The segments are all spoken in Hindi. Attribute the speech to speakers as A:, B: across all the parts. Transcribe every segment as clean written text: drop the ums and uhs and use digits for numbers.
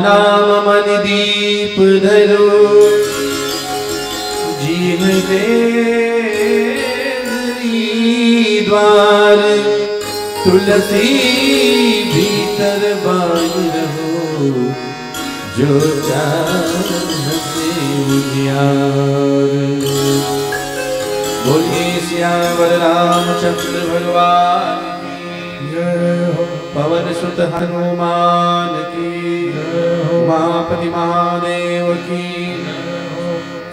A: नाम मन दीप धरो जीव द्वार तुलसी भीतर बाई रहो जो चाहते उजियार। बोलिए श्यावर रामचंद्र भगवान की जय हो। पवन सुत हनुमान की उमापति महादेव की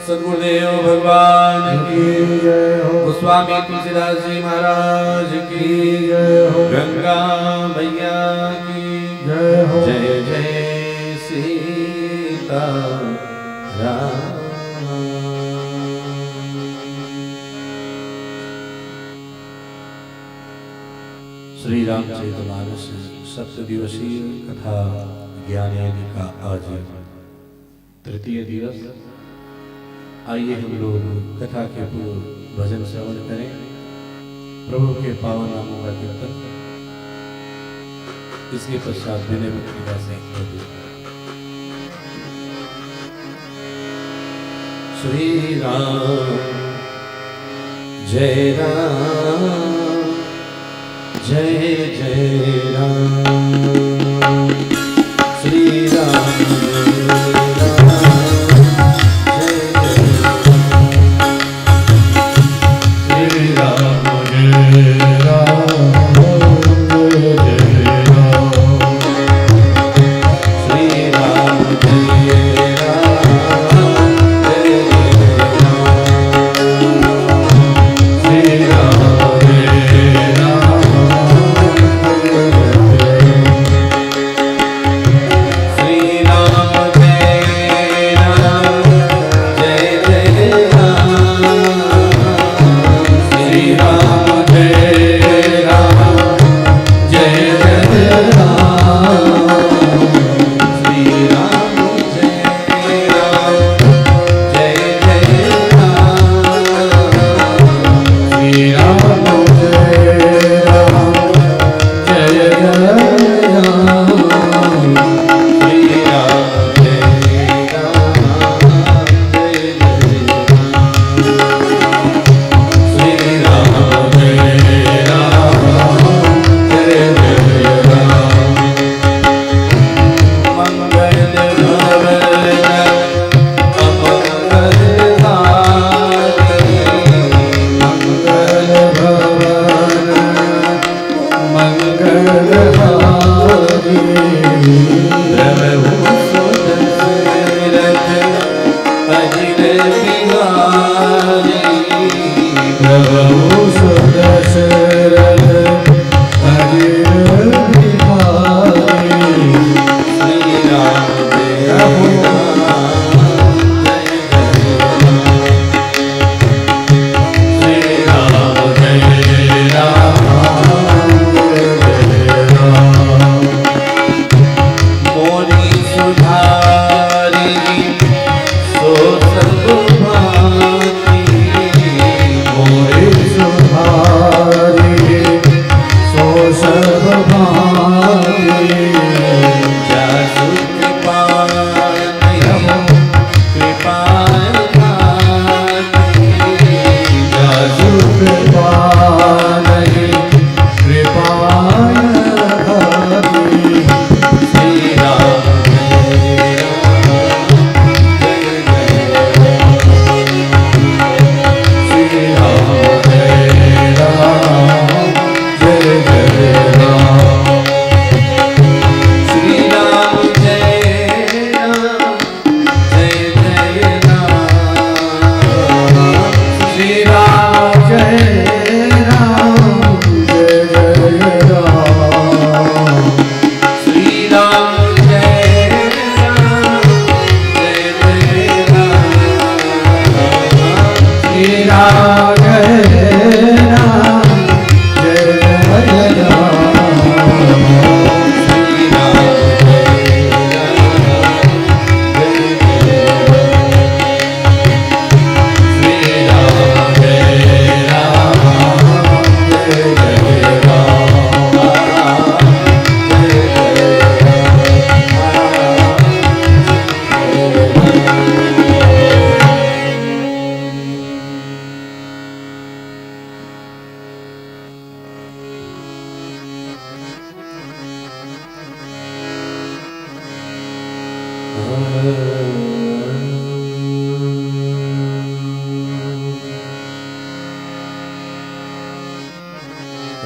A: सद्गुरुदेव भगवान की जय हो। गोस्वामी तुलसीदास जी महाराज की जय हो। गंगा मैया की जय हो। जय जय सीता राम। श्री रामचरितमानस सप्त दिवसीय कथा ज्ञान यज्ञ का आज तृतीय दिवस। आइए हम लोग कथा के पूर्व भजन श्रवण करें, प्रभु के पावन नामों का कीर्तन। इसके पश्चात विनय भक्ति का संकल्प। श्री राम जय राम जय जय राम। श्री राम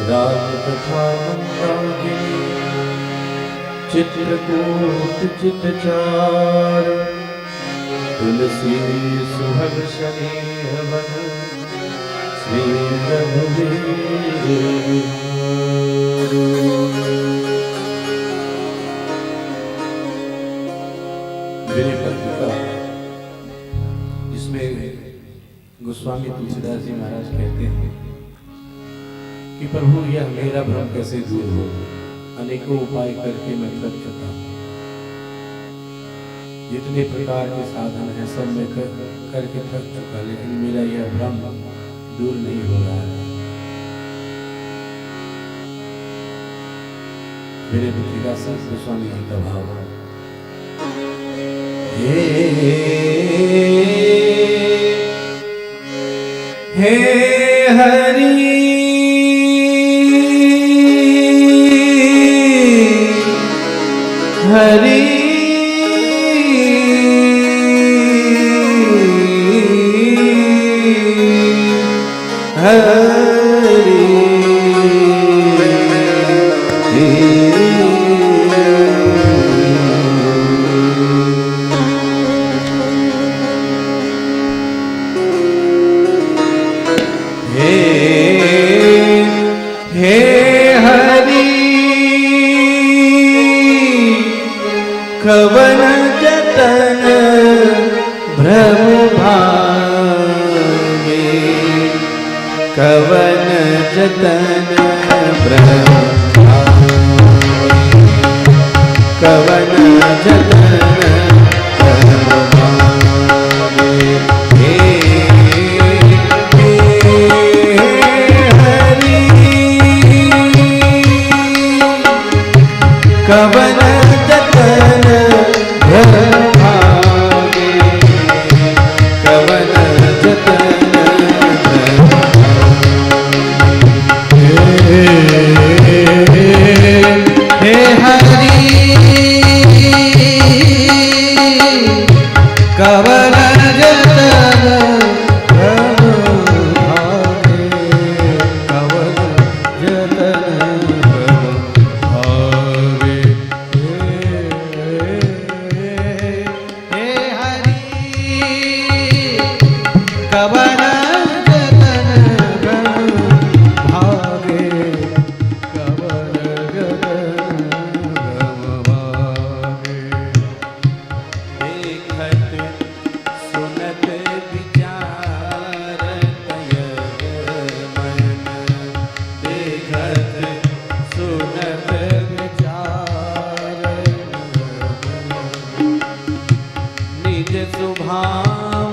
A: राग कथा मंदाकिनी चित्रकूट चितचार तुलसी सुहर्षणी हवन श्री रघुवीर। मेरे पत्रिका जिसमें गोस्वामी तुलसीदास जी महाराज कहते हैं कि प्रभु यह मेरा भ्रम कैसे दूर हो, अनेकों उपाय करके मैं थक चुका हूँ। जितने प्रकार के साधन हैं सब मैं करके थक चुका, लेकिन मेरा यह भ्रम दूर नहीं हो रहा है। मेरे पत्रिका से गोस्वामी जी का भाव हे हरि हरि हरि हे हरि कवन जतन भ्रम भागे, कवन जतन भ्रम भागे, कवन जतन भ्रम भागे। हे हरि कवन जतन भ्रम भागे, कवन जतन भ्रम भागे। हे हरि कवन जतन भ्रम भागे, कवन जतन भ्रम भागे। हे हरि कवन जतन भ्रम भागे, कवन जतन भ्रम भागे। देखत सुनत विचारत मन, देखत सुनत विचारत निज स्वभाव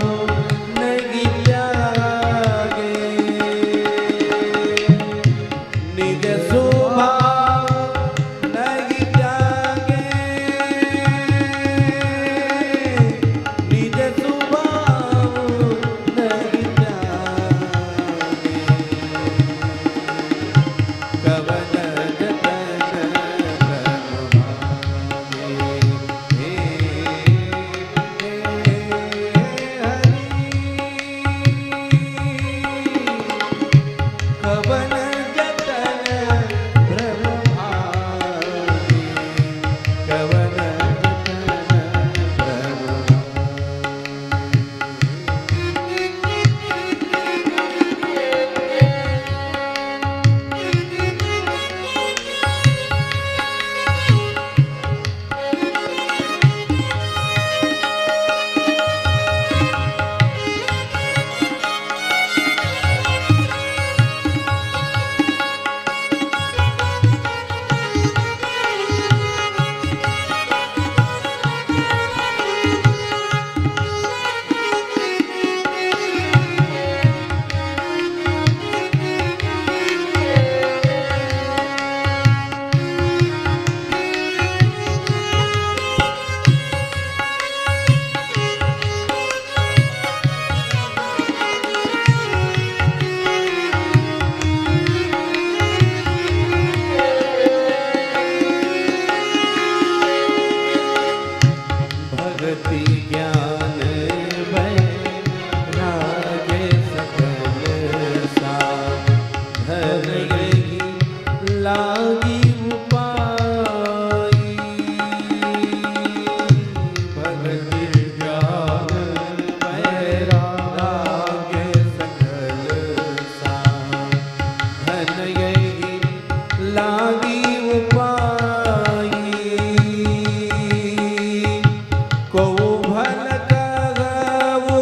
A: नहीं त्यागे, निज स्वभाव नहीं त्यागे, निज स्वभाव नहीं त्यागे। कवन जतन भ्रम भागे, हे भक्ति ज्ञान वैराग्य सकल साथ धन यही लागी उपाई। भक्ति ज्ञान वैराग्य सकल साथ धन यही लागी उपाई। को भल कहु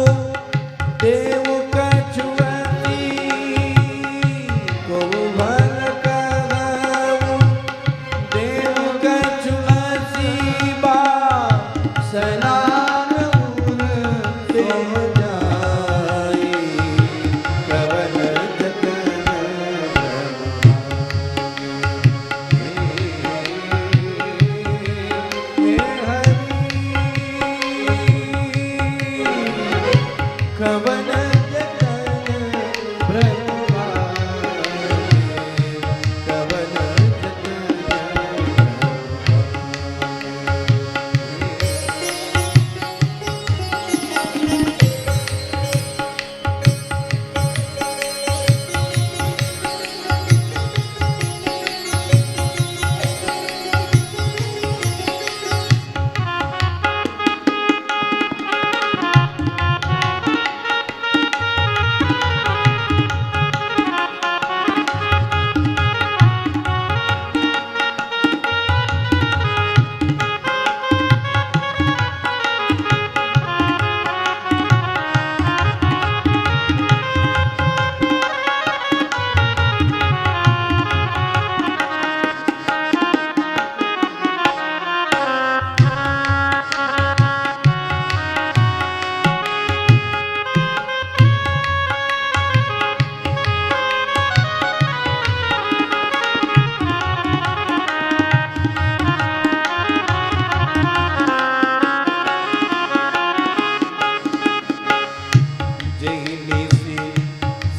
A: देव कछुअती, को भल कहु देव कछुअती बा सनान उर से जाई। कवन जतन कवन जतन ब्रह्मा कवन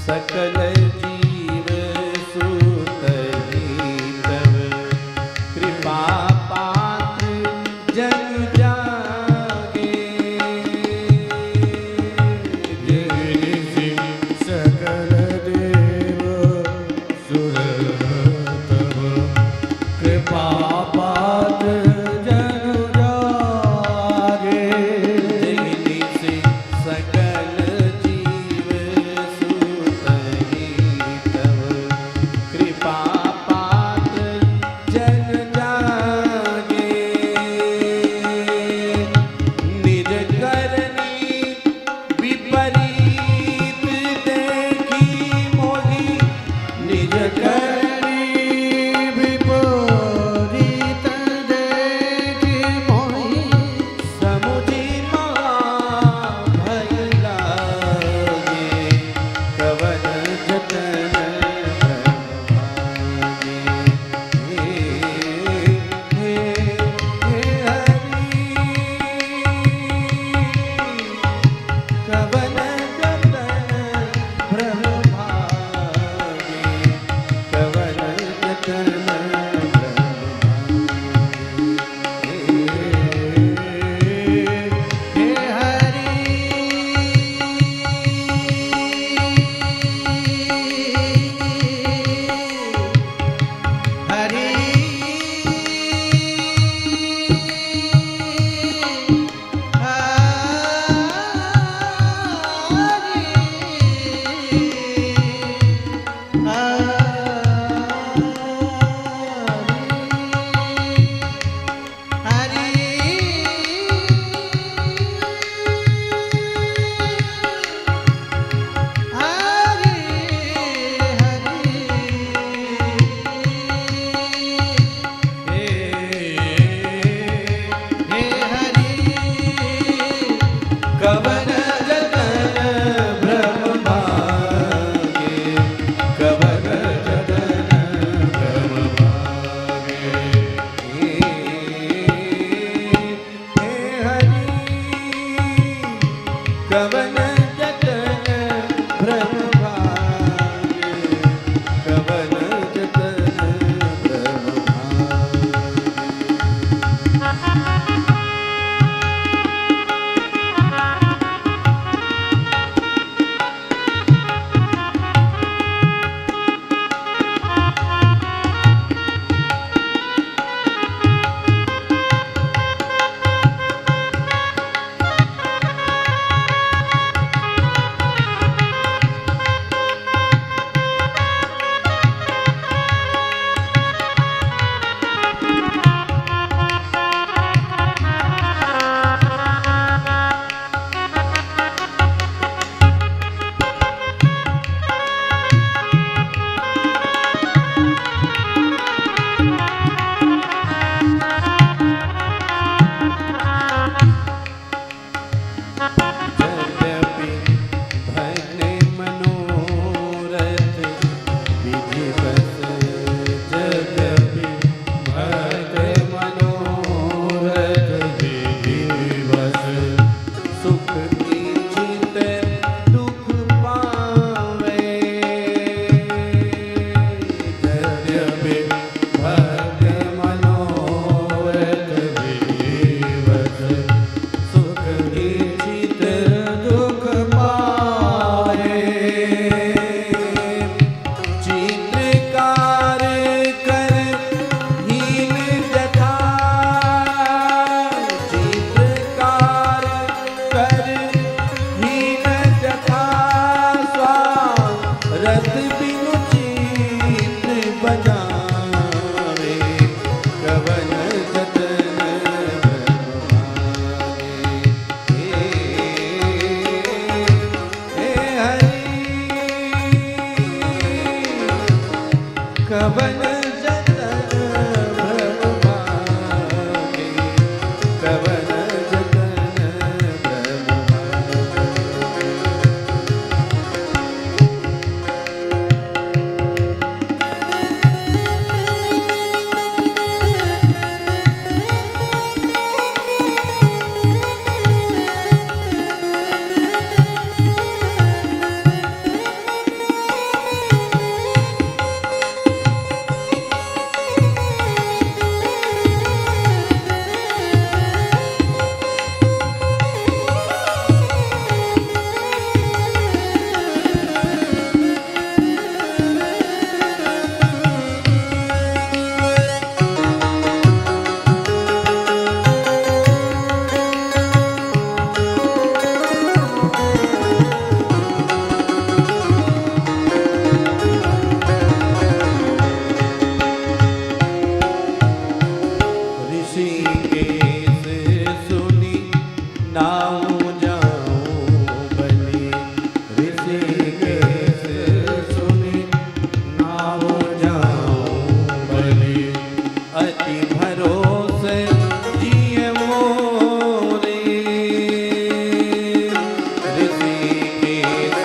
A: सकल जीव सुतहि तव कृपा पात्र जन जागे। सकल देव सुर तव कृपा पात्र जन जागे। सकल जीव सुतहि तव कृपा पात्र जन जागे। निज करनी विपरीत देखी मोहि, निज करनी विपरीत देखी मोहि। समुझी भय लागे कवन जतन ब्रह्मागे। हे हरि कवन जतन ब्रह्मागे, कवन जतन ब्रह्मागे। हे हरि हरि कवन जतन ब्रह्मागे, कवन जतन ब्रह्मागे। हे हरि कवन जतन ब्रह्मागे, कवन जतन ब्रह्मागे। नाऊं जाऊं बलि ऋषिकेश सुनि नाऊं जाऊं बलि अति भरोसे जिए मोरे ऋषिकेश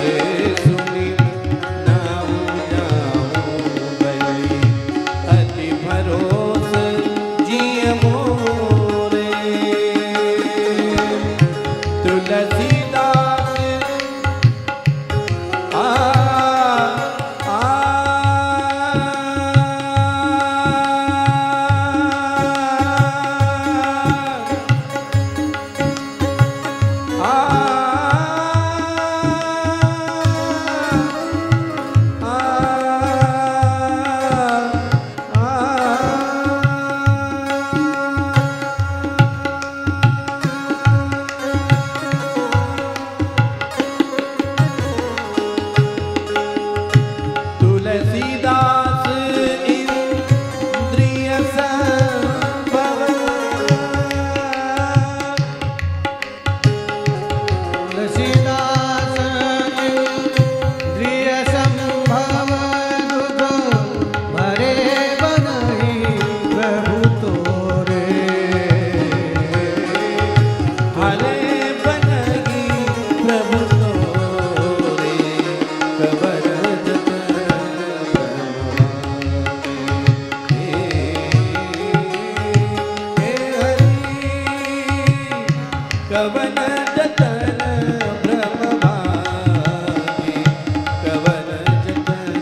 A: सुनि नाऊं जाऊं बलि अति भरोसे जिए मोरे तुलसीदास आ आ तुलसीदास इंद्रिय संभव
B: तुलसीदास इंद्रिय संभव दुध भरे बनहि प्रभु तोरे
A: हरे बनगी प्रभु तोरे कबर जतन कवन जतन ब्रह्म भागे कवन जतन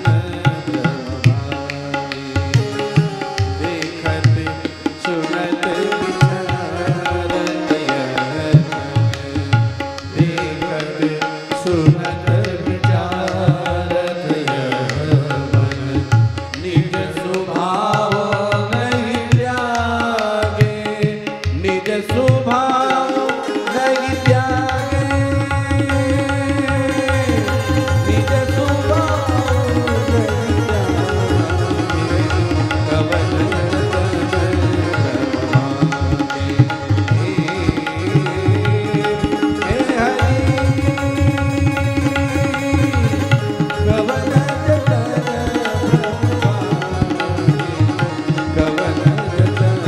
A: ब्रह्म भागे देखत सुनत विचारत देखत सुनत विचारत मन निज स्वभाव नहीं त्यागे निज स्वभाव नहीं त्यागे निज स्वभाव नहीं त्यागे कवन जतन हे हरि कवन जतन कवन जतन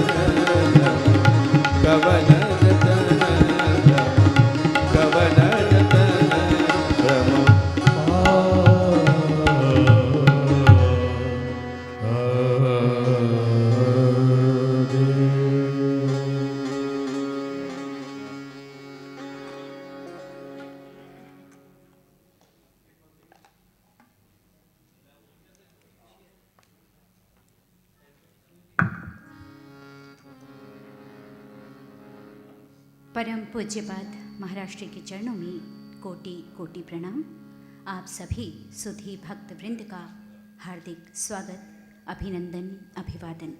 A: कवन जतन कवन जतन ब्रह्म
C: परम पूज्यपाद महाराज के चरणों में कोटि कोटि प्रणाम। आप सभी सुधी भक्त वृंद का हार्दिक स्वागत, अभिनंदन, अभिवादन।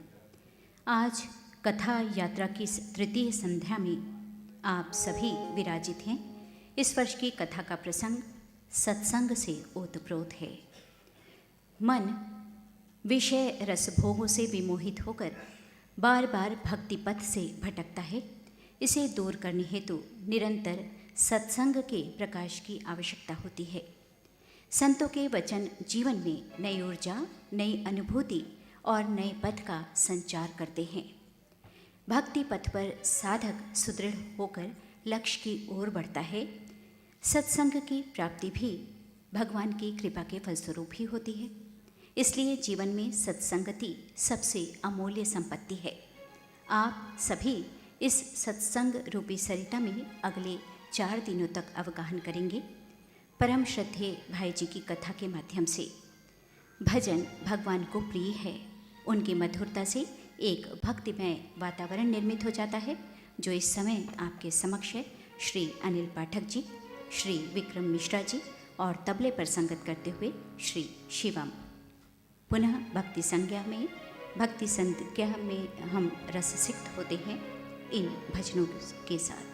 C: आज कथा यात्रा की तृतीय संध्या में आप सभी विराजित हैं। इस वर्ष की कथा का प्रसंग सत्संग से ओतप्रोत है। मन विषय रसभोगों से विमोहित होकर बार बार भक्ति पथ से भटकता है। इसे दूर करने हेतु निरंतर सत्संग के प्रकाश की आवश्यकता होती है। संतों के वचन जीवन में नई ऊर्जा, नई अनुभूति और नए पथ का संचार करते हैं। भक्ति पथ पर साधक सुदृढ़ होकर लक्ष्य की ओर बढ़ता है। सत्संग की प्राप्ति भी भगवान की कृपा के फलस्वरूप ही होती है। इसलिए जीवन में सत्संगति सबसे अमूल्य संपत्ति है। आप सभी इस सत्संग रूपी सरिता में अगले 4 दिनों तक अवगाहन करेंगे। परम श्रद्धेय भाई जी की कथा के माध्यम से भजन भगवान को प्रिय है। उनकी मधुरता से एक भक्तिमय वातावरण निर्मित हो जाता है, जो इस समय आपके समक्ष है। श्री अनिल पाठक जी, श्री विक्रम मिश्रा जी और तबले पर संगत करते हुए श्री शिवम। पुनः भक्ति संज्ञा में हम रससिक्त होते हैं इन भजनों के साथ।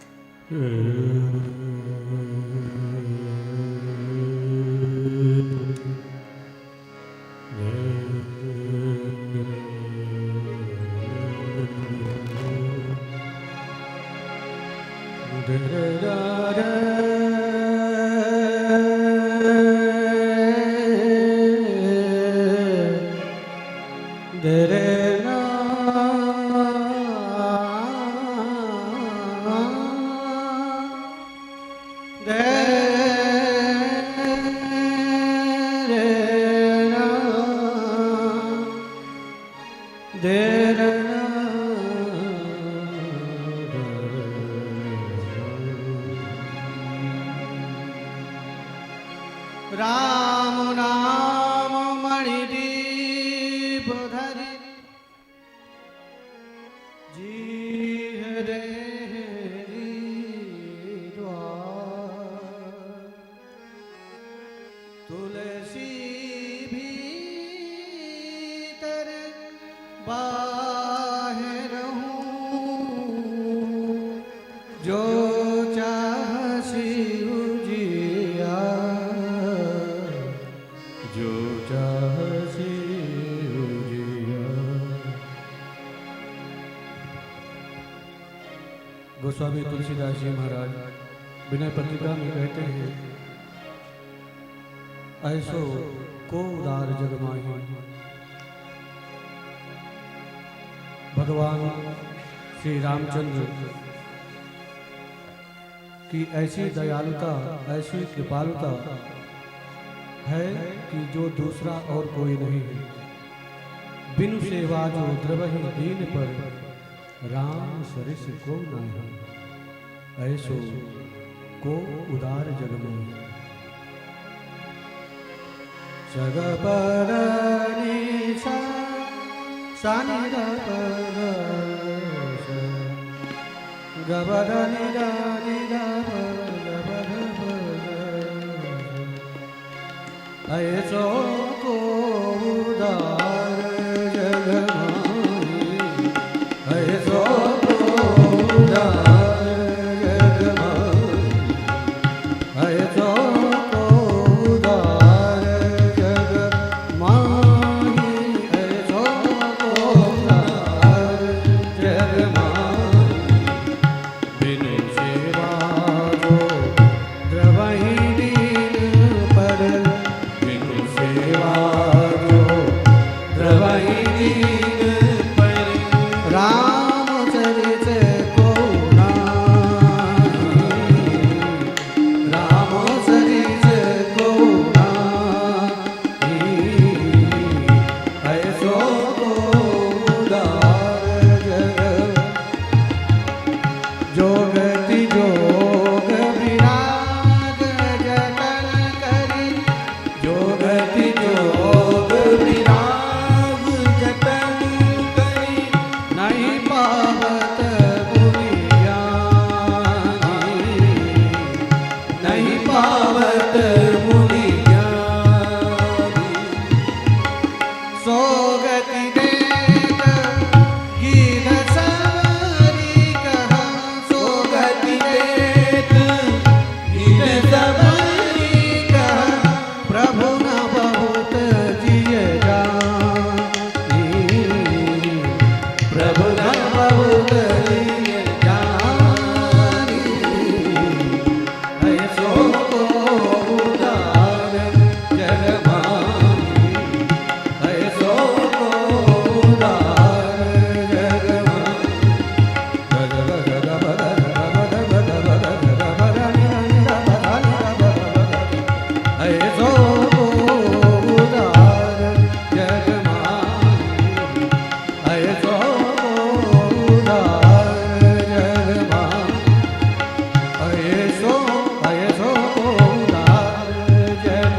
B: राम नाम मणिदीप धरि जी रे द्वार तुलसी भीतर बाहर हूँ जो गोस्वामी तुलसीदास जी महाराज विनय पत्रिका में कहते हैं, ऐसो को उदार जग माही। भगवान श्री रामचंद्र की ऐसी दयालुता, ऐसी कृपालुता है कि जो दूसरा और कोई नहीं है। बिनु सेवा जो द्रवहि दीन पर, राम सरिस को नाही। ऐसो को उदार जग में। जग पर निशा सानि गबर निरा निरा गबर ऐसो को उदार जग में। ऐसो को उदार जग में। ऐसो को उदार जग माही। ऐसो को उदार जग माही। बिनु सेवा जो द्रवहि दीन पर, बिनु सेवा जो द्रवहि दीन पर, रामचरित को नाही। रामचरित को नाही। ऐसो को उदार जग। जोगति जोग विराग जतन करी। जोगति जोग विराग जतन करी। नहीं पावत मुनियानी। नहीं पावत मुनियानी। सोगति देत गीत सबरी कहा। सोगति देत गीत सबरी कहा। प्रभु न बहुत जिय जानी। प्रभु न बहुत जिय जानी। ऐसो को उदार जग माही। ऐसो को उदार जग माही। ऐसो को उदार जग माही। ऐसो को उदार जग माही। ऐसो ऐसो को उदार जग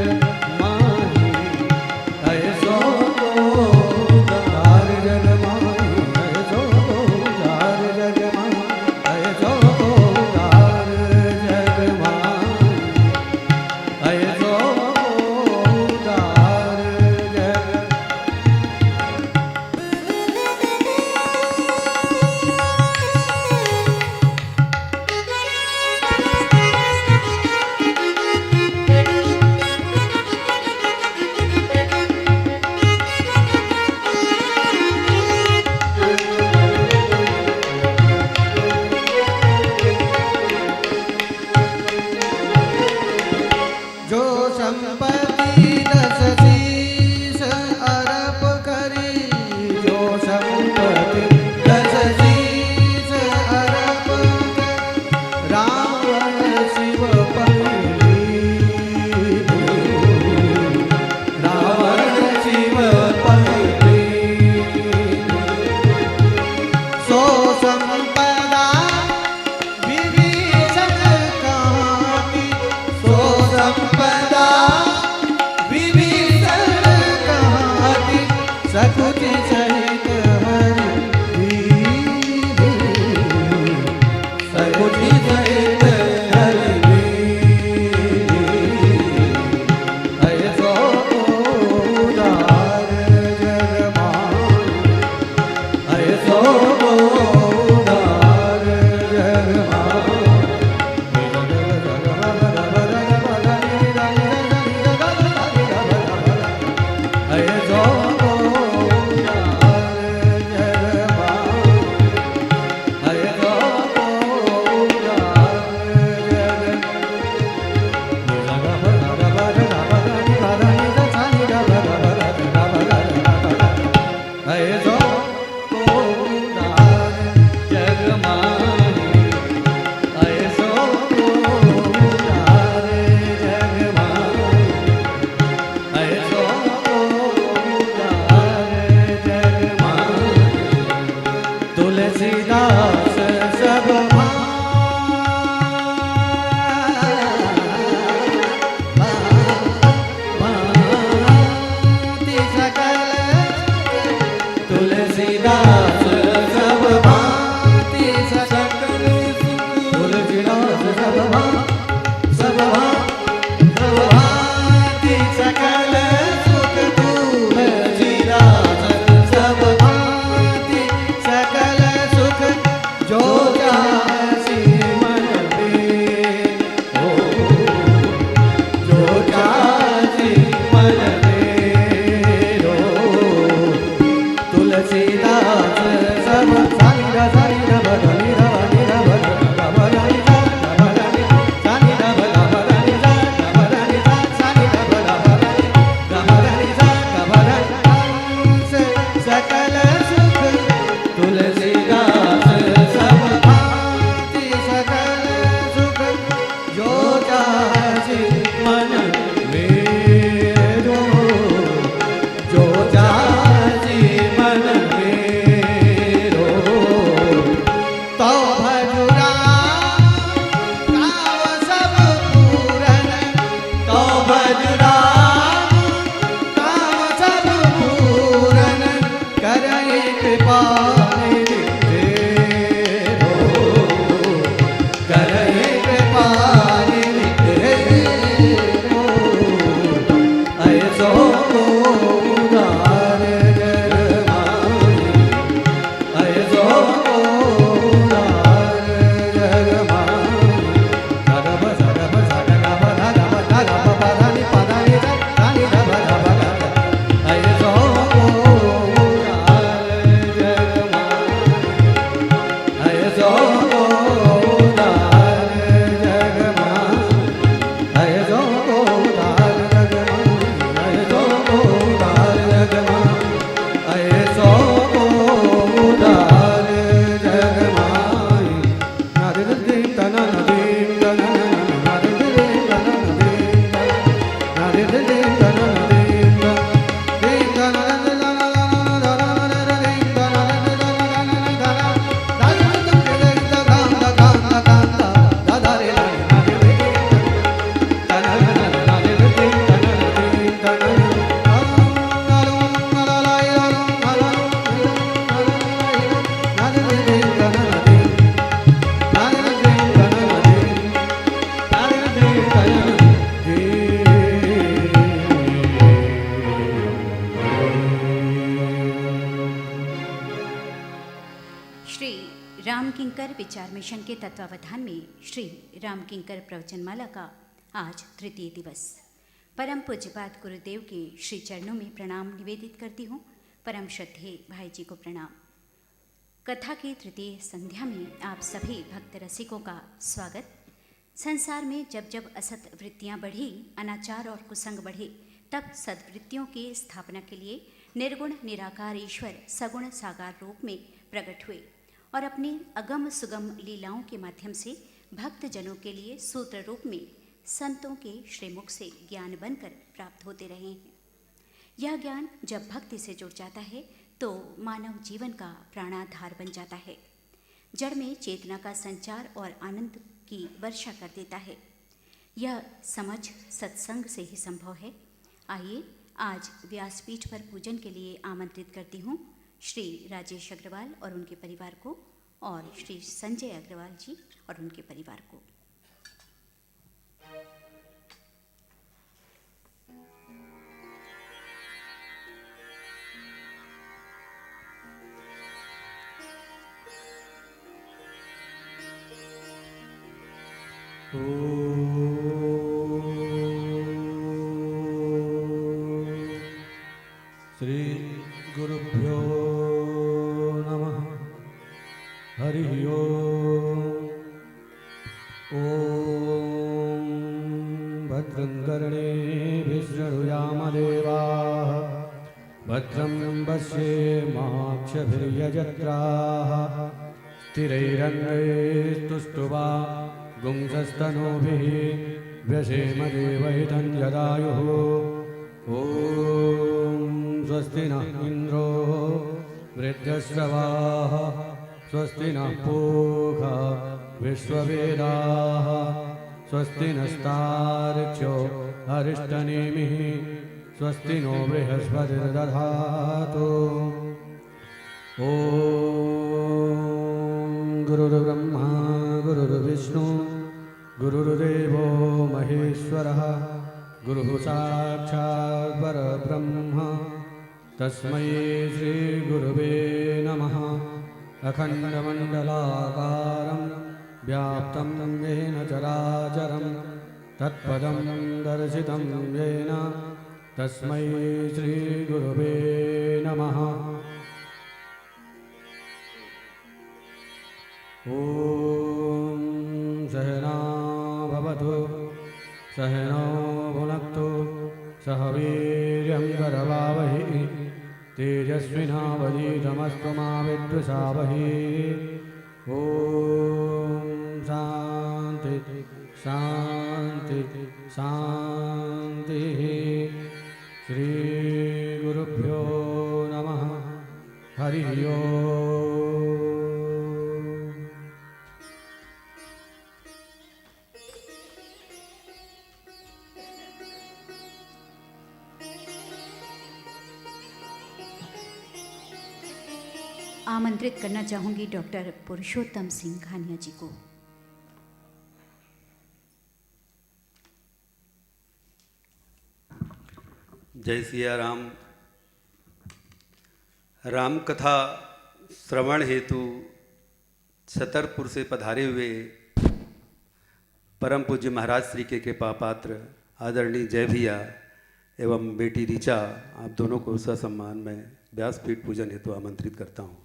B: माही। ऐसो को उदार जग माही। ऐसो को उदार जग माही। ऐसो को उदार जग माही। ऐसो को उदार जग।
C: किंकर विचार मिशन के तत्वावधान में श्री राम किंकर प्रवचनमाला का आज तृतीय दिवस। परम पूज्यपाद गुरुदेव के श्री चरणों में प्रणाम निवेदित करती हूँ। परम श्रद्धेय भाई जी को प्रणाम। कथा की तृतीय संध्या में आप सभी भक्त रसिकों का स्वागत। संसार में जब जब असत वृत्तियाँ बढ़ी, अनाचार और कुसंग बढ़े, तब सद्वृत्तियों की स्थापना के लिए निर्गुण निराकार ईश्वर सगुण साकार रूप में प्रकट हुए और अपने अगम सुगम लीलाओं के माध्यम से भक्त जनों के लिए सूत्र रूप में संतों के श्रीमुख से ज्ञान बनकर प्राप्त होते रहे हैं। यह ज्ञान जब भक्ति से जुड़ जाता है तो मानव जीवन का प्राणाधार बन जाता है, जड़ में चेतना का संचार और आनंद की वर्षा कर देता है। यह समझ सत्संग से ही संभव है। आइए आज व्यासपीठ पर पूजन के लिए आमंत्रित करती हूँ श्री राजेश अग्रवाल और उनके परिवार को और श्री संजय अग्रवाल जी और उनके परिवार को।
B: श्री गुरुभ्यो नमः। हरि ओम। ओम भद्रं कर्णेभिः शृणुयामदेवाः, भद्रं पश्येमाक्षभिर्यजत्राः, स्थिरैरङ्गैस्तुष्टुवा गुंसस्तनूभिः व्यसेमदेवहितं यदायुः। ॐ स्वस्ति नः इन्द्रो वृद्धश्रवाः, स्वस्ति नः पूषा विश्ववेदाः, स्वस्ति नस्तार्क्ष्यो अरिष्टनेमिः, स्वस्ति नो बृहस्पतिर्दधातु। ॐ गुरुर्ब्रह्मा गुरुर्विष्णु गुरुर्देवो महेश्वरः, गुरुः साक्षात् परब्रह्म, तस्मै श्रीगुरुवे नमः। अखण्डमण्डलाकारं व्याप्तं येन चराचरं, तत्पदं दर्शितं येन तस्मै श्रीगुरुवे नमः। ॐ सहना भवतु सहनौ भुनक्तु, सह वीर्यं करवावहै, तेजस्विनावधीतमस्तु मा विद्विषावहै। ॐ शान्ति शान्ति शान्तिः। श्रीगुरुभ्यो नमः। हरि ओम।
C: आमंत्रित करना चाहूँगी डॉक्टर पुरुषोत्तम सिंह खानिया जी को।
D: जय सिया राम। राम कथा श्रवण हेतु छतरपुर से पधारे हुए परम पूज्य महाराज श्री के कृपा पात्र आदरणीय जय भैया एवं बेटी ऋचा, आप दोनों को ससम्मान में व्यासपीठ पूजन हेतु आमंत्रित करता हूँ।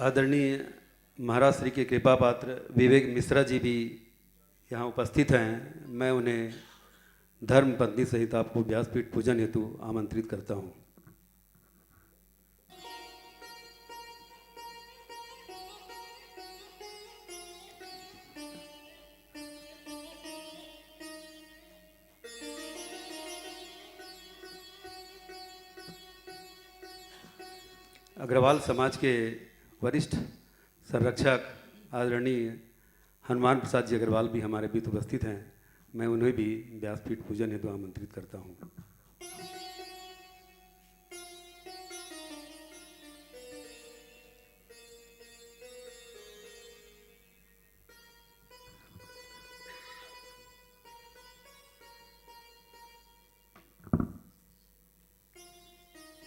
D: आदरणीय महाराज श्री के कृपा पात्र विवेक मिश्रा जी भी यहाँ उपस्थित हैं। मैं उन्हें धर्म पत्नी सहित आपको व्यासपीठ पूजन हेतु आमंत्रित करता हूँ। अग्रवाल समाज के वरिष्ठ संरक्षक आदरणीय हनुमान प्रसाद जी अग्रवाल भी हमारे बीच उपस्थित हैं। मैं उन्हें भी व्यासपीठ पूजन हेतु आमंत्रित करता हूँ।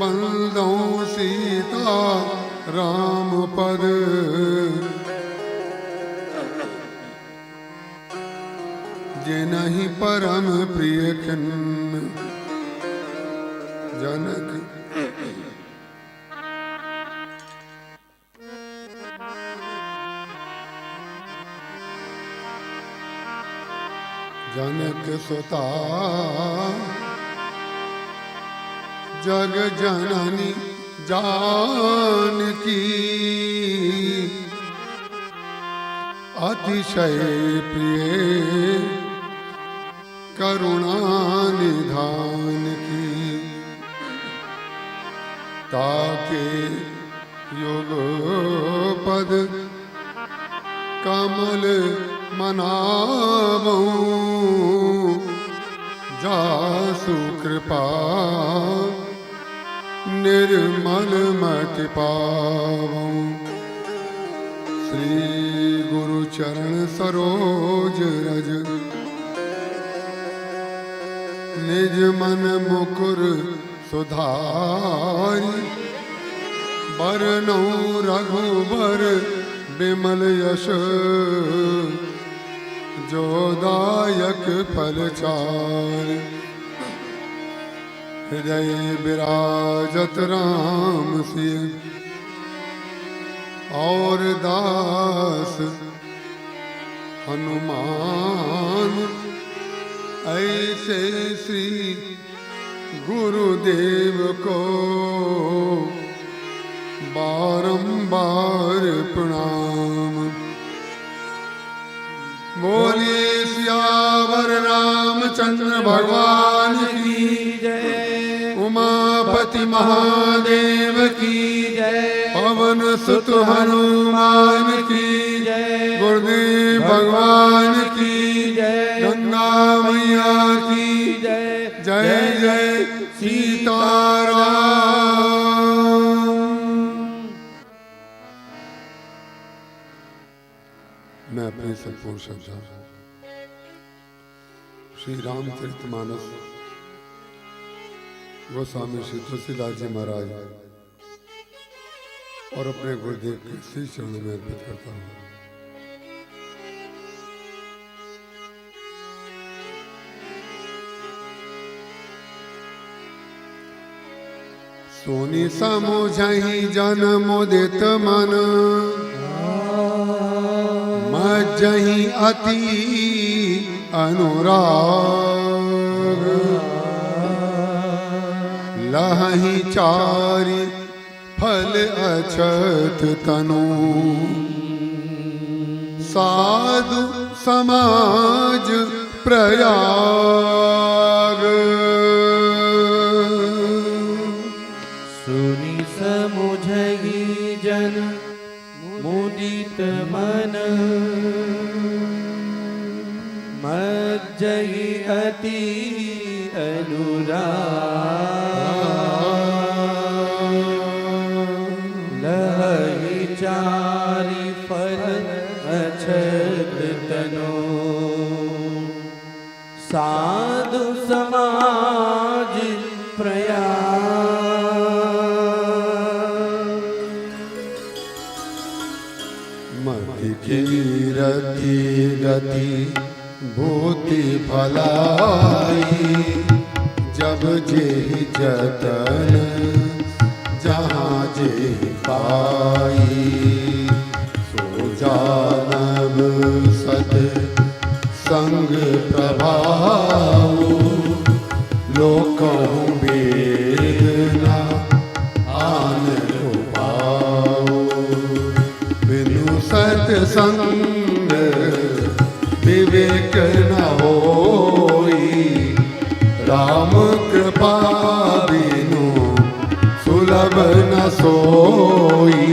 E: बंदो सीता राम पद जिनहि परम प्रिय खिन्न जनक जनक सुता जग जननी जानकी अतिशय प्रिय करुणा निधान की ताके युग पद कमल मनावो जासु कृपा निर्मल मति पावो श्री गुरु चरण सरोज रज निज मन मुकुर सुधारी बरनौ रघुबर बिमल यश जोदायक फलचार हृदय विराजत राम सिंह और दास हनुमान ऐसे श्री गुरुदेव को बारंबार प्रणाम। बोलिए सियावर रामचंद्र भगवान की
A: जय।
E: उमापति महादेव की
A: जय।
E: पवन सुत हनुमान की
A: जय।
E: गुरुदेव भगवान की
A: जय।
E: गंगा मैया की
A: जय।
E: जय जय सीताराम। मैं अपनी संपूर्ण श्रद्धा श्री रामचरितमानस गोस्वामी श्री तुलसीदास जी महाराज और अपने गुरुदेव के श्री चरणों में अर्पित करता हूँ। सोनी समुझहि जन मुदित मन मज्जहि अति अनुराग लहहि चारि फल अछत तनु साधु समाज प्रयाग
A: सुनि समुझहि जन मुदित मन मज्जहि अति अनुराग लहहि चारि फल अछत तनु साधु समाज प्रयाग
E: मति कीरति गति भूति भलाई जब जेहि जतन जहाँ जेहि पाई सो जानब सत संग प्रभाव लोकहु वेदना आन पाओ बिनु सत्संग विवेक न होई राम कृपा बिनु सुलभ न सोई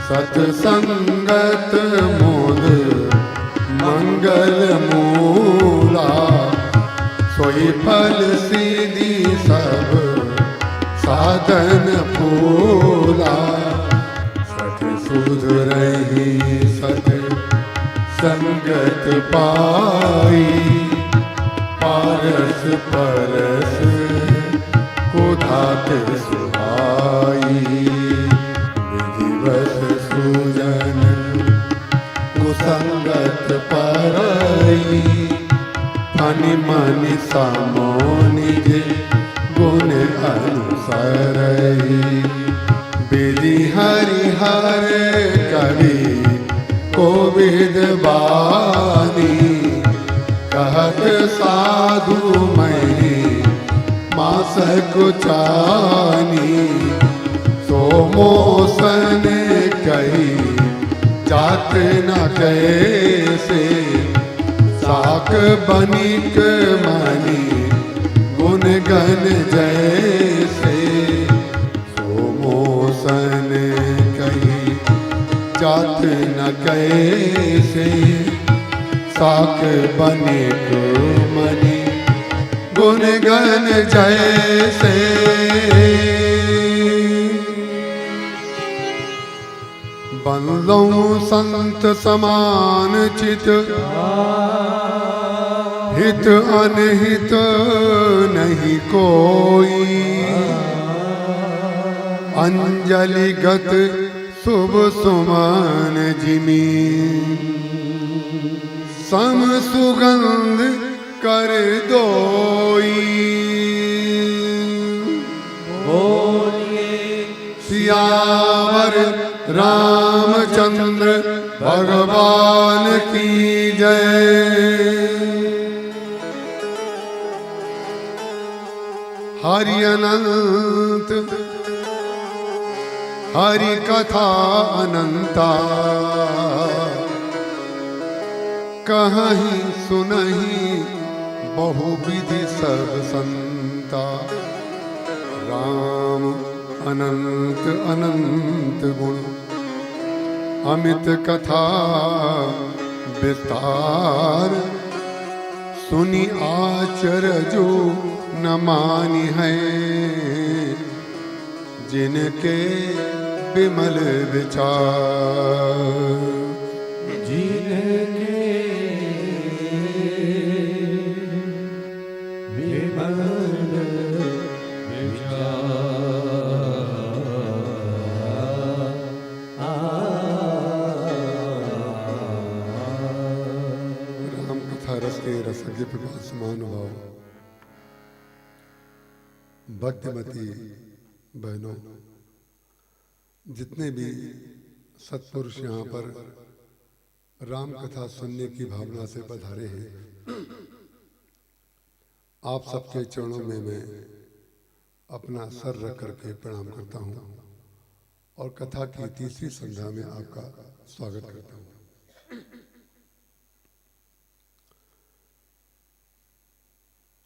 E: सत्संगत मोद मंगल मूला सोई फल सीधी सब साधन फूला सत सुध रही सत संगत पाई पारस परस को साथ सुहाई विधिवत सुजन कुसंगत परई फनि मनि समो निज गुण अनुसरई विधि हरिहर कवि कोविद बानी कहत साधु मही मास कुचानी सोमोसन कही जात न कैसे साक बनिक मनी गुण गण जैसे सोमोसन कही जात न कैसे साक बनिक मनी गुण गण जैसे बंदो संत समान चित हित अनहित नहीं कोई अंजलि गत शुभ सुमन जिमी सम सुगंध कर दोई सियावर रामचंद्र भगवान की जय। हरि अनंत हरि कथा अनंता कहीं सुनहि बहुविधि सब संता राम अनंत अनंत गुण अमित कथा विस्तार सुनी आचर जो न मानी है जिनके विमल विचार
A: जिनके विमल
E: राम कथा रस के रसज्ञ प्रभास महानुभाव भक्तिमती बहनों, जितने भी सत्पुरुष यहाँ पर राम कथा सुनने की भावना से पधारे हैं, आप सबके चरणों में मैं अपना सर रख करके प्रणाम करता हूँ और कथा की तीसरी संध्या में आपका स्वागत करता हूँ।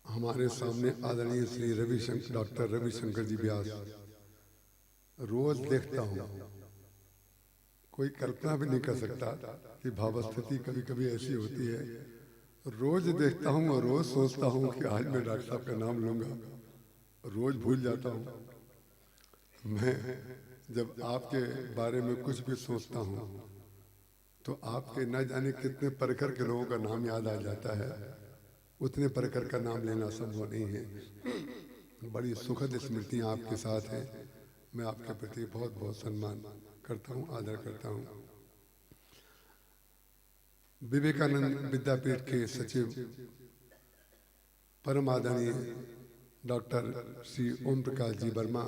E: हमारे सामने आदरणीय श्री रविशंकर डॉक्टर रविशंकर जी व्यास रोज देखता हूँ, कोई कल्पना भी नहीं कर सकता कि भावस्थिति कभी कभी ऐसी होती है। रोज देखता हूँ और रोज सोचता हूँ कि आज मैं डॉक्टर साहब का नाम लूंगा, रोज भूल जाता हूँ। मैं जब आपके बारे में कुछ भी सोचता हूँ तो आपके न जाने कितने प्रखर के लोगों का नाम याद आ जाता है, उतने प्रखर का नाम लेना संभव नहीं है। बड़ी सुखद स्मृतियाँ आपके साथ हैं। मैं आपके प्रति बहुत बहुत सम्मान करता हूँ, आदर करता हूँ। विवेकानंद विद्यापीठ के सचिव परम आदरणीय डॉक्टर श्री ओम प्रकाश जी वर्मा,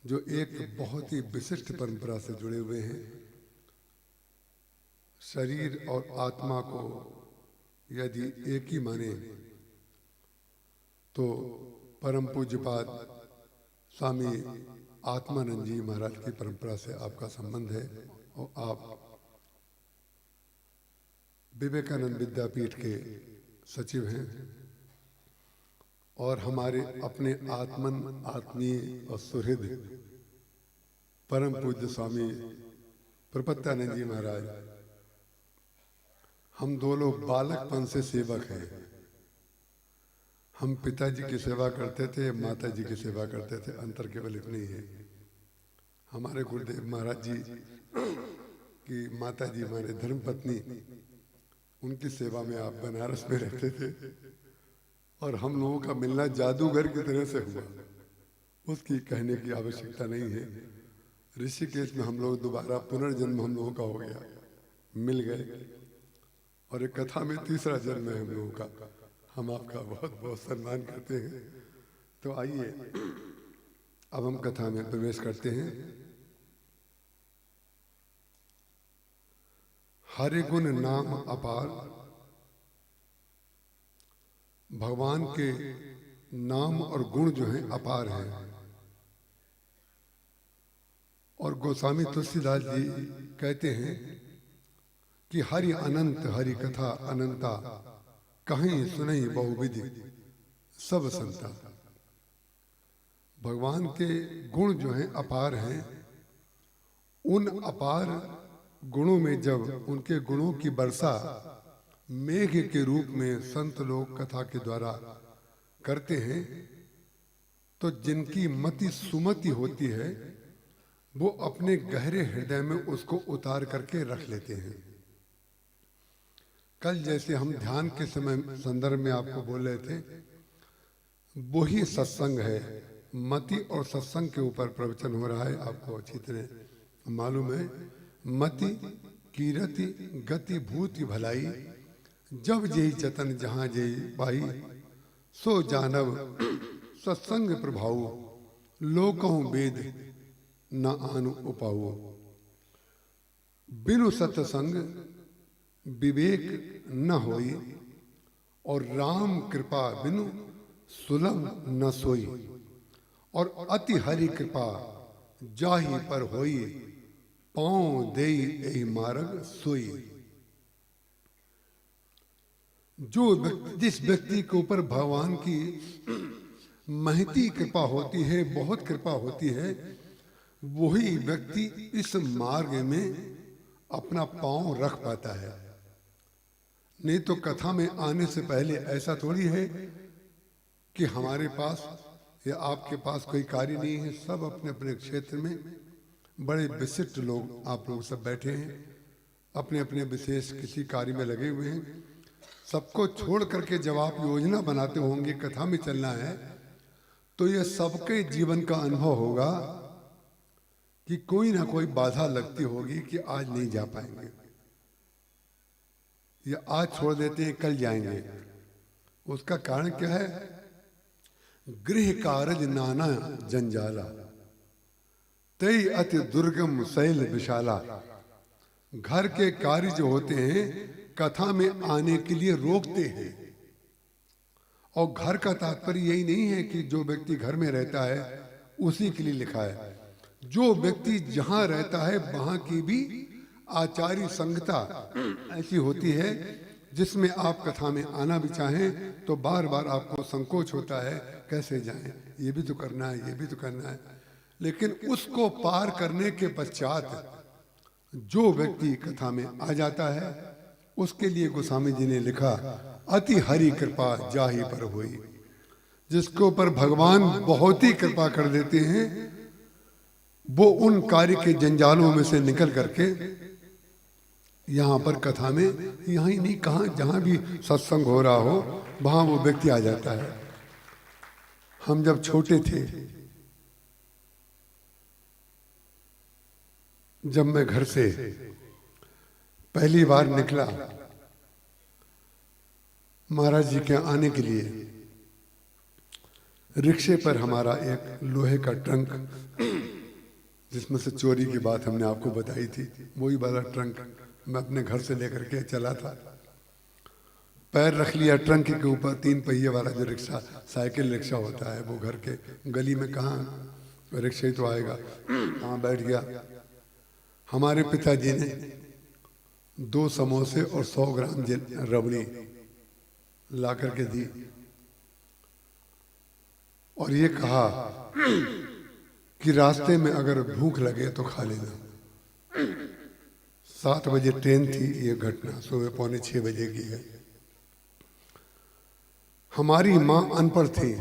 E: जो एक बहुत ही विशिष्ट परंपरा से जुड़े हुए हैं, शरीर और आत्मा को यदि एक ही माने तो परम पूज्यपाद स्वामी आत्मानंद जी महाराज की परंपरा से आपका संबंध है और आप विवेकानंद विद्यापीठ के सचिव हैं और हमारे अपने आत्मन आत्मीय और सुहृद परम पूज्य स्वामी प्रपत्यानंद जी महाराज, हम दो लोग बालकपन से सेवक हैं। हम पिताजी की सेवा करते थे, माता जी की सेवा करते थे, अंतर केवल इतना ही है। हमारे गुरुदेव महाराज जी की माता जी हमारे धर्मपत्नी, उनकी सेवा में आप बनारस में रहते थे और हम लोगों का मिलना जादूगर की तरह से हुआ। उसकी कहने की आवश्यकता नहीं है। ऋषिकेश में हम लोग दोबारा पुनर्जन्म हम लोगों का हो गया, मिल गए, और एक कथा में तीसरा जन्म है हम लोगों का। हम आपका बहुत बहुत सम्मान करते हैं। तो आइए अब हम कथा में प्रवेश करते हैं। हरि गुण नाम अपार, भगवान के नाम और गुण जो हैं अपार हैं। और गोस्वामी तुलसीदास जी कहते हैं कि हरि अनंत, हरि कथा अनंता, कहीं सुनई बहुविधि सब संता। भगवान के गुण जो हैं अपार हैं। उन अपार गुणों में जब उनके गुणों की वर्षा मेघ के रूप में संत लोग कथा के द्वारा करते हैं, तो जिनकी मति सुमति होती है वो अपने गहरे हृदय में उसको उतार करके रख लेते हैं। कल जैसे हम ध्यान के समय संदर्भ में आपको बोल रहे थे, वही सत्संग है। मति और सत्संग के ऊपर प्रवचन हो रहा है, आपको अच्छी तरह मालूम है। मति कीरति गति भूति भलाई, जब जेहि जतन जहां जेहि पाई, सो जानव सत्संग प्रभाव, लोकहु वेद न आनु उपाऊ। बिनु सत्संग विवेक न होई, और राम कृपा बिनु सुलभ न सोई। और अति हरि कृपा जाहि पर होई, पांव देई एहि मार्ग सोई। जिस व्यक्ति के ऊपर भगवान की महती कृपा होती है, बहुत कृपा होती है, वही व्यक्ति इस मार्ग में अपना पांव रख पाता है। नहीं तो कथा में आने से पहले ऐसा थोड़ी है कि हमारे पास या आपके पास कोई कार्य नहीं है। सब अपने अपने क्षेत्र में बड़े विशिष्ट लोग, आप लोग सब बैठे हैं, अपने अपने विशेष किसी कार्य में लगे हुए हैं। सबको छोड़ करके जब आप योजना बनाते होंगे कथा में चलना है, तो ये सबके जीवन का अनुभव होगा कि कोई ना कोई बाधा लगती होगी कि आज नहीं जा पाएंगे, या आज छोड़ देते हैं कल जाएंगे। उसका कारण क्या है? गृह कारज नाना जंजाला, तई अति दुर्गम शैल विशाला। घर के कार्य जो होते हैं कथा में आने के लिए रोकते हैं। और घर का तात्पर्य यही नहीं है कि जो व्यक्ति घर में रहता है उसी के लिए लिखा है। जो व्यक्ति जहां रहता है वहां की भी आचार्य संगता ऐसी होती है जिसमें आप कथा में आना भी चाहें तो बार बार आपको संकोच होता है, कैसे जाएं, ये भी तो करना है, ये भी तो करना है। लेकिन उसको पार करने के पश्चात जो व्यक्ति कथा में आ जाता है उसके लिए गोस्वामी जी ने लिखा, अति हरि कृपा जाहि पर होई। जिसके ऊपर भगवान बहुत ही कृपा कर देते हैं, वो उन कार्य के जंजालों में से निकल करके यहाँ पर कथा में, यहाँ ही नहीं कहाँ जहाँ भी सत्संग हो रहा हो वहाँ वो व्यक्ति आ जाता है। हम जब छोटे थे, जब मैं घर से पहली बार निकला महाराज जी के आने के लिए, रिक्शे पर हमारा एक लोहे का ट्रंक, जिसमें से चोरी की बात हमने आपको बताई थी, वही वाला ट्रंक मैं अपने घर से लेकर के चला था। पैर रख लिया ट्रंक के ऊपर, 3 पहिए वाला जो रिक्शा, साइकिल रिक्शा होता है, वो घर के गली में कहाँ रिक्शा ही तो आएगा, वहाँ बैठ गया। हमारे पिताजी ने 2 समोसे और 100 ग्राम रबड़ी ला करके दी और ये कहा कि रास्ते में अगर भूख लगे तो खा लेना। 7 बजे ट्रेन थी, ये घटना सुबह 5:45 बजे की है। हमारी माँ अनपढ़ थी,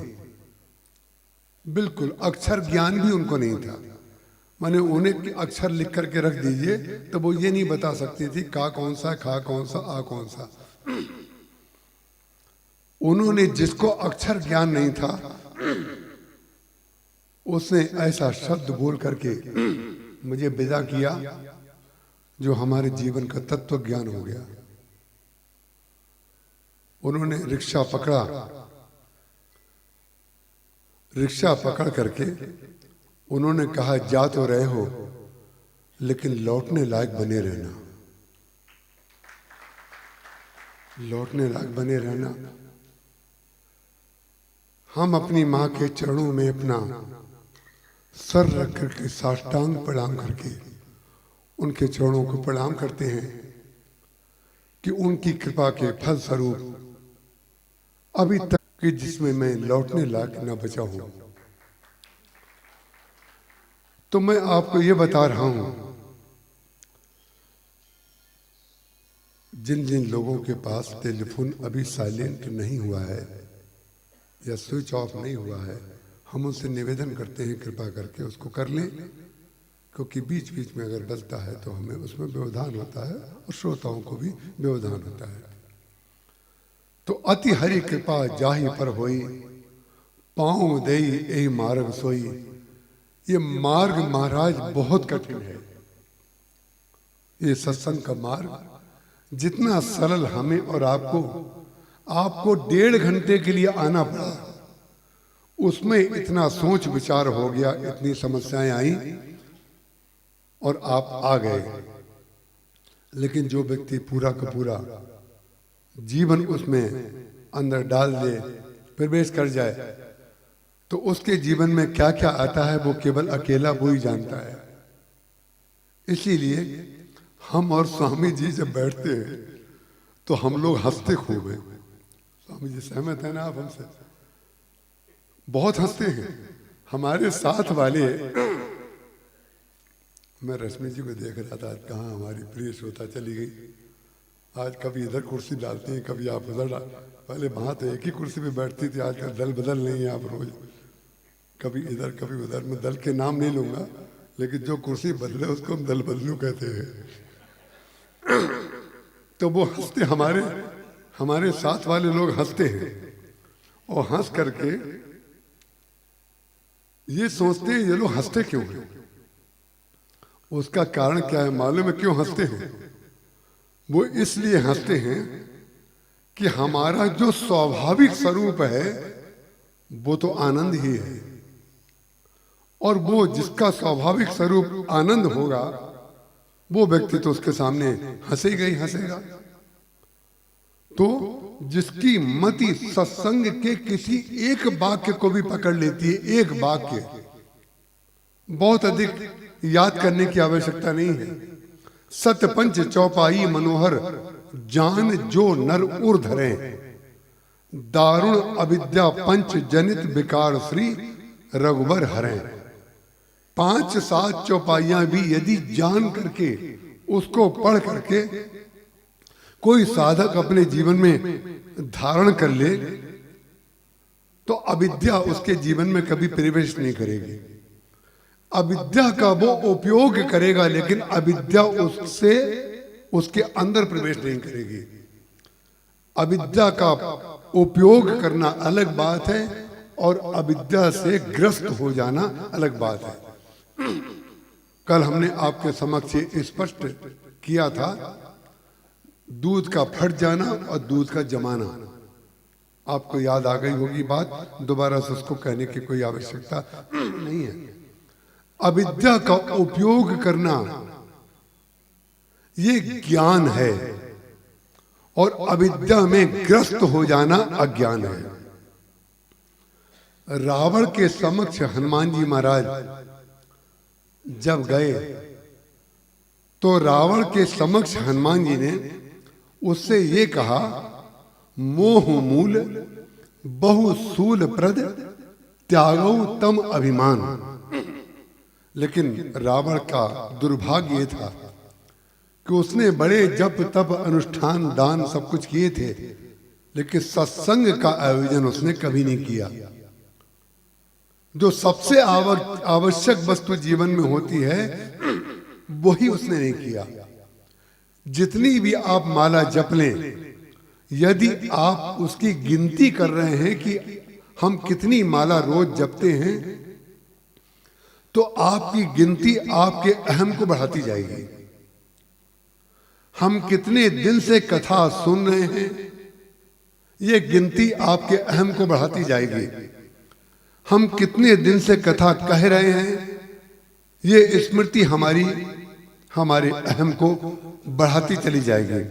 E: बिल्कुल अक्षर ज्ञान भी उनको नहीं था। माने उन्हें अक्षर लिख करके रख दीजिए तो वो ये नहीं बता सकती थी का कौन सा, खा कौन सा, आ कौन सा। उन्होंने, जिसको अक्षर ज्ञान नहीं था, उसने ऐसा शब्द बोल करके मुझे विदा किया जो हमारे जीवन का तत्व ज्ञान हो गया। उन्होंने रिक्शा पकड़ा, रिक्शा पकड़ करके उन्होंने कहा जा तो रहे हो लेकिन लौटने लायक बने रहना, लौटने लायक बने रहना। हम अपनी माँ के चरणों में अपना सर रख करके साष्टांग प्रणाम करके उनके चरणों को प्रणाम करते हैं कि उनकी कृपा के फल स्वरूप अभी तक कि जिसमें मैं लौटने लायक न बचा हूं। तो मैं आपको ये बता रहा हूं, जिन जिन लोगों के पास टेलीफोन अभी साइलेंट नहीं हुआ है या स्विच ऑफ नहीं हुआ है, हम उनसे निवेदन करते हैं कृपा करके उसको कर लें, क्योंकि बीच बीच में अगर बजता है तो हमें उसमें व्यवधान होता है और श्रोताओं को भी व्यवधान होता है। तो अति हरि कृपा जाहि पर होई, पाँव देई एहि मार्ग सोई। ये मार्ग महाराज बहुत कठिन है। ये सत्संग का मार्ग जितना सरल हमें और आपको 1.5 घंटे के लिए आना पड़ा, उसमें इतना सोच विचार हो गया, इतनी समस्याएं आई और आप आ गए। लेकिन जो व्यक्ति पूरा का पूरा जीवन उसमें अंदर डाल दे, प्रवेश कर जाए, तो उसके जीवन में क्या क्या आता है वो केवल अकेला वो ही जानता है। इसीलिए हम और स्वामी जी जब बैठते हैं तो हम लोग हंसते खूब हैं। स्वामी जी सहमत है ना आप हमसे? बहुत हंसते हैं। हमारे साथ वाले, मैं रश्मि जी को देख रहा था, कहाँ हमारी प्रिय श्रोता चली गई। आज कभी इधर कुर्सी डालती हैं, कभी आप उधर डाल। पहले वहां तो एक ही कुर्सी पे बैठती थी, आजकल दल बदल नहीं है, आप रोज कभी इधर कभी उधर। मैं दल के नाम नहीं लूंगा, लेकिन जो कुर्सी बदले उसको हम दल बदलू कहते हैं। तो वो हंसते, हमारे साथ वाले लोग हंसते हैं और हंस करके ये सोचते हैं ये लोग हंसते क्यों हैं। उसका कारण क्या है मालूम है क्यों हंसते हैं? वो इसलिए हंसते हैं कि हमारा जो स्वाभाविक स्वरूप है वो तो आनंद ही है, और वो जिसका स्वाभाविक स्वरूप आनंद होगा वो व्यक्ति तो उसके सामने हंसेगा ही हंसेगा। तो जिसकी मति सत्संग के किसी एक वाक्य को भी पकड़ लेती है, एक वाक्य, बहुत अधिक याद करने की आवश्यकता नहीं है। सतपंच चौपाई मनोहर जान जो नर उर धरे, दारुण अविद्या पंच जनित विकार श्री रघुबर हरे। 5-7 चौपाइयां भी यदि जान करके उसको पढ़ करके कोई साधक अपने जीवन में धारण कर ले तो अविद्या उसके जीवन में कभी प्रवेश नहीं करेगी। अविद्या का वो उपयोग करेगा, लेकिन अविद्या उससे उसके अंदर प्रवेश नहीं करेगी। अविद्या का उपयोग करना अलग बात है और अविद्या से ग्रस्त हो जाना अलग बात है। कल हमने आपके समक्ष स्पष्ट किया था दूध का फट जाना और दूध का जमाना। आपको याद आ गई होगी बात, दोबारा से उसको कहने की कोई आवश्यकता नहीं है। अविद्या का उपयोग करना ये ज्ञान है और अविद्या में ग्रस्त हो जाना अज्ञान है। रावण के समक्ष हनुमान जी महाराज जब गए तो रावण के समक्ष हनुमान जी ने उससे ये कहा, मोह मूल बहुसूल प्रद त्यागो तम अभिमान। लेकिन रावण का दुर्भाग्य ये था कि उसने बड़े जप तप अनुष्ठान दान सब कुछ किए थे, लेकिन सत्संग का आयोजन उसने कभी नहीं किया। जो सबसे आवश्यक वस्तु जीवन में होती है वही उसने नहीं किया। जितनी भी आप माला जप लें, यदि आप उसकी गिनती कर रहे हैं कि हम कितनी माला रोज जपते हैं, तो आपकी गिनती आपके अहम को बढ़ाती जाएगी। हम कितने दिन से कथा सुन रहे हैं, ये गिनती आपके अहम को बढ़ाती जाएगी। हम कितने दिन से कथा कह रहे हैं, ये स्मृति हमारे अहम को बढ़ाती चली जाएगी।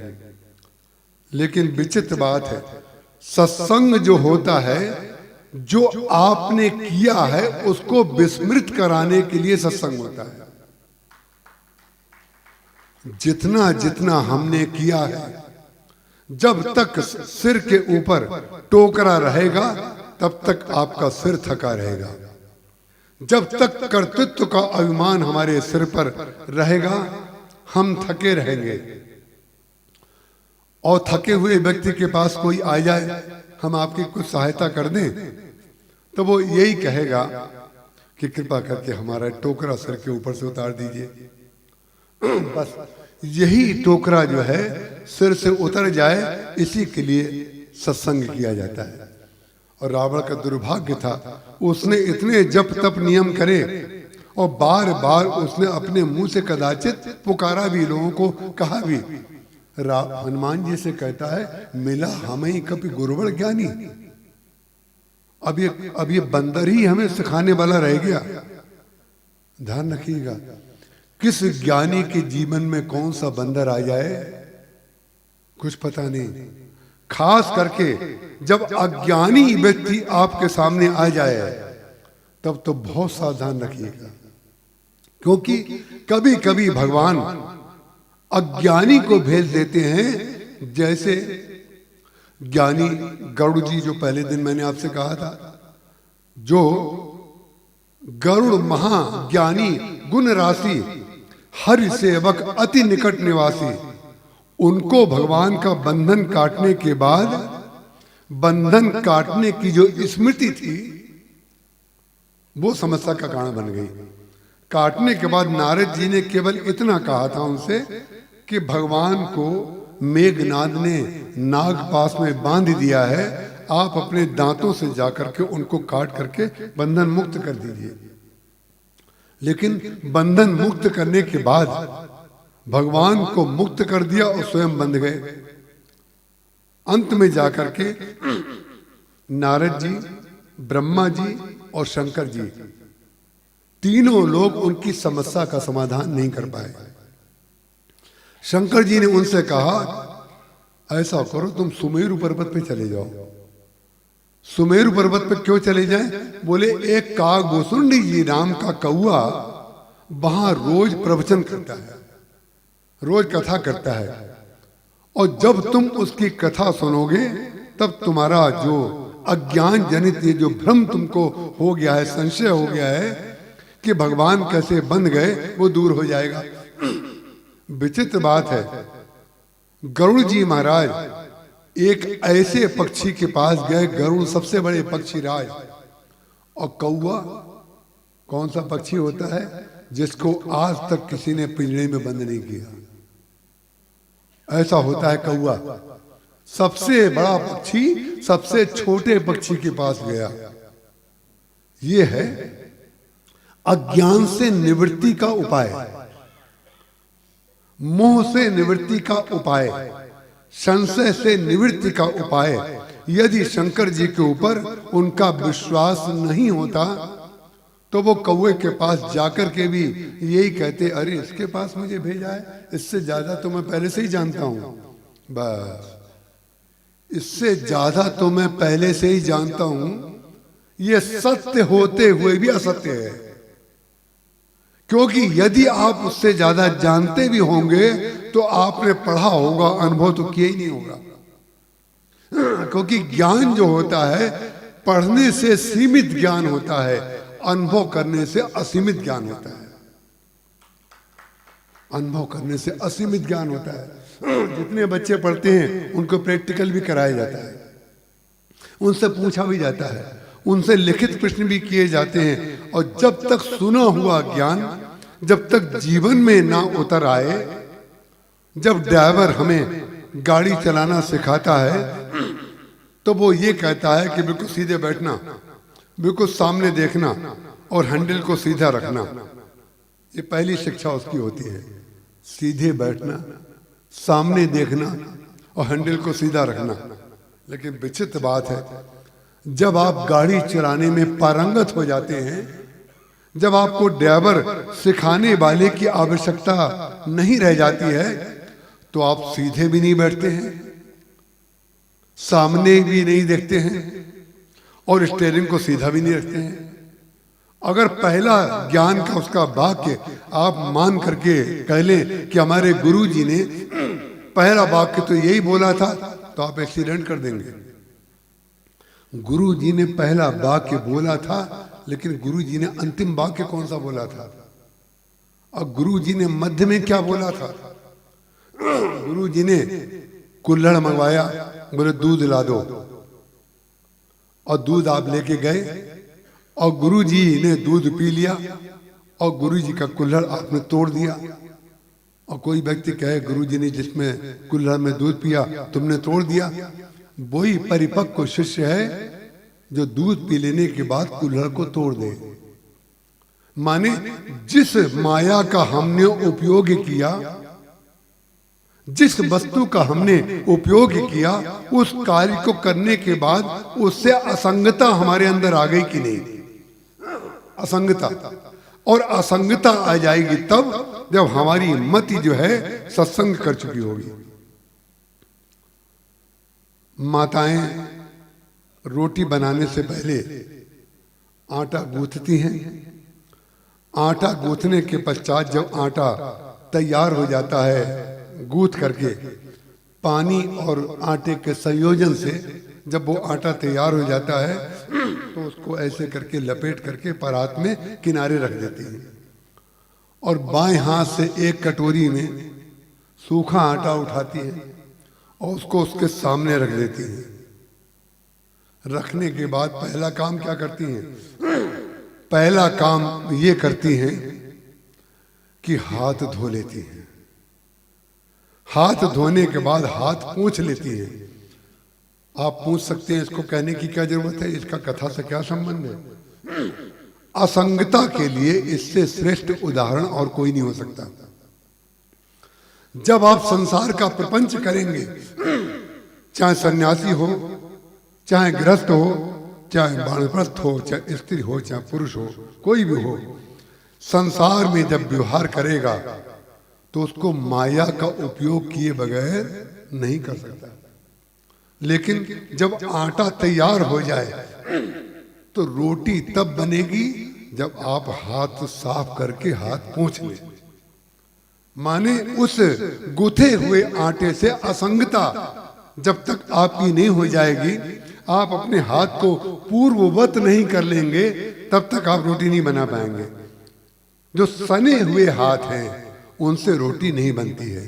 E: लेकिन विचित्र बात है, सत्संग जो होता है, जो आपने किया है उसको विस्मृत कराने के लिए सत्संग होता है। जितना जितना हमने किया है, जब तक सिर के ऊपर टोकरा रहेगा तब तक आपका सिर थका रहेगा। जब तक कर्तृत्व का अभिमान हमारे सिर पर रहेगा हम थके रहेंगे। और थके हुए व्यक्ति के पास कोई आ जाए, हम आपकी कुछ सहायता कर दें, तो वो यही कहेगा कि कृपा करके हमारा टोकरा सिर के ऊपर से उतार दीजिए। बस यही टोकरा जो है सिर से उतर जाए, इसी के लिए सत्संग किया जाता है। और रावण का दुर्भाग्य था, उसने इतने जप तप नियम करे और बार बार उसने अपने मुंह से कदाचित पुकारा भी, लोगों को कहा भी। हनुमान जी से कहता है, मिला हमें कभी गुरुवर ज्ञानी। अब ये बंदर ही हमें सिखाने वाला रह गया। ध्यान रखिएगा, किस ज्ञानी के जीवन में कौन सा बंदर आ जाए कुछ पता नहीं। खास करके जब अज्ञानी व्यक्ति आपके सामने आ जाए तब तो बहुत सावधान रखिएगा, क्योंकि कभी कभी भगवान अज्ञानी को भेज देते हैं। जैसे ज्ञानी गरुड़ जी, जो पहले दिन मैंने आपसे कहा था, जो गरुड़ महाज्ञानी गुण राशि हरि सेवक अति निकट निवासी, उनको भगवान का बंधन काटने के बाद, बंधन काटने की जो स्मृति थी वो समस्या का कारण बन गई। काटने के बाद नारद जी ने केवल इतना कहा था उनसे कि भगवान को मेघनाद ने नागपाश में बांध दिया है, आप अपने दांतों से जाकर के उनको काट करके बंधन मुक्त कर दीजिए। लेकिन बंधन मुक्त करने के बाद भगवान को मुक्त कर दिया और स्वयं बंध गए। अंत में जाकर के नारद जी, ब्रह्मा जी और शंकर जी, तीनों लोग उनकी समस्या का समाधान नहीं कर पाए। शंकर जी ने उनसे कहा, ऐसा करो तुम सुमेरु पर्वत पे चले जाओ। सुमेरु पर्वत पे क्यों चले जाएं? बोले एक कागभूषुंडी जी नाम का कौआ वहां रोज प्रवचन करता है, रोज कथा करता है, और जब तुम उसकी कथा सुनोगे तब तुम्हारा जो अज्ञान जनित ये जो भ्रम तुमको हो गया है, संशय हो गया है कि भगवान कैसे बन गए, वो दूर हो जाएगा। विचित्र बात है, गरुड़ जी महाराज एक ऐसे पक्षी के पास गए, गरुड़ सबसे बड़े पक्षी राज, और कौआ कौन सा पक्षी होता है जिसको आज तक किसी ने पिंजरे में बंद नहीं किया? ऐसा होता है कौआ, सबसे बड़ा पक्षी सबसे छोटे पक्षी के पास गया। ये है अज्ञान से निवृत्ति का उपाय, मोह से निवृत्ति का उपाय, संशय से निवृत्ति का उपाय। यदि शंकर जी के ऊपर उनका विश्वास नहीं होता तो वो कौवे के पास जाकर के भी यही कहते, अरे इसके पास मुझे भेजा है, इससे ज्यादा तो मैं पहले से ही जानता हूं। बस इससे ज्यादा तो मैं पहले से ही जानता हूं, ये सत्य होते हुए भी असत्य है। क्योंकि यदि आप उससे ज्यादा जानते भी होंगे तो आपने पढ़ा होगा, अनुभव तो किया ही नहीं होगा। क्योंकि ज्ञान जो होता है पढ़ने से सीमित ज्ञान होता है, अनुभव करने से असीमित ज्ञान होता है। अनुभव करने से असीमित ज्ञान होता है। जितने बच्चे पढ़ते हैं उनको प्रैक्टिकल भी कराया जाता है, उनसे पूछा भी जाता है, उनसे लिखित प्रश्न भी किए जाते हैं। और जब तक सुना हुआ ज्ञान जब तक जीवन में ना उतर आए, जब ड्राइवर हमें गाड़ी चलाना सिखाता है तो वो ये कहता है कि बिल्कुल सीधे बैठना, बिल्कुल सामने देखना और हैंडल को सीधा रखना, ये पहली शिक्षा उसकी होती है। सीधे बैठना, सामने देखना और हैंडल को सीधा रखना। लेकिन विचित्र बात है, जब आप गाड़ी चलाने में पारंगत हो जाते हैं, जब आपको ड्राइवर सिखाने वाले की आवश्यकता नहीं रह जाती है, तो आप सीधे भी नहीं बैठते हैं, सामने भी नहीं देखते हैं और स्टीयरिंग को सीधा भी नहीं रखते हैं। अगर पहला ज्ञान का उसका वाक्य आप मान करके कह लें कि हमारे गुरु जी ने पहला वाक्य तो यही बोला था, तो आप एक्सीडेंट कर देंगे। गुरु जी ने पहला वाक्य बोला था, लेकिन गुरु जी ने अंतिम वाक्य कौन सा बोला था? और गुरु जी ने मध्य में क्या बोला था? गुरु जी ने कुल्हड़ मंगवाया, बोले दूध ला दो, और दूध आप लेके गए और गुरु जी ने दूध पी लिया और गुरु जी का कुल्हड़ आपने तोड़ दिया। और कोई व्यक्ति कहे गुरु जी ने जिसमें कुल्हड़ में दूध पिया तुमने तोड़ दिया, वही परिपक्व शिष्य है जो दूध पी लेने के बाद कुल्हड़ को तोड़ दे। माने जिस माया का हमने उपयोग किया, जिस वस्तु का हमने उपयोग किया, उस कार्य को करने के बाद उससे असंगता हमारे अंदर आ गई कि नहीं? असंगता, और असंगता आ जाएगी तब जब हमारी मति जो है सत्संग कर चुकी होगी। माताएं रोटी बनाने से पहले आटा गूंथती हैं। आटा गूंथने के पश्चात जब आटा तैयार हो जाता है, गूंथ करके पानी और आटे के संयोजन से जब वो आटा तैयार हो जाता है, तो उसको ऐसे करके लपेट करके परात में किनारे रख देती हैं और बाएं हाथ से एक कटोरी में सूखा आटा उठाती हैं और उसको उसके सामने रख देती हैं। रखने के बाद पहला काम क्या करती हैं? पहला काम ये करती हैं कि हाथ धो लेती हैं। हाथ धोने के बाद हाथ पोंछ लेती हैं। आप पूछ सकते हैं इसको कहने की क्या जरूरत है, इसका कथा से क्या संबंध है? असंगता के लिए इससे श्रेष्ठ उदाहरण और कोई नहीं हो सकता। जब आप संसार का प्रपंच करेंगे, चाहे सन्यासी हो, चाहे गृहस्थ हो, चाहे वानप्रस्थ हो, चाहे स्त्री हो, चाहे पुरुष हो, कोई भी हो, संसार में जब व्यवहार करेगा तो उसको माया का उपयोग किए बगैर नहीं कर सकता। लेकिन जब आटा तैयार हो जाए तो रोटी तब बनेगी जब आप हाथ साफ करके हाथ पोंछ लें। माने उस गुथे हुए आटे से असंगता जब तक आपकी नहीं हो जाएगी, आप अपने हाथ को पूर्ववत नहीं कर लेंगे, तब तक आप रोटी नहीं बना पाएंगे। जो सने हुए हाथ हैं उनसे रोटी नहीं बनती है।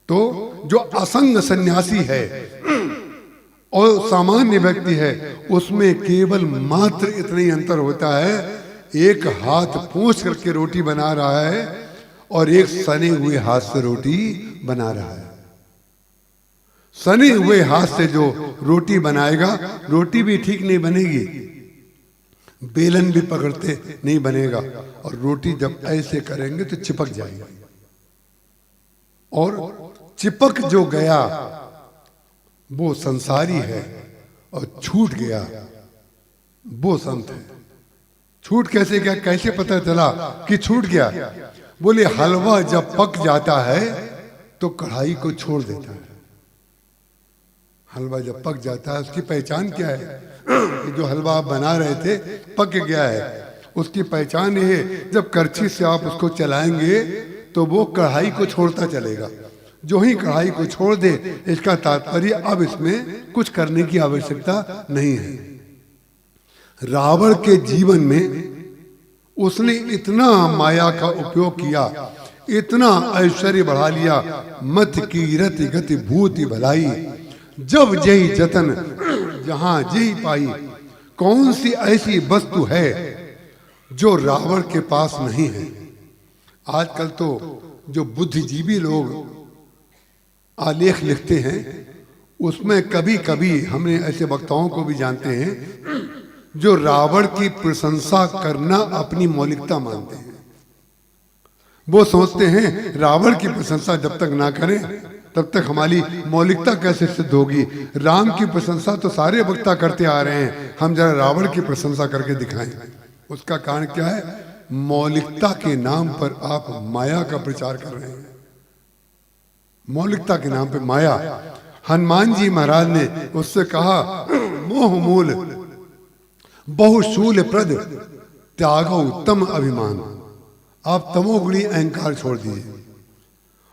E: तो जो असंग सन्यासी है और सामान्य व्यक्ति है, उसमें केवल मात्र इतना ही अंतर होता है, एक हाथ पोंछ करके रोटी बना रहा है और एक सने हुए हाथ से रोटी बना रहा है। सने हुए हाथ से जो रोटी बनाएगा, रोटी भी ठीक नहीं बनेगी, बेलन भी पकड़ते नहीं बनेगा, और रोटी जब ऐसे करेंगे तो चिपक जाएगी। और चिपक जो गया वो संसारी है और छूट गया वो संत है। छूट कैसे गया? कैसे पता चला कि छूट गया? बोले हलवा जब पक जाता है तो कढ़ाई को छोड़ देता है। हलवा जब पक जाता है उसकी पहचान क्या है? कि जो हलवा आप बना रहे थे पक गया है। उसकी पहचान ये है, जब करछी से आप उसको चलाएंगे तो वो कढ़ाई को छोड़ता चलेगा। जो ही कढ़ाई को छोड़ दे, इसका तात्पर्य अब इसमें कुछ करने की आवश्यकता नहीं है। रावण के जीवन में उसने इतना माया का उपयोग किया, इतना ऐश्वर्य बढ़ा लिया, मत की रति गति भूति भलाई, जब जही जतन जहां जही पाई। कौन सी ऐसी वस्तु है जो रावण के पास नहीं है? आजकल तो जो बुद्धिजीवी लोग आलेख लिखते हैं, उसमें कभी कभी हमने ऐसे वक्ताओं को भी जानते हैं जो रावण की प्रशंसा करना अपनी मौलिकता मानते हैं। वो सोचते हैं रावण की प्रशंसा जब तक ना करें तब तक हमारी मौलिकता कैसे सिद्ध होगी। राम की प्रशंसा तो सारे वक्ता करते आ रहे हैं, हम जरा रावण की प्रशंसा करके दिखाएं। उसका कारण क्या है? मौलिकता के नाम पर आप माया का प्रचार कर रहे हैं। मौलिकता के नाम पे माया। हनुमान जी महाराज ने उससे कहा, मोह मूल बहुशूल प्रद त्यागो उत्तम अभिमान। आप तमोगुणी अहंकार छोड़ दीजिए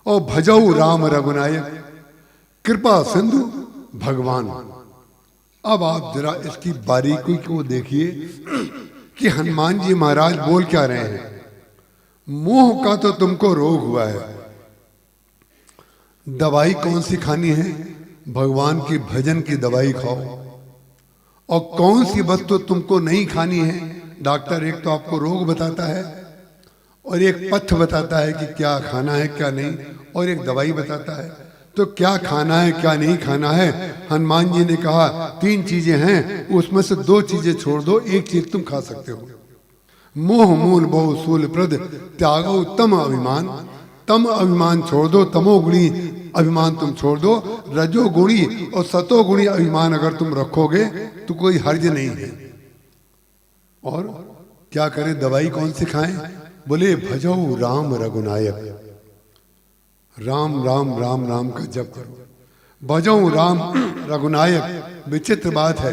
E: और भजऊ राम रघुनायक कृपा सिंधु भगवान। अब आप जरा इसकी बारीकी को देखिए कि हनुमान जी महाराज बोल क्या रहे हैं। मोह का तो तुमको रोग हुआ है, दवाई कौन सी खानी है? भगवान की भजन की दवाई खाओ। और कौन सी वस्तु तुमको नहीं खानी है? डॉक्टर एक तो आपको रोग बताता है और एक पथ्य बताता है कि क्या खाना है क्या नहीं, और एक दवाई बताता है। तो क्या खाना है क्या नहीं खाना है? हनुमान जी ने कहा 3 चीजें हैं, उसमें से 2 चीजें छोड़ दो, एक चीज तुम खा सकते हो। मोह मूल बहुशूल प्रद त्यागो उत्तम अभिमान। तम अभिमान छोड़ दो, तमोगुणी अभिमान तुम छोड़ दो। रजोगुणी और सतोगुणी अभिमान अगर तुम रखोगे तो कोई हर्ज नहीं है। और क्या करें? दवाई कौन सी खाएं? बोले भजो राम रघुनायक। राम राम राम राम का जप करो। भजो राम रघुनायक। विचित्र बात है,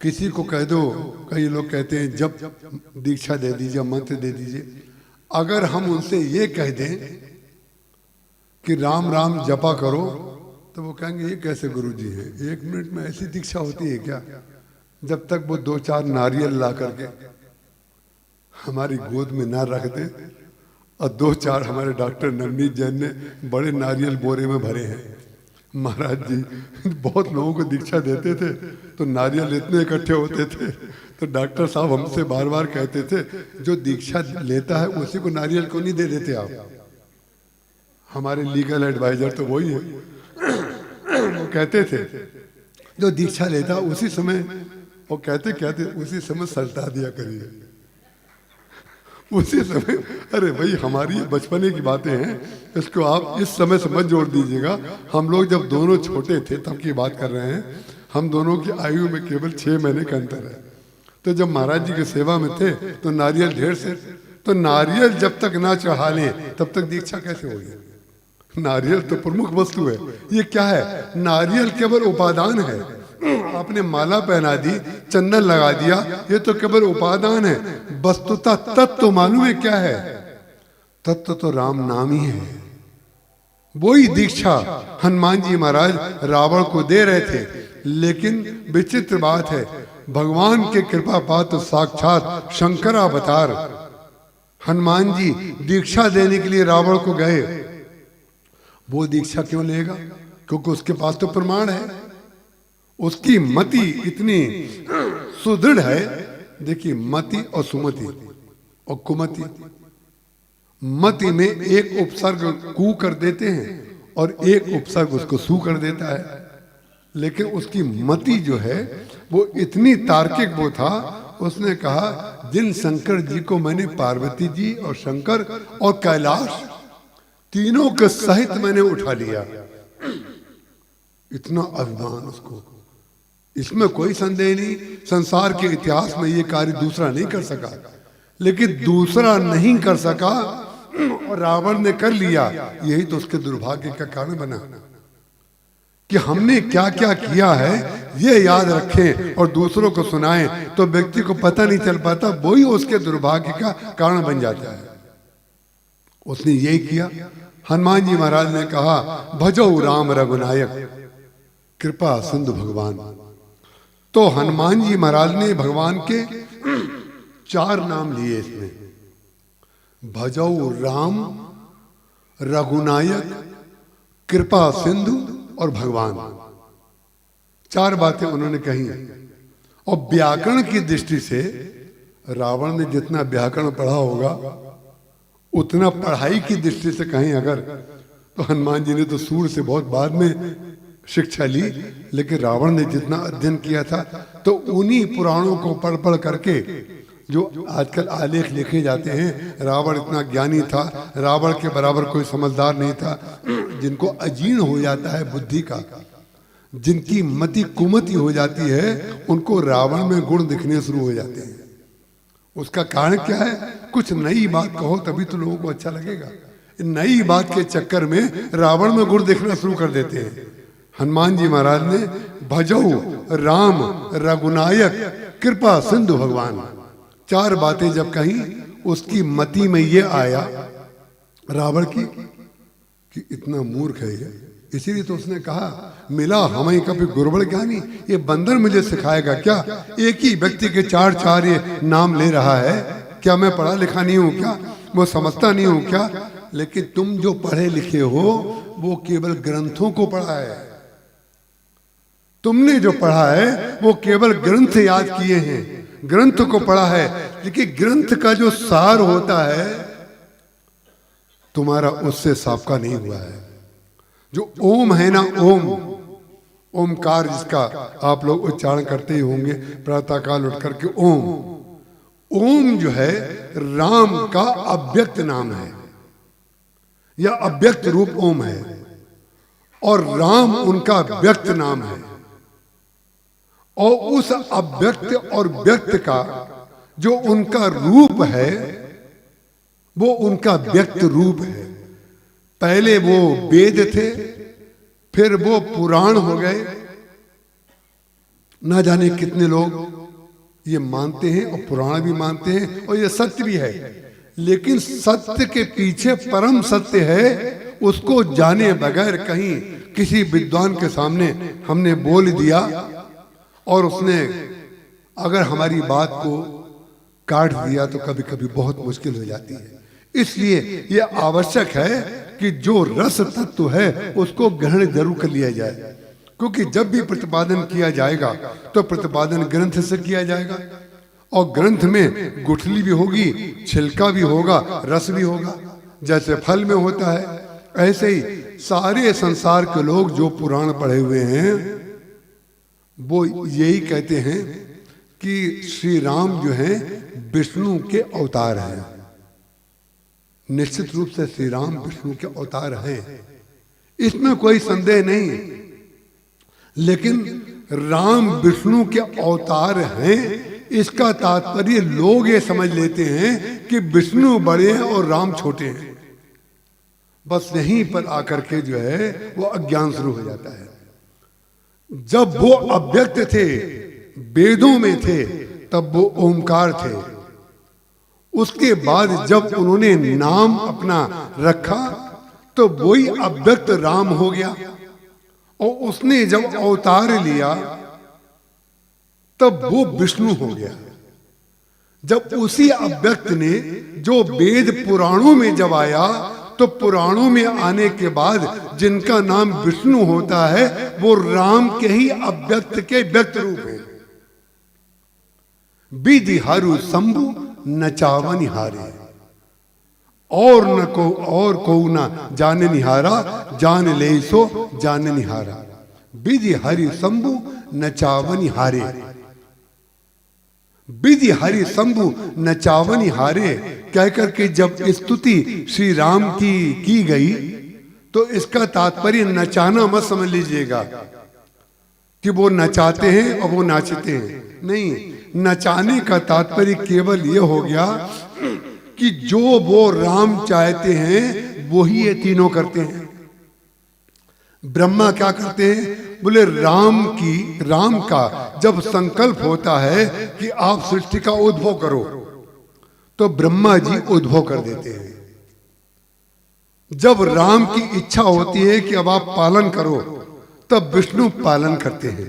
E: किसी को कह दो, कई लोग कहते हैं जब दीक्षा दे दीजिए, मंत्र दे दीजिए। अगर हम उनसे ये कह दें कि राम राम जपा करो, तो वो कहेंगे ये कैसे गुरुजी है, 1 मिनट में ऐसी दीक्षा होती है क्या? जब तक वो 2-4 नारियल ला करके हमारी गोद में ना रख दे, और 2-4 हमारे डॉक्टर नवनीत जैन ने बड़े नारियल बोरे में भरे हैं। महाराज जी बहुत लोगों को दीक्षा देते थे तो नारियल इतने इकट्ठे होते थे, तो डॉक्टर साहब हमसे बार बार कहते थे जो दीक्षा लेता है उसी को नारियल को नहीं दे देते आप। हमारे लीगल एडवाइजर तो वही है, वो कहते थे जो दीक्षा लेता उसी समय, वो कहते उसी समय सल्टा दिया करिए, उसी समय। अरे भाई हमारी बचपने की बातें हैं, इसको आप इस समय से मत जोड़ दीजिएगा। हम लोग जब दोनों छोटे थे तब की बात कर रहे हैं, हम दोनों की आयु में केवल 6 महीने का अंतर है। तो जब महाराज जी की सेवा में थे तो नारियल ढेर से, तो नारियल जब तक ना चढ़ा लें तब तक दीक्षा कैसे होगी? नारियल तो प्रमुख वस्तु है। ये क्या है? नारियल केवल उपादान है। आपने माला पहना दी, चंदन लगा दिया, ये तो केवल उपादान है। वस्तुतः तत्व मालूम है क्या है? तत्व तो राम नाम ही है। वही दीक्षा हनुमान जी महाराज रावण को दे रहे थे। लेकिन विचित्र बात है, भगवान के कृपा पात्र साक्षात शंकर अवतार हनुमान जी दीक्षा देने के लिए रावण को गए। वो दीक्षा क्यों लेगा? क्योंकि उसके पास तो प्रमाण है, उसकी मति इतनी सुदृढ़ है। देखिए मति और सुमति और कुमति, मति में एक उपसर्ग कु कर देते हैं और एक उपसर्ग उसको सु कर देता है। लेकिन उसकी मति जो है वो इतनी तार्किक वो था, उसने कहा जिन शंकर जी को मैंने पार्वती जी और शंकर और कैलाश तीनों के सहित मैंने उठा लिया। इतना अभिमान उसको, इसमें कोई संदेह नहीं। संसार के इतिहास में ये कार्य दूसरा नहीं कर सका, लेकिन दूसरा नहीं कर सका और रावण ने कर लिया। यही तो उसके दुर्भाग्य का कारण बना कि हमने क्या क्या किया है ये याद रखें और दूसरों को सुनाएं तो व्यक्ति को पता नहीं चल पाता, वही उसके दुर्भाग्य का कारण बन जाता है। उसने यही किया। हनुमान जी महाराज ने कहा भजो राम रघुनायक कृपा सिंधु भगवान। तो हनुमान जी महाराज ने भगवान के 4 नाम लिए इसमें, भजो राम रघुनायक कृपा सिंधु और भगवान। 4 बातें उन्होंने कही। और व्याकरण की दृष्टि से रावण ने जितना व्याकरण पढ़ा होगा उतना पढ़ाई की दृष्टि से कहें अगर, तो हनुमान जी ने तो सूर से बहुत बाद में शिक्षा ली, लेकिन रावण ने जितना अध्ययन किया था तो उन्हीं पुराणों को पढ़ पढ़ करके जो आजकल आलेख लिखे जाते हैं, रावण इतना ज्ञानी था, रावण के बराबर कोई समझदार नहीं था। जिनको अजीर्ण हो जाता है बुद्धि का, जिनकी मति कुमति हो जाती है, उनको रावण में गुण दिखने शुरू हो जाते हैं। उसका कारण क्या है? कुछ नई बात कहो तभी तो लोगों को अच्छा लगेगा। नई बात के चक्कर में रावण में गुण देखना शुरू कर देते हैं। हनुमान जी महाराज ने भजऊ राम रघुनायक कृपा सिंधु भगवान, 4 बातें जब कही, उसकी मति में ये आया रावण की कि इतना मूर्ख है ये, इसीलिए तो उसने कहा मिला हमें कभी गुरुबड़ ज्ञानी, ये बंदर मुझे सिखाएगा क्या? एक ही व्यक्ति के 4 ये नाम ले रहा है, क्या मैं पढ़ा लिखा नहीं हूं क्या? वो समझता नहीं हूं क्या? लेकिन तुम जो पढ़े लिखे हो वो केवल ग्रंथों को पढ़ा है। तुमने जो पढ़ा है वो केवल ग्रंथ याद किए हैं, ग्रंथ को पढ़ा है, लेकिन ग्रंथ का जो सार होता है तुम्हारा उससे साबका नहीं हुआ है। जो ओम है ना, ओमकार जिसका आप लोग उच्चारण करते ही होंगे प्रातःकाल उठ करके, ओम जो है राम का अव्यक्त नाम है, या अव्यक्त रूप ओम है, और राम उनका व्यक्त नाम है। और उस अव्यक्त और व्यक्त का जो उनका रूप है वो उनका व्यक्त रूप है। पहले वो वेद थे, फिर वो पुराण हो गए। ना जाने कितने लोग ये मानते हैं और पुराण भी मानते हैं और ये सत्य भी है, लेकिन सत्य के पीछे परम सत्य है, उसको जाने बगैर कहीं किसी विद्वान के सामने हमने बोल दिया और उसने अगर हमारी बात को काट दिया तो कभी कभी बहुत मुश्किल हो जाती है। इसलिए यह आवश्यक है कि जो रस तत्व है उसको ग्रहण जरूर कर लिया जाए, क्योंकि जब भी प्रतिपादन किया जाएगा तो प्रतिपादन ग्रंथ से किया जाएगा, और ग्रंथ में गुठली भी होगी, छिलका भी होगा, रस भी होगा। जैसे फल में होता है, ऐसे ही सारे संसार के लोग जो पुराण पढ़े हुए हैं वो यही कहते हैं कि श्री राम जो हैं विष्णु के अवतार हैं। निश्चित रूप से श्री राम विष्णु के अवतार हैं, इसमें कोई संदेह नहीं। लेकिन राम विष्णु के अवतार हैं, इसका तात्पर्य लोग ये समझ लेते हैं कि विष्णु बड़े हैं और राम छोटे हैं। बस यहीं पर आकर के जो है वो अज्ञान शुरू हो जाता है। जब वो अव्यक्त थे, वेदों में थे, तब वो ओमकार थे। उसके बाद जब उन्होंने नाम अपना रखा तो वही अव्यक्त राम हो गया, और उसने जब अवतार लिया तब वो विष्णु हो गया। जब उसी अव्यक्त ने जो वेद पुराणों में जब आया तो पुराणों में आने के बाद जिनका नाम विष्णु होता है वो राम के ही अव्यक्त के व्यक्त रूप है। विधि हारु शंभु नचावन हारे, और न को और को न जाने निहारा, जान ले सो जाने निहारा। विधि हरि शंभु नचावन हारे, विधि हरि शंभु नचावन हारे कहकर के जब स्तुति श्री राम की गई तो इसका तात्पर्य नचाना मत समझ लीजिएगा कि वो नचाते हैं और वो नाचते हैं। नहीं, नचाने का तात्पर्य केवल ये हो गया कि जो वो राम चाहते हैं वही ये तीनों करते हैं। ब्रह्मा क्या करते हैं? बोले राम का जब संकल्प होता है कि आप सृष्टि का उद्भव करो तो ब्रह्मा जी उद्भव कर देते हैं। जब राम की इच्छा होती है कि अब आप पालन करो तब विष्णु पालन करते हैं।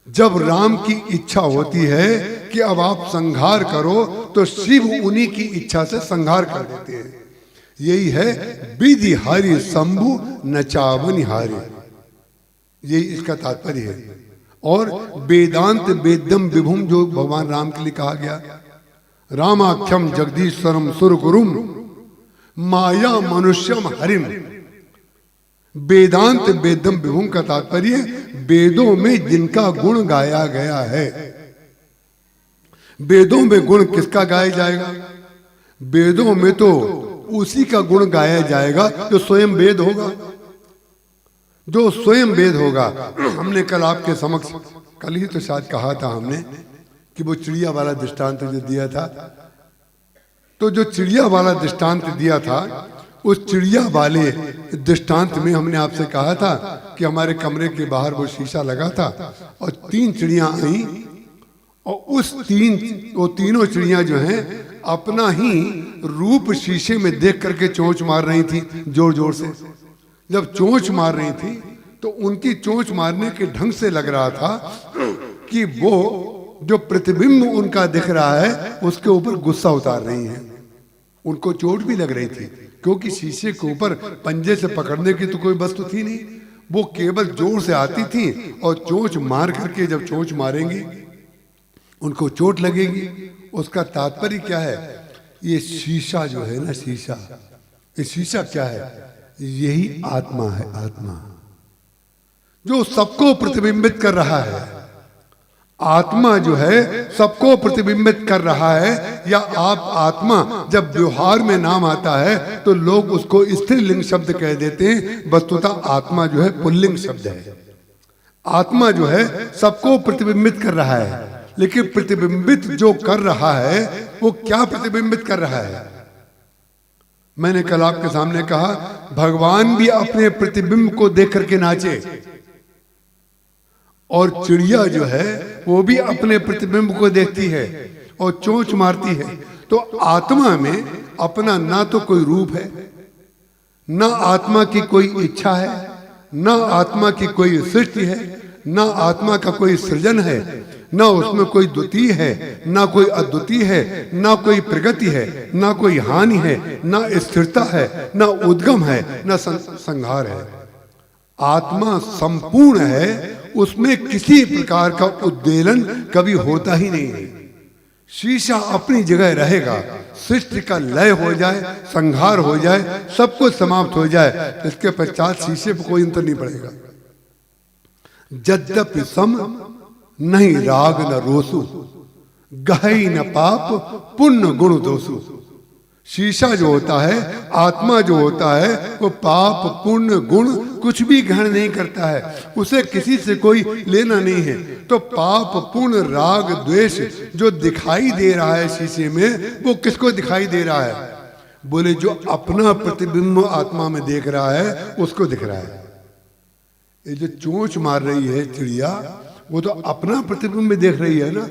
E: जब राम की इच्छा होती है कि अब आप संहार करो तो शिव उन्हीं की इच्छा से संहार कर देते हैं। यही है विधि हरि शंभु नचावन हारे, यही इसका तात्पर्य है। और वेदांत वेद्यम विभुम जो भगवान राम के लिए कहा गया, रामाख्यम जगदीश्वरम सुरगुरुम माया मनुष्यम हरिम, वेदांत वेदम विभुम का तात्पर्य वेदों में जिनका गुण गाया गया है। वेदों में गुण किसका गाया जाएगा? वेदों में तो उसी का गुण गाया जाएगा जो स्वयं वेद होगा, जो स्वयं वेद होगा। हमने कल आपके समक्ष, कल ही तो शायद कहा था हमने कि वो चिड़िया वाला दृष्टांत जो दिया था, तो जो चिड़िया वाला दृष्टांत दिया था, उस चिड़िया वाले दृष्टांत में हमने आपसे कहा था कि हमारे कमरे के बाहर वो शीशा लगा था और 3 चिड़िया आई और वो तीनों चिड़िया जो हैं अपना ही रूप शीशे में देख करके चोंच मार रही थी जोर जोर से। जब चोंच मार रही थी तो उनकी चोंच मारने के ढंग से लग रहा था कि वो जो प्रतिबिंब उनका दिख रहा है उसके ऊपर गुस्सा उतार रही हैं। उनको चोट भी लग रही थी क्योंकि शीशे के ऊपर पंजे से पकड़ने की तो कोई वस्तु थी नहीं, वो केवल जोर से आती थी और चोंच मार करके जब चोंच मारेंगी उनको चोट लगेगी। उसका तात्पर्य क्या है? ये शीशा जो है ना, शीशा, ये शीशा क्या है? यही आत्मा है। आत्मा जो सबको प्रतिबिंबित कर रहा है, आत्मा जो है सबको प्रतिबिंबित कर रहा है। या आप आत्मा जब व्यवहार में नाम आता है तो लोग उसको स्त्रीलिंग शब्द कह देते हैं, वस्तुतः आत्मा जो है पुल्लिंग शब्द है। आत्मा जो है सबको प्रतिबिंबित कर रहा है, लेकिन प्रतिबिंबित जो कर रहा है वो क्या प्रतिबिंबित कर रहा है? मैंने कल आपके सामने कहा भगवान भी अपने प्रतिबिंब को देख करके नाचे और चिड़िया जो है वो भी अपने प्रतिबिंब को देखती है और चोंच मारती है। तो आत्मा में अपना ना तो कोई रूप है, ना आत्मा की कोई इच्छा है, ना आत्मा की कोई सृष्टि है, ना आत्मा का कोई सृजन है, ना उसमें कोई द्वितीय है, ना कोई अद्वितीय है, ना कोई प्रगति है, ना कोई हानि है, ना स्थिरता है, ना उद्गम है, ना संहार है। आत्मा संपूर्ण है, उसमें किसी प्रकार का उद्वेलन कभी होता ही नहीं है। शीशा अपनी जगह रहेगा, सृष्टि का लय हो जाए, संहार हो जाए, सब कुछ समाप्त हो जाए, इसके पश्चात शीशे पर कोई अंतर नहीं पड़ेगा। यद्यपि सम नहीं राग न रोसु, गहई न पाप पुण्य गुण दोषु। शीशा जो होता है, आत्मा जो होता है, वो पाप पुण्य गुण कुछ भी ग्रहण नहीं करता है, उसे किसी से कोई लेना नहीं है। तो पाप पुण्य राग द्वेष जो दिखाई दे रहा है शीशे में, वो किसको दिखाई दे रहा है? बोले जो अपना प्रतिबिंब आत्मा में देख रहा है उसको दिख रहा है। ये जो चोंच मार रही है चिड़िया, वो तो अपना प्रतिबिंब देख रही है ना।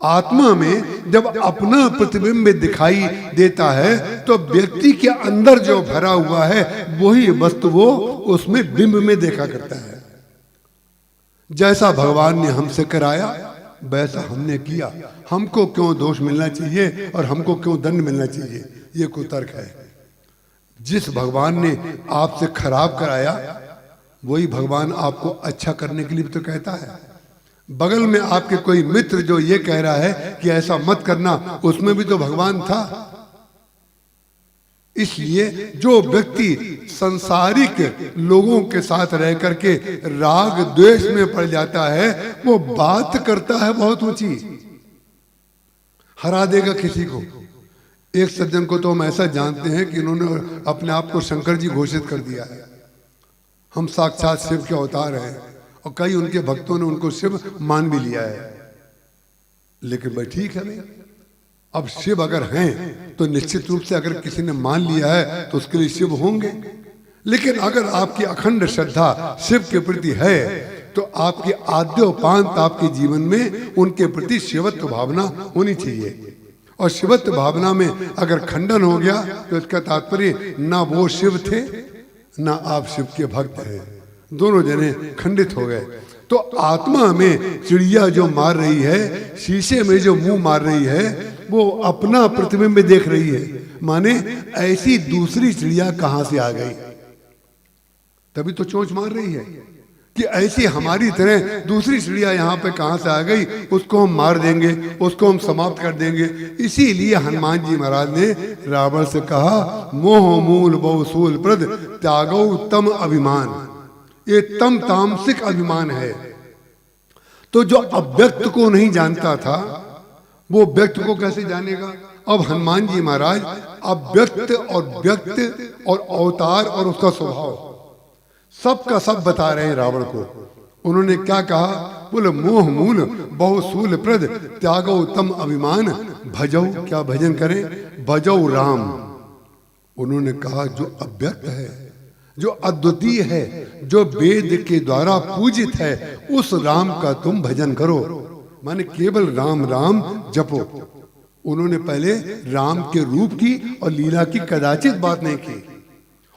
E: आत्मा में जब अपना प्रतिबिंब दिखाई देता है तो व्यक्ति के अंदर जो भरा हुआ है वही वस्तु वो उसमें बिंब में देखा करता है। जैसा भगवान ने हमसे कराया वैसा हमने किया, हमको क्यों दोष मिलना चाहिए और हमको क्यों दंड मिलना चाहिए? ये कोई तर्क है? जिस भगवान ने आपसे खराब कराया वही भगवान आपको अच्छा करने के लिए तो कहता है। बगल में आपके कोई मित्र जो ये कह रहा है कि ऐसा मत करना, उसमें भी तो भगवान था। इसलिए जो व्यक्ति संसारिक लोगों के साथ रह करके राग द्वेष में पड़ जाता है वो बात करता है बहुत ऊंची, हरा देगा किसी को। एक सज्जन को तो हम ऐसा जानते हैं कि इन्होंने अपने आप को शंकर जी घोषित कर दिया है, हम साक्षात शिव के अवतार हैं, और कई उनके भक्तों ने उनको शिव मान भी लिया है। लेकिन भाई ठीक है भाई, अब शिव अगर हैं तो निश्चित रूप से अगर किसी ने मान लिया है तो उसके लिए शिव होंगे। लेकिन अगर आपकी अखंड श्रद्धा शिव के प्रति है तो आपकी आद्योपांत आपके जीवन में उनके प्रति शिवत्व भावना होनी चाहिए। और शिवत्व भावना में अगर खंडन हो गया तो इसका तात्पर्य ना वो शिव थे ना आप शिव के भक्त हैं, दोनों जने खंडित हो गए। तो आत्मा में चिड़िया जो मार रही है, शीशे में जो मुंह मार रही है, वो अपना प्रतिबिंब देख रही है। माने ऐसी दूसरी चिड़िया कहां से आ गई? तभी तो चोंच मार रही है कि ऐसी हमारी तरह दूसरी चिड़िया यहाँ पे कहाँ से आ गई, उसको हम मार देंगे, उसको हम समाप्त कर देंगे। इसीलिए हनुमान जी महाराज ने रावण से कहा, मोह मूल बहुसूल प्रद त्यागो तम अभिमान। ये तम तामसिक अभिमान है। तो जो अव्यक्त को नहीं जानता था वो व्यक्त को कैसे जानेगा। अब हनुमान जी महाराज अव्यक्त और व्यक्त और अवतार और उसका स्वभाव सब का सब बता रहे हैं रावण को। उन्होंने क्या कहा, बोले मोह मूल बहुसूल प्रद त्यागो तम अभिमान भजौ, क्या भजन करें, भजौ राम। उन्होंने कहा जो अव्यक्त है, जो अद्वितीय है, जो वेद के द्वारा पूजित है, उस राम का तुम भजन करो, माने केवल राम राम जपो। उन्होंने पहले राम के रूप की और लीला की कदाचित बात नहीं की।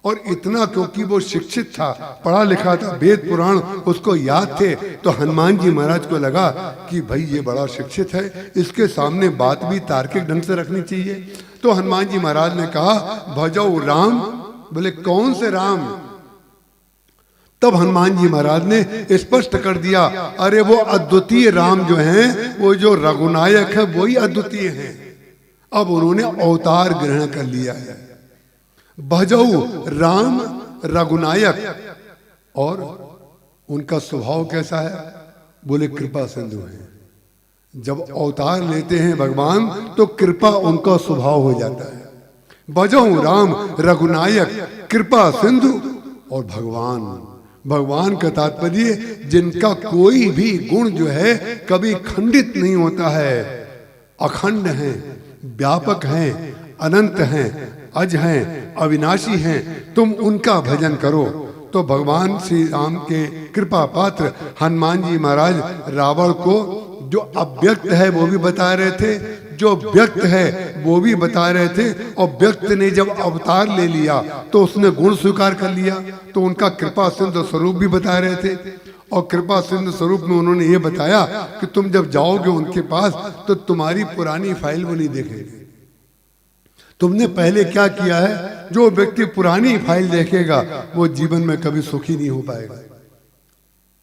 E: और इतना क्योंकि वो शिक्षित था, पढ़ा लिखा था, वेद पुराण उसको याद थे, तो हनुमान जी महाराज को लगा कि भाई ये बड़ा शिक्षित है, इसके सामने बात भी तार्किक ढंग से रखनी चाहिए। तो हनुमान जी महाराज ने कहा भजो राम। बोले कौन से राम। तब हनुमान जी महाराज ने स्पष्ट कर दिया, अरे वो अद्वितीय राम जो हैं, वो जो रघुनायक है वही अद्वितीय हैं। अब उन्होंने अवतार ग्रहण कर लिया है। भजौ राम रघुनायक। और उनका स्वभाव कैसा है, बोले कृपा सिंधु है। जब अवतार लेते हैं भगवान तो कृपा उनका स्वभाव हो जाता है। भजौ राम रघुनायक कृपा सिंधु। और भगवान, भगवान का तात्पर्य जिनका कोई भी गुण जो है कभी खंडित नहीं होता है, अखंड हैं, व्यापक हैं, अनंत हैं, अज हैं, अविनाशी हैं, तुम उनका भजन करो। तो भगवान श्री राम के कृपा पात्र हनुमान जी महाराज रावण को जो अव्यक्त है वो भी बता रहे थे, जो व्यक्त है वो भी बता रहे थे। और व्यक्त ने जब अवतार ले लिया तो उसने गुण स्वीकार कर लिया, तो उनका कृपा सिंधु स्वरूप भी बता रहे थे। और कृपा सिंधु स्वरूप में उन्होंने ये बताया कि तुम जब जाओगे उनके पास तो तुम्हारी पुरानी फाइल वो नहीं देखेंगे। तुमने पहले क्या किया है, जो व्यक्ति पुरानी फाइल देखेगा वो जीवन में कभी सुखी नहीं हो पाएगा।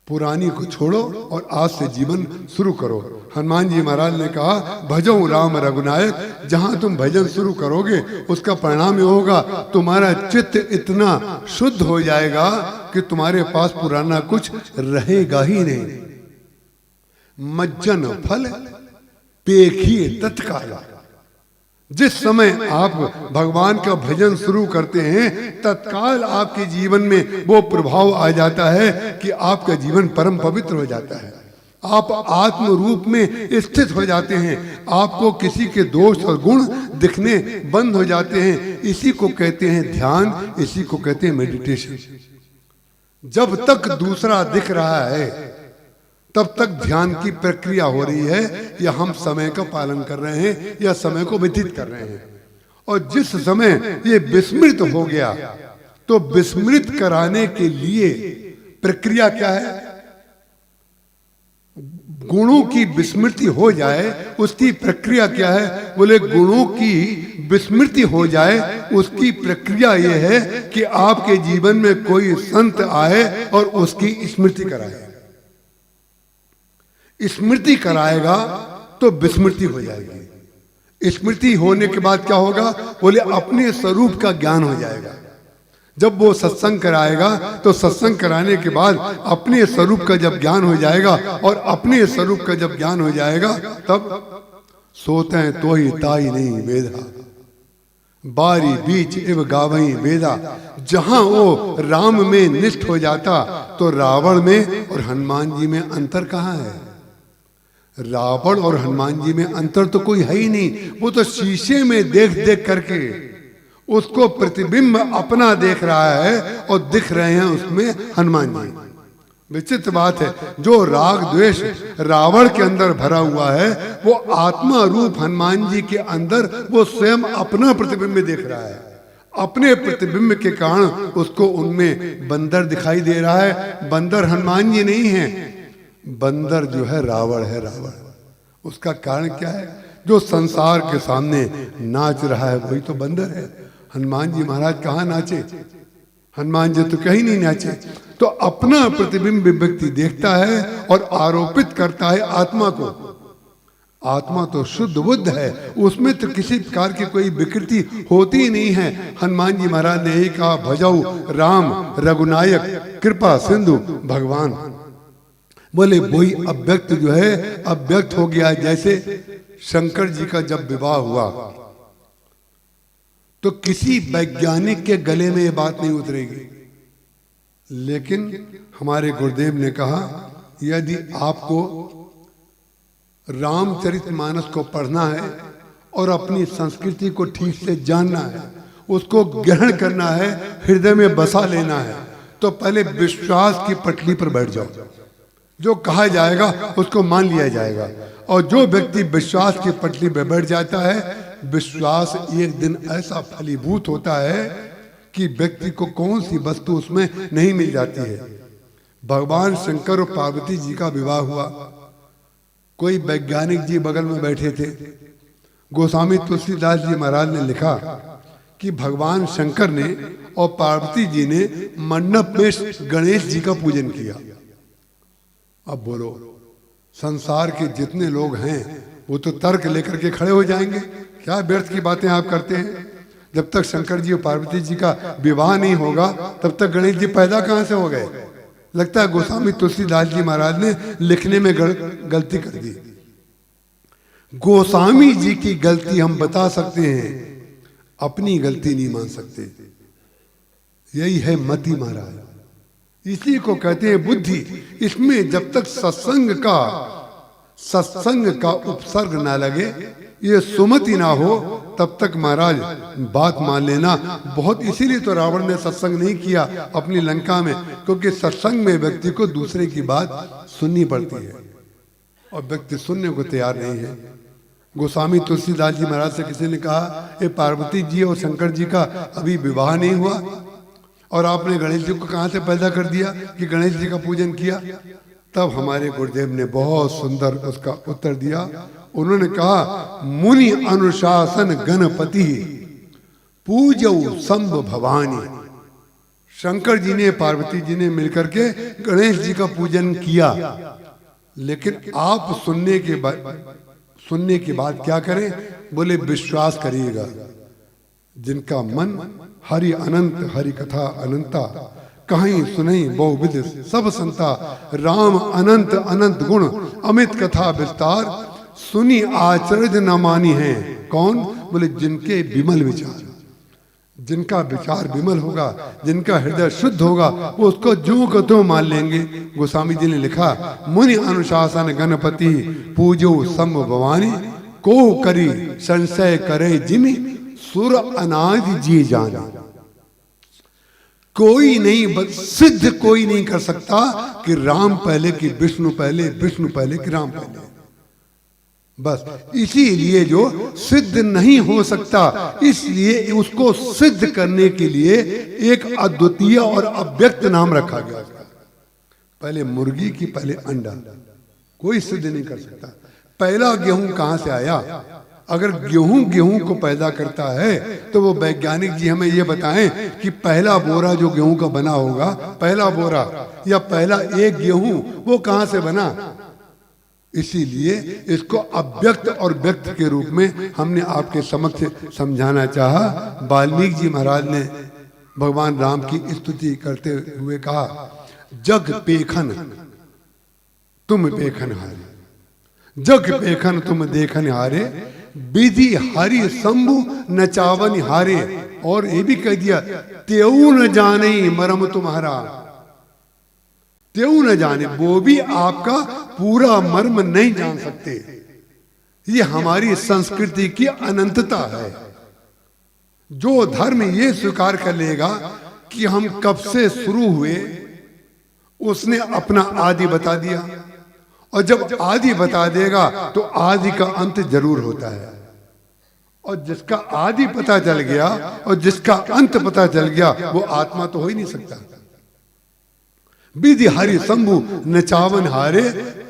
E: पुरानी को छोड़ो और आज से जीवन शुरू करो। हनुमान जी महाराज ने कहा भजो राम रघुनायक। जहां तुम भजन शुरू करोगे उसका परिणाम ये होगा, तुम्हारा चित्त इतना शुद्ध हो जाएगा कि तुम्हारे पास पुराना कुछ रहेगा ही नहीं। मज्जन फल पेखिए तत्काल। जिस समय आप भगवान का भजन शुरू करते हैं तत्काल आपके जीवन में वो प्रभाव आ जाता है कि आपका जीवन परम पवित्र हो जाता है। आप आत्म रूप में स्थित हो जाते हैं, आपको किसी के दोष और गुण दिखने बंद हो जाते हैं। इसी को कहते हैं ध्यान, इसी को कहते हैं मेडिटेशन। जब तक दूसरा दिख रहा है तब तक ध्यान की प्रक्रिया हो रही है, या हम समय का पालन कर रहे हैं या समय को व्यतीत कर रहे हैं। और जिस समय ये विस्मृत हो गया तो विस्मृत कराने के लिए प्रक्रिया क्या है, गुणों की विस्मृति हो जाए उसकी प्रक्रिया क्या है, बोले गुणों की विस्मृति हो जाए उसकी प्रक्रिया यह है कि आपके जीवन में कोई संत आए और उसकी स्मृति कराए। स्मृति कराएगा तो विस्मृति हो जाएगी। स्मृति होने के बाद क्या होगा, बोले अपने स्वरूप का ज्ञान हो जाएगा। जब वो सत्संग कराएगा तो सत्संग कराने के बाद अपने स्वरूप का जब ज्ञान हो जाएगा, और अपने स्वरूप का जब ज्ञान हो जाएगा तब सोते हैं तो ही ताई नहीं वेदा, बारी बीच एव गावई वेदा। जहां वो राम में निष्ठ हो जाता तो रावण में और हनुमान जी में अंतर कहाँ है। रावण और हनुमान जी में अंतर तो कोई है ही नहीं। वो तो शीशे में देख देख करके उसको प्रतिबिंब अपना देख रहा है और दिख रहे हैं उसमें हनुमान जी। विचित्र बात है, जो राग द्वेष रावण के अंदर भरा हुआ है वो आत्मा रूप हनुमान जी के अंदर वो स्वयं अपना प्रतिबिंब देख रहा है। अपने प्रतिबिंब के कारण उसको उनमें बंदर दिखाई दे रहा है। बंदर हनुमान जी नहीं है, बंदर जो है रावण है। रावण उसका कारण क्या है, जो संसार के सामने नाच रहा है वही तो बंदर है। हनुमान जी महाराज कहाँ नाचे, हनुमान जी तो कहीं नहीं नाचे। तो अपना प्रतिबिंब व्यक्ति देखता है और आरोपित करता है आत्मा को। आत्मा तो शुद्ध बुद्ध है, उसमें तो किसी प्रकार की कोई विकृति होती ही नहीं है। हनुमान जी महाराज ने यही कहा, भजऊ राम रघुनायक कृपा सिंधु भगवान। बोले वही अव्यक्त जो है अव्यक्त हो गया। जैसे शंकर जी का जब विवाह हुआ तो किसी वैज्ञानिक के गले में ये बात नहीं उतरेगी, लेकिन हमारे गुरुदेव ने कहा यदि आपको रामचरितमानस को पढ़ना है और अपनी संस्कृति को ठीक से जानना है, उसको ग्रहण करना है, हृदय में बसा लेना है, तो पहले विश्वास की पटली पर बैठ जाओ। जो कहा जाएगा उसको मान लिया जाएगा। और जो व्यक्ति विश्वास की पटली पर बैठ जाता है, विश्वास एक दिन ऐसा फलीभूत होता है कि व्यक्ति को कौन सी वस्तु उसमें नहीं मिल जाती है। भगवान शंकर और पार्वती जी का विवाह हुआ। कोई वैज्ञानिक जी बगल में बैठे थे। गोस्वामी तुलसीदास जी महाराज ने लिखा कि भगवान शंकर ने और पार्वती जी ने मंडप में गणेश जी का पूजन किया। अब बोलो, संसार के जितने लोग हैं वो तो तर्क लेकर के खड़े हो जाएंगे, क्या व्यर्थ की बातें आप करते हैं। जब तक शंकर जी और पार्वती जी का विवाह नहीं होगा तब तक गणेश जी पैदा कहां से हो गए। लगता है गोस्वामी तुलसीदास जी महाराज ने लिखने में गलती कर दी। गोस्वामी जी की गलती हम बता सकते हैं, अपनी गलती नहीं मान सकते। यही है मति महाराज, इसी को कहते हैं बुद्धि। इसमें जब तक सत्संग का उपसर्ग ना लगे, ये सुमति ना हो, तब तक महाराज बात मान लेना बहुत। इसीलिए तो रावण ने सत्संग नहीं किया अपनी लंका में, क्योंकि सत्संग में व्यक्ति को दूसरे की बात सुननी पड़ती है और व्यक्ति सुनने को तैयार नहीं है। गोस्वामी तुलसीदास जी महाराज से किसी ने कहा, ये पार्वती जी और शंकर जी का अभी विवाह नहीं हुआ और आपने गणेश जी को कहां से पैदा कर दिया कि गणेश जी का पूजन किया। तब हमारे गुरुदेव ने बहुत सुंदर उसका उत्तर दिया। उन्होंने कहा, मुनि अनुशासन गणपति पूजऊ संभ भवानी। शंकर जी ने पार्वती जी ने मिलकर के गणेश जी का पूजन किया, लेकिन आप सुनने के बाद क्या करें। बोले विश्वास करिएगा। जिनका मन हरि अनंत हरि कथा अनंता, कहीं सुनई बहुविध सब संता। राम अनंत अनंत गुण अमित कथा विस्तार, सुनी आचरज न मानी है। कौन? बोले जिनके विमल विचार। जिनका विचार विमल होगा, जिनका हृदय शुद्ध होगा, वो उसको जो को त्यों मान लेंगे। गोस्वामी जी ने लिखा, मुनि अनुशासन गणपति पूजो संभ भवानी, को करी संशय करे जिमि सुर अनादि जी जाना। कोई नहीं, सिद्ध कोई नहीं कर सकता कि राम पहले कि विष्णु पहले, विष्णु पहले कि राम पहले। बस इसीलिए जो सिद्ध नहीं हो सकता, इसलिए उसको सिद्ध करने के लिए एक अद्वितीय और अव्यक्त नाम रखा गया। पहले मुर्गी की, पहले अंडा। कोई सिद्ध नहीं कर सकता। पहला गेहूं कहां से आया? अगर गेहूं को पैदा करता है तो वो वैज्ञानिक जी हमें ये बताएं कि पहला बोरा जो गेहूं का बना होगा, पहला बोरा या पहला एक गेहूं, वो कहां से बना। इसीलिए इसको अव्यक्त और व्यक्त के रूप में हमने आपके समक्ष समझाना चाहा। वाल्मीकि जी महाराज ने भगवान राम की स्तुति करते हुए कहा, जग पेखन तुम पेखन हारे, जग पेखन तुम देखन हारे, विधि हरि शंभु नचावन हारे। और ये भी कह दिया, त्यों न जाने मरम तुम्हारा। त्यों न जाने, वो भी आपका पूरा मर्म नहीं जान सकते। ये हमारी संस्कृति की अनंतता है। जो धर्म ये स्वीकार कर लेगा कि हम कब से शुरू हुए, उसने अपना आदि बता दिया। और जब आदि बता देगा तो आदि का अंत जरूर होता है। और जिसका आदि पता चल गया और जिसका अंत पता चल गया, वो आत्मा तो हो ही नहीं सकता। विधि हरि शंभु नचावन हारे,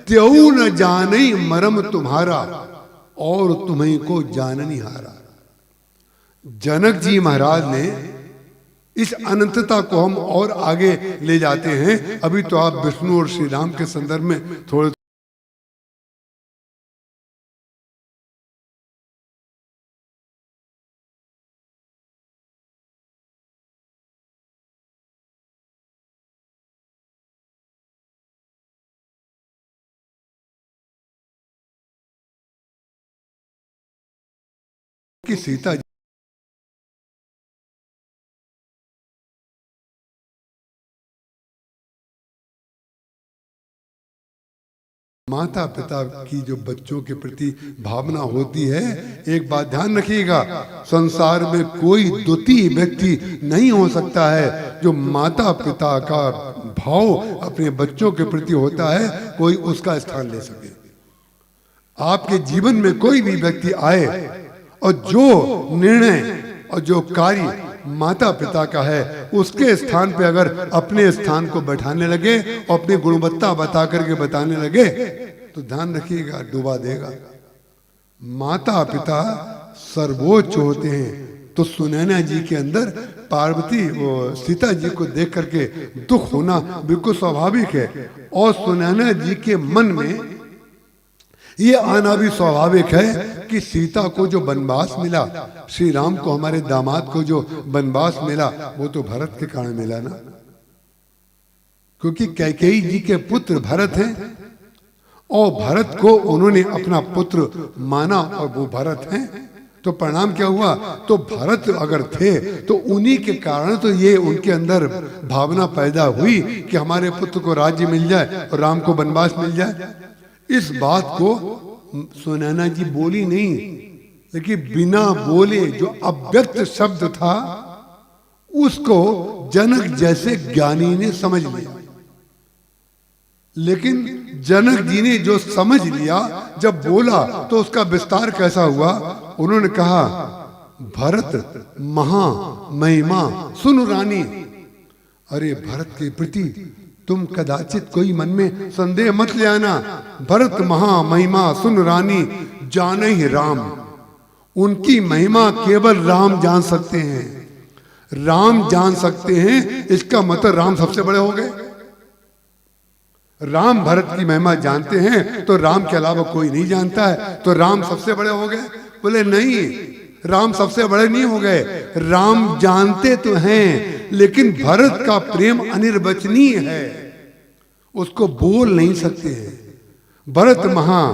E: त्यों न जाने मरम तुम्हारा, और तुम्हें को जाननी हारा। जनक जी महाराज ने इस अनंतता को हम और आगे ले जाते हैं। अभी तो आप विष्णु और श्री राम के संदर्भ में थोड़े कि सीता जी माता पिता की जो बच्चों के प्रति भावना होती है, एक बात ध्यान रखिएगा, संसार में कोई द्वितीय व्यक्ति नहीं हो सकता है जो माता पिता का भाव अपने बच्चों के प्रति होता है, कोई उसका स्थान ले सके। आपके जीवन में कोई भी व्यक्ति आए और जो निर्णय और जो कार्य माता पिता का है, उसके स्थान पे अगर अपने स्थान को बैठाने लगे और अपनी गुणवत्ता बता करके बताने लगे तो ध्यान रखिएगा डुबा देगा। माता पिता सर्वोच्च होते हैं। तो सुनैना जी के अंदर पार्वती वो सीता जी को देख करके दुख होना बिल्कुल स्वाभाविक है, और सुनैना जी के मन में ये आना भी स्वाभाविक है कि सीता को जो वनवास मिला, श्री राम को, हमारे दामाद को जो वनवास मिला, वो तो भरत के कारण मिला ना, क्योंकि कैकेयी जी के पुत्र भरत हैं और भरत को उन्होंने अपना पुत्र माना और वो भरत हैं। तो परिणाम क्या हुआ? तो भरत अगर थे तो उन्हीं के कारण तो ये उनके अंदर भावना पैदा हुई कि हमारे पुत्र को राज्य मिल जाए और राम को वनवास मिल जाए। इस बात को सुनैना जी बोली नहीं, लेकिन बिना बोले जो अव्यक्त शब्द था उसको जनक जैसे ज्ञानी ने समझ लिया। लेकिन जनक जी ने जो समझ लिया, जब बोला तो उसका विस्तार कैसा हुआ? उन्होंने कहा, भरत महा महिमा सुन रानी। अरे भरत के प्रति तुम कदाचित कोई मन में संदेह मत ले आना। भरत महा महिमा सुन रानी, जाने ही राम। उनकी महिमा केवल राम जान सकते हैं, राम जान सकते हैं। इसका मतलब राम सबसे बड़े हो गए। राम भरत की महिमा जानते हैं तो राम के अलावा कोई नहीं जानता है, तो राम सबसे बड़े हो गए। बोले नहीं, राम सबसे बड़े नहीं हो गए। राम जानते तो हैं, लेकिन भरत का प्रेम अनिर्वचनीय है, उसको बोल नहीं सकते हैं। भरत महा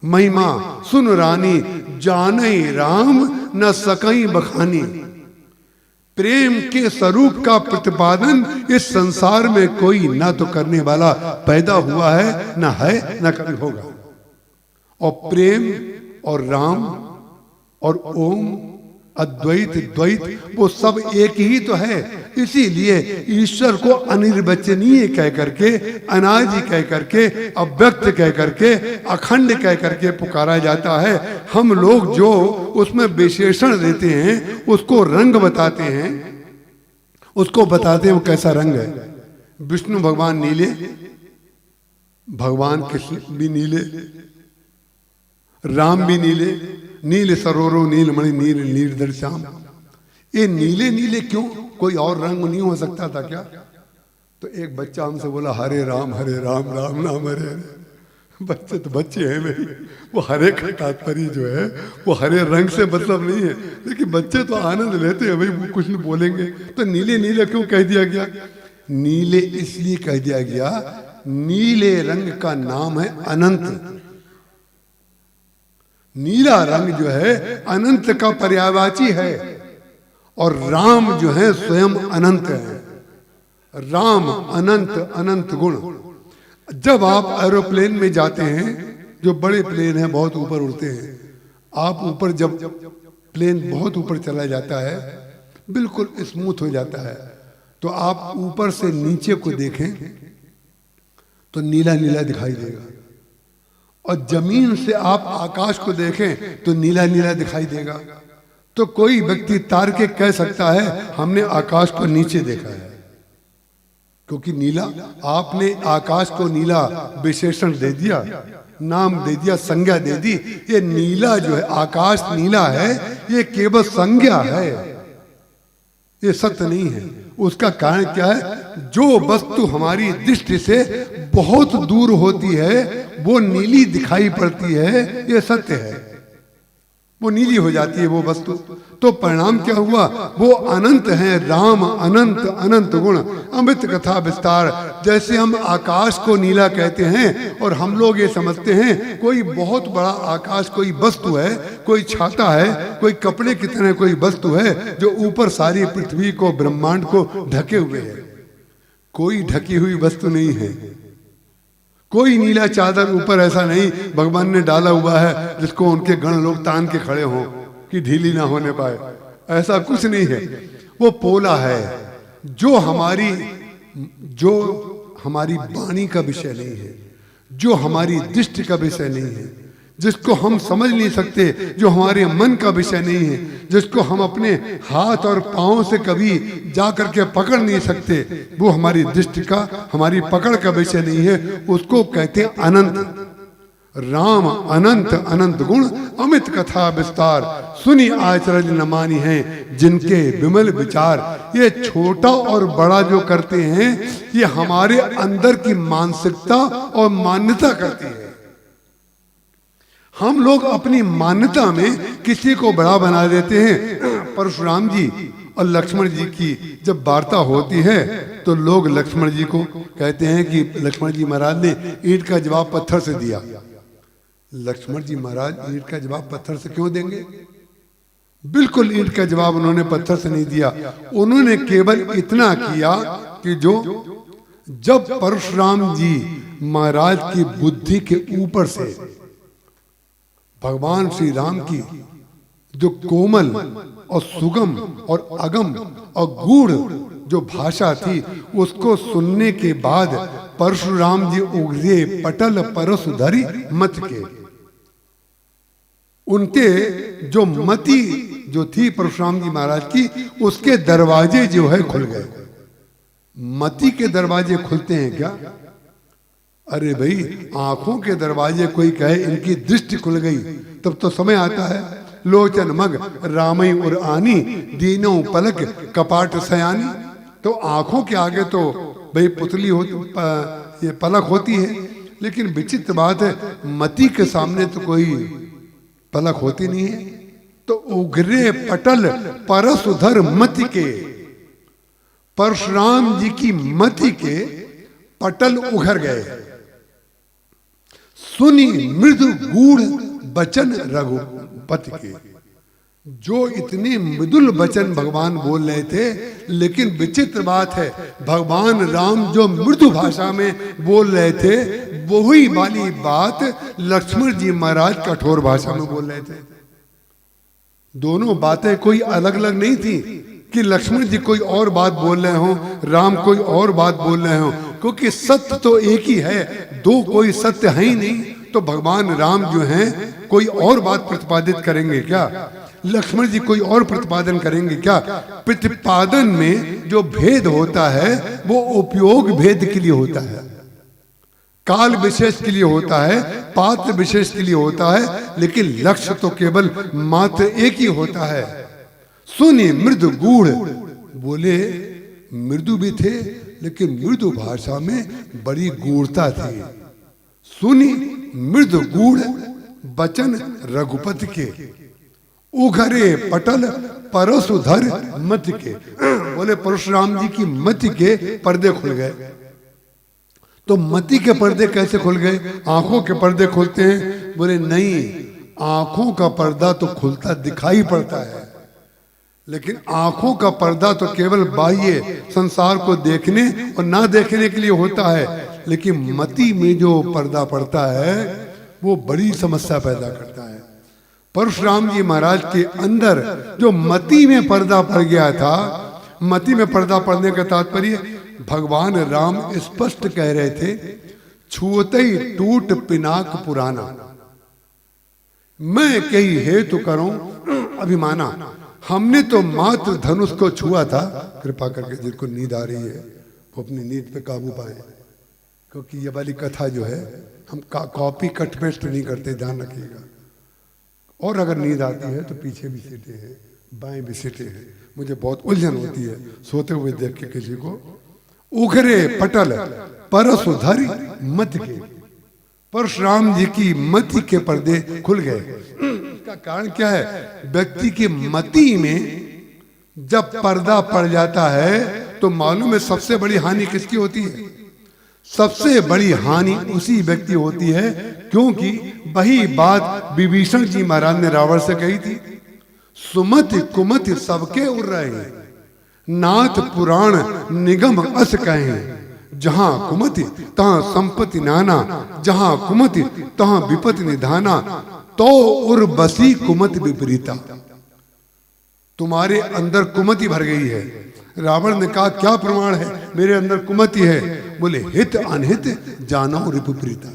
E: महिमा सुन रानी, जाने राम न सकई बखानी। प्रेम के स्वरूप का प्रतिपादन इस संसार में कोई ना तो करने वाला पैदा हुआ है, ना है, ना कभी होगा। और प्रेम और राम और ओम, अद्वैत द्वैत, वो सब एक ही तो है। इसीलिए ईश्वर को अनिर्वचनीय कह करके, अनादि कह करके, अव्यक्त कह करके, अखंड कह करके पुकारा जाता है। हम लोग जो उसमें विशेषण देते हैं, उसको रंग बताते हैं, उसको बताते हैं वो कैसा रंग है। विष्णु भगवान नीले, भगवान कृष्ण भी नीले, राम भी नीले, नील सरोरो नीलमणि नील नीरदर श्याम। ये नीले नीले क्यों? कोई और रंग नहीं हो सकता था क्या? तो एक बच्चा हमसे बोला, हरे राम राम नाम हरे हरे। बच्चे तो बच्चे हैं भाई, वो हरे का तात्पर्य जो है वो हरे रंग से मतलब नहीं है, लेकिन बच्चे तो आनंद लेते हैं भाई, वो कुछ नहीं बोलेंगे। तो नीले नीले क्यों कह दिया गया? नीले इसलिए कह दिया गया, नीले रंग का नाम है अनंत। नीला रंग जो है अनंत का पर्यायवाची है, और राम जो है स्वयं अनंत है। राम अनंत, अनंत गुण। जब आप एरोप्लेन में जाते हैं, जो बड़े प्लेन हैं बहुत ऊपर उड़ते हैं, आप ऊपर जब प्लेन बहुत ऊपर चला जाता है, बिल्कुल स्मूथ हो जाता है, तो आप ऊपर से नीचे को देखें तो नीला नीला दिखाई देगा, और जमीन से आप आकाश को देखें तो नीला नीला दिखाई देगा। तो कोई व्यक्ति तार के कह सकता है हमने आकाश को नीचे देखा है, क्योंकि नीला, आपने आकाश को नीला विशेषण दे दिया, नाम दे दिया, संज्ञा दे दी। ये नीला जो है, आकाश नीला है, ये केवल संज्ञा है, ये सत्य नहीं है। उसका कारण क्या है? जो वस्तु हमारी दृष्टि से बहुत दूर होती है वो नीली दिखाई पड़ती है, ये सत्य है। वो नीली हो जाती है वो वस्तु। तो परिणाम क्या हुआ? वो अनंत है राम, अनंत अनंत गुण अमृत कथा विस्तार। जैसे हम आकाश को नीला कहते हैं और हम लोग ये समझते हैं कोई बहुत बड़ा आकाश कोई वस्तु है, कोई छाता है, कोई कपड़े की तरह कोई वस्तु है जो ऊपर सारी पृथ्वी को ब्रह्मांड को ढके हुए है। कोई ढकी हुई वस्तु नहीं है। कोई नीला चादर ऊपर ऐसा नहीं भगवान ने डाला हुआ है जिसको उनके गण लोग तान के खड़े हों कि ढीली ना होने पाए। ऐसा कुछ नहीं है। वो पोला है जो हमारी वाणी का विषय नहीं है, जो हमारी दृष्टि का विषय नहीं है, जिसको हम समझ नहीं सकते, जो हमारे मन का विषय नहीं है, जिसको हम अपने हाथ और पांव से कभी जा करके पकड़ नहीं सकते, वो हमारी दृष्टि का, हमारी पकड़ का विषय नहीं है। उसको कहते हैं अनंत। राम अनंत अनंत गुण अमित कथा विस्तार, सुनी आचरज न मानी है जिनके विमल विचार। ये छोटा और बड़ा जो करते हैं ये हमारे अंदर की मानसिकता और मान्यता करती है। हम लोग अपनी मान्यता में किसी को बड़ा बना देते हैं। परशुराम जी और लक्ष्मण जी की जब वार्ता होती है तो लोग लक्ष्मण जी को कहते हैं कि लक्ष्मण जी महाराज ने ईंट का जवाब पत्थर से दिया। लक्ष्मण जी महाराज ईंट का जवाब पत्थर से क्यों देंगे? बिल्कुल ईंट का जवाब उन्होंने पत्थर से नहीं दिया। उन्होंने केवल इतना किया कि जब परशुराम जी महाराज की बुद्धि के ऊपर से भगवान श्री राम की जो कोमल और सुगम और अगम और गूढ़ जो भाषा थी उसको सुनने के बाद परशुराम जी उगरे पटल परसुधरी मत के। उनके जो मति जो थी परशुराम जी महाराज की, उसके दरवाजे जो है खुल गए। मति के दरवाजे खुलते हैं क्या? अरे भाई आंखों के दरवाजे कोई कहे इनकी दृष्टि खुल गई तब तो समय आता है। लोचन मग रामई और आनी दीनों पलक कपाट सयानी। तो आंखों के आगे तो भाई पुतली होती, ये पलक होती है, लेकिन विचित्र बात है मति के सामने तो कोई पलक होती नहीं है। तो उग्रे पटल परसुधर मति के, परशुराम जी की मति के पटल उघर गए। सुनी मृदु गूढ़ बचन रघुपति के। जो इतने मृदुल वचन भगवान बोल रहे थे, लेकिन विचित्र बात है भगवान राम जो मृदु भाषा में बोल रहे थे वही वाली बात लक्ष्मण जी महाराज कठोर भाषा में बोल रहे थे। दोनों बातें कोई अलग अलग नहीं थी कि लक्ष्मण जी कोई और बात बोल रहे हो, राम कोई और बात बोल रहे हो, क्योंकि सत्य तो एक ही है, दो कोई सत्य है ही नहीं। तो भगवान राम जो हैं कोई और बात प्रतिपादित करेंगे क्या? लक्ष्मण जी कोई और प्रतिपादन करेंगे क्या? प्रतिपादन में जो भेद होता है वो उपयोग भेद के लिए होता है, काल विशेष के लिए होता है, पात्र विशेष के लिए होता है, लेकिन लक्ष्य तो केवल मात्र एक ही होता है। सुनी मृदु गूढ़, बोले मृदु भी थे लेकिन मृदु भाषा में बड़ी गूढ़ता थी। सुनी मृदु गूढ़ बचन रघुपति के, उघरे पटल परसुधर मति के। बोले परशुराम जी की मति के पर्दे खुल गए। तो मति के पर्दे कैसे खुल गए? आंखों के पर्दे खुलते हैं? बोले नहीं, आंखों का पर्दा तो खुलता दिखाई पड़ता है, लेकिन आंखों का पर्दा तो केवल बाह्य संसार को देखने और ना देखने के लिए होता है, लेकिन मति में जो पर्दा पड़ता है वो बड़ी समस्या पैदा करता है। परशुराम जी महाराज के अंदर जो मति में पर्दा पड़ गया था, मति में पर्दा पड़ने का तात्पर्य भगवान राम स्पष्ट कह रहे थे, छुअते ही टूट पिनाक पुराना, मैं कही हेतु करूं अभिमाना। हमने तो मात्र धनुष को छुआ था, कृपा करके जिनको नींद आ रही है वो अपनी नींद पे काबू पाए, क्योंकि ये वाली कथा जो है हम कॉपी कट पेस्ट नहीं करते, ध्यान रखिएगा। और अगर नींद आती है तो पीछे भी सीटे हैं, बाएं भी सीटे हैं, मुझे बहुत उलझन होती है सोते हुए देख के किसी को। उखरे पटल परसु धरि मति के, परशुराम जी की मति के पर्दे खुल गए। इसका कारण क्या है? व्यक्ति की मति में जब पर्दा पड़ जाता है तो मालूम है सबसे बड़ी हानि किसकी होती है? सबसे बड़ी हानि उसी व्यक्ति होती है, क्योंकि वही बात विभीषण जी महाराज ने रावण से कही थी, सुमति कुमति सबके उड़ रहे हैं, नाथ पुराण निगम अस कहे, जहां कुमति तहां संपत्ति नाना, जहां कुमति तहां विपत्ति निधाना, तो उर बसी कुमति विपरीता। तुम्हारे अंदर कुमति भर गई है। रावण ने कहा क्या प्रमाण है मेरे अंदर कुमति है? बोले हित अनहित जानो रिपुप्रीता।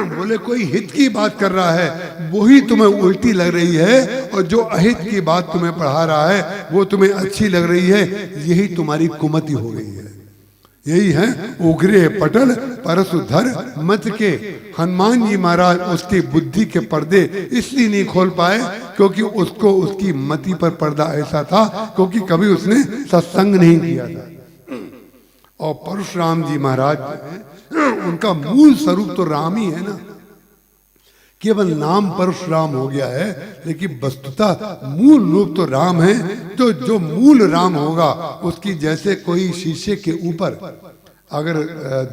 E: बोले कोई हित की बात कर रहा है वही तुम्हें उल्टी लग रही है, और जो अहित की बात तुम्हें पढ़ा रहा है वो तुम्हें अच्छी लग रही है। यही तुम्हारी कुमति हो गई है। यही है उग्रे पटल परसुधर मत के। हनुमान जी महाराज उसकी बुद्धि के पर्दे इसलिए नहीं खोल पाए क्योंकि उसको उसकी मति पर पर्दा ऐसा था, क्योंकि कभी उसने सत्संग नहीं किया था। और परशुराम जी महाराज उनका मूल स्वरूप तो राम ही है ना, केवल नाम परशुराम हो गया है, लेकिन वस्तुतः मूल रूप तो राम है। तो जो मूल राम होगा उसकी, जैसे कोई शीशे के ऊपर अगर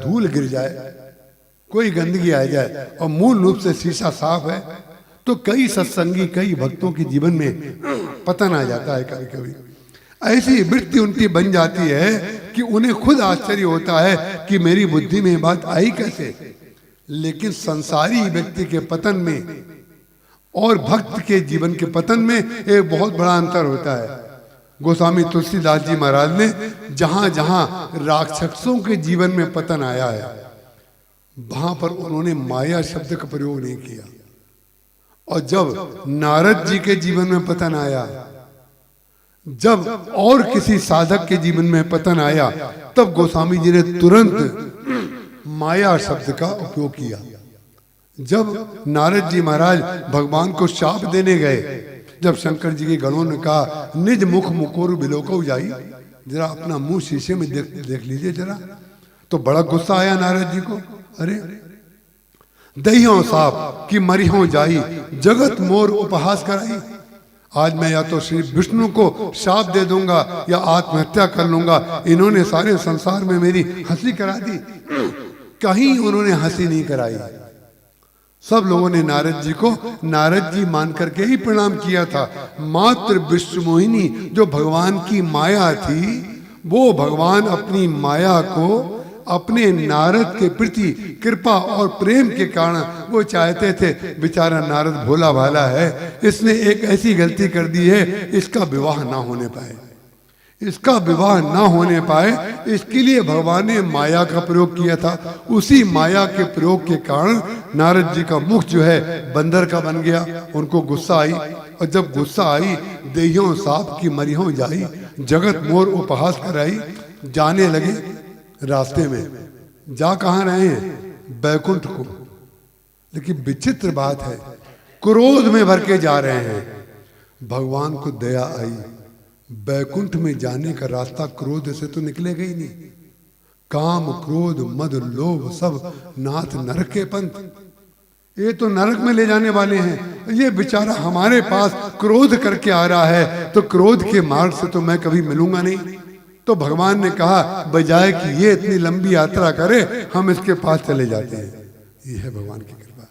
E: धूल गिर जाए, कोई गंदगी आ जाए और मूल रूप से शीशा साफ है, तो कई सत्संगी कई भक्तों के जीवन में पतन आ जाता है कभी कभी। ऐसी वृत्ति उनकी बन जाती है कि उन्हें खुद आश्चर्य होता है कि मेरी बुद्धि में बात आई कैसे। लेकिन संसारी व्यक्ति के पतन में और भक्त के जीवन के पतन में एक बहुत बड़ा अंतर होता है। गोस्वामी तुलसीदास जी महाराज ने जहां जहां राक्षसों के जीवन में पतन आया है वहां पर उन्होंने माया शब्द का प्रयोग नहीं किया, और जब नारद जी के जीवन में पतन आया, जब और किसी साधक के जीवन में पतन आया, तब गोस्वामी जी ने तुरंत माया शब्द का उपयोग किया। जब नारद जी महाराज भगवान को शाप देने गए, जब शंकर जी के गणों ने कहा निज मुख मुकोर बिलोको जाई, जरा अपना मुंह शीशे में देख लीजिए जरा, तो बड़ा गुस्सा आया नारद जी को। अरे दहियों साप कि मरियों जाई, जगत मोर उपहास कराई। आज मैं या तो श्री विष्णु को शाप दे दूंगा या आत्महत्या कर लूंगा। इन्होंने सारे संसार में मेरी हंसी करा दी। कहीं उन्होंने हंसी नहीं कराई। सब लोगों ने नारद जी को नारद जी मान करके ही प्रणाम किया था। मात्र विश्व मोहिनी जो भगवान की माया थी, वो भगवान अपनी माया को अपने नारद के प्रति कृपा और प्रेम के कारण वो चाहते थे, बेचारा नारद भोला भाला है, इसने एक ऐसी गलती कर दी है, इसका विवाह ना होने पाए, इसका विवाह ना होने पाए, इसके लिए भगवान ने माया का प्रयोग किया था। उसी माया के प्रयोग के कारण नारद जी का मुख जो है बंदर का बन गया। उनको गुस्सा आई, और जब गुस्सा आई देहियों सांप की मरियों जाई, जगत मोर उपहास कराई। जाने लगे रास्ते में, जा कहाँ रहे हैं? बैकुंठ को। लेकिन विचित्र बात है, क्रोध में भर के जा रहे हैं। भगवान को दया आई, बैकुंठ में जाने का रास्ता क्रोध से तो निकलेगा ही नहीं। काम क्रोध मद लोभ सब नाथ नरक के पंथ, ये तो नरक में ले जाने वाले हैं। ये बेचारा हमारे पास क्रोध करके आ रहा है, तो क्रोध के मार्ग से तो मैं कभी मिलूंगा नहीं। तो भगवान ने कहा बजाय कि ये इतनी लंबी यात्रा करे, हम इसके पास चले जाते हैं। ये है भगवान की कृपा।